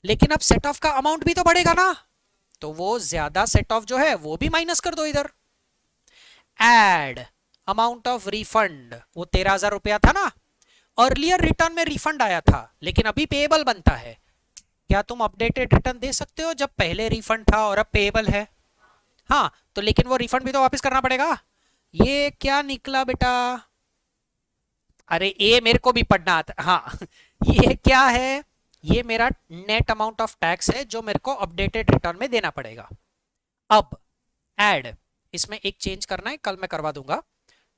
लेकिन अब सेट ऑफ का अमाउंट भी तो बढ़ेगा ना, तो वो ज्यादा सेट ऑफ जो है वो भी माइनस कर दो इधर। एड अमाउंट ऑफ रिफंड, वो 13,000 रुपया था ना, अर्लियर रिटर्न में रिफंड आया था लेकिन अभी पेएबल बनता है। क्या तुम अपडेटेड रिटर्न दे सकते हो जब पहले रिफंड था और अब पेएबल है? हाँ, तो लेकिन वो रिफंड भी तो वापस करना पड़ेगा। ये क्या निकला बेटा? अरे ये मेरे को भी पढ़ना आता, हाँ ये क्या है? ये मेरा नेट अमाउंट ऑफ टैक्स है जो मेरे को अपडेटेड रिटर्न में देना पड़ेगा। अब ऐड, इसमें एक चेंज करना है, कल मैं करवा दूंगा।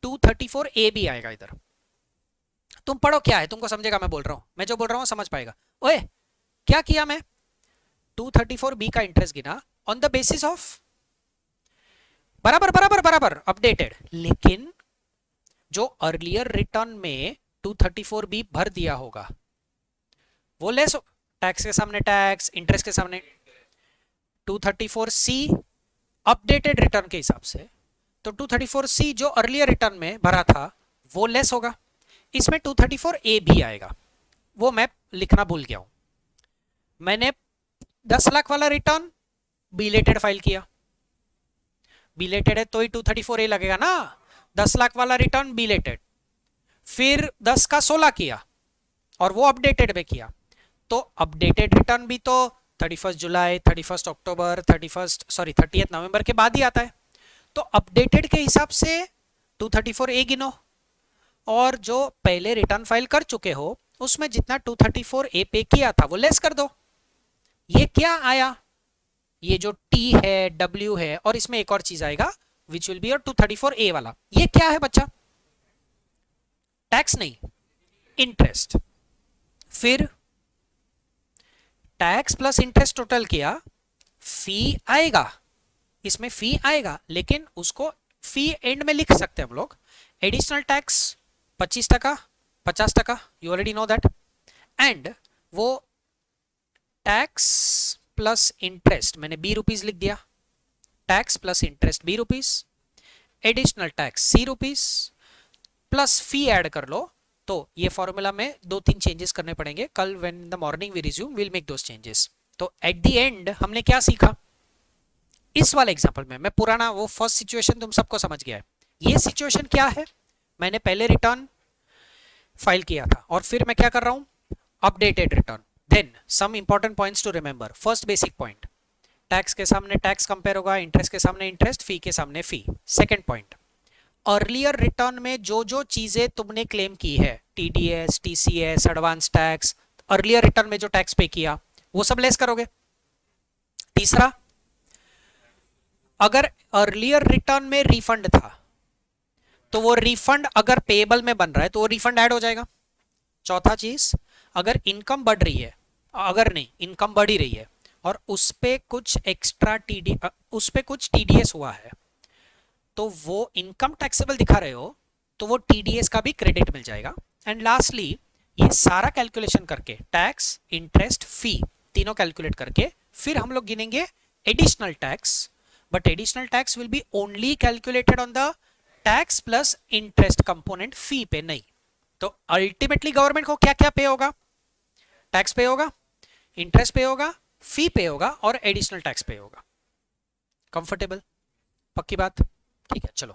234 ए भी आएगा इधर। तुम पढ़ो क्या है, तुमको समझेगा मैं बोल रहा हूं, मैं जो बोल रहा हूं समझ पाएगा। ओए क्या किया मैं? 234 बी का इंटरेस्ट गिना ऑन द बेसिस ऑफ बराबर बराबर बराबर अपडेटेड, लेकिन जो अर्लियर रिटर्न में 234 बी भर दिया होगा वो लेस, टैक्स के सामने टैक्स, इंटरेस्ट के सामने 234 सी अपडेटेड रिटर्न के हिसाब से, तो 234 सी जो अर्लियर रिटर्न में भरा था वो लेस होगा। इसमें 234 ए भी आएगा, वो मैं लिखना भूल गया हूं। मैंने 10 लाख वाला रिटर्न बिलेटेड फाइल किया, बिलेटेड है तो ही 234 ए लगेगा ना। 10 लाख वाला रिटर्न बिलेटेड, फिर 10 का 16 किया और वो अपडेटेड में किया, तो अपडेटेड रिटर्न भी तो 31 जुलाई, 31 अक्टूबर, 30 नवंबर के बाद ही आता है। तो अपडेटेड के हिसाब से 234 ए गिनो, और जो पहले रिटर्न फाइल कर चुके हो उसमें जितना 234 ए पे किया था वो लेस कर दो। ये क्या आया? ये जो टी है, डब्ल्यू है, और इसमें एक और चीज आएगा विच विल बी योर 234 ए वाला। ये क्या है बच्चा? टैक्स नहीं, इंटरेस्ट। फिर टैक्स प्लस इंटरेस्ट टोटल किया, फी आएगा, इसमें फी आएगा, लेकिन उसको फी एंड में लिख सकते हैं हम लोग। Additional tax 25%, 50%, you already know that. And वो टैक्स प्लस इंटरेस्ट मैंने बी रुपीज लिख दिया, tax plus interest B rupees, additional tax C rupees, plus fee add कर लो। तो ये फॉर्मूला में 2-3 चेंजेस करने पड़ेंगे, कल when in the morning we resume will make those changes. तो एट द एंड हमने क्या सीखा इस वाले एग्जांपल में? मैं पुराना वो फर्स्ट सिचुएशन तुम सबको समझ गया है। ये सिचुएशन क्या है? मैंने पहले रिटर्न फाइल किया था और फिर मैं क्या कर रहा हूं? Updated return. Then some important points to remember. First basic point, tax के सामने टैक्स कंपेयर होगा, इंटरेस्ट के सामने इंटरेस्ट, फी के सामने फी। सेकंड पॉइंट, अर्लियर रिटर्न में जो जो चीजें तुमने क्लेम की है, TDS, TCS, advance tax, earlier return में जो टैक्स पे किया वो सब लेस करोगे। तीसरा, अगर अर्लियर रिटर्न में रिफंड था तो वो रिफंड अगर पेएबल में बन रहा है तो वो रिफंड ऐड हो जाएगा। चौथा चीज, अगर इनकम बढ़ रही है, अगर नहीं इनकम बढ़ ही रही है और उस पे कुछ एक्स्ट्रा उस पे कुछ टीडीएस हुआ है तो वो इनकम टैक्सेबल दिखा रहे हो तो वो टीडीएस का भी क्रेडिट मिल जाएगा। एंड लास्टली, ये सारा कैलकुलेशन करके टैक्स, इंटरेस्ट, फी तीनों कैलकुलेट करके फिर हम लोग गिनेंगे additional tax, but additional tax will be only calculated on the tax plus interest component, fee पे नहीं। तो अल्टीमेटली गवर्नमेंट को क्या क्या पे होगा? टैक्स पे होगा, इंटरेस्ट पे होगा, फी पे होगा और एडिशनल टैक्स पे होगा। कंफर्टेबल? पक्की बात? ठीक है, चलो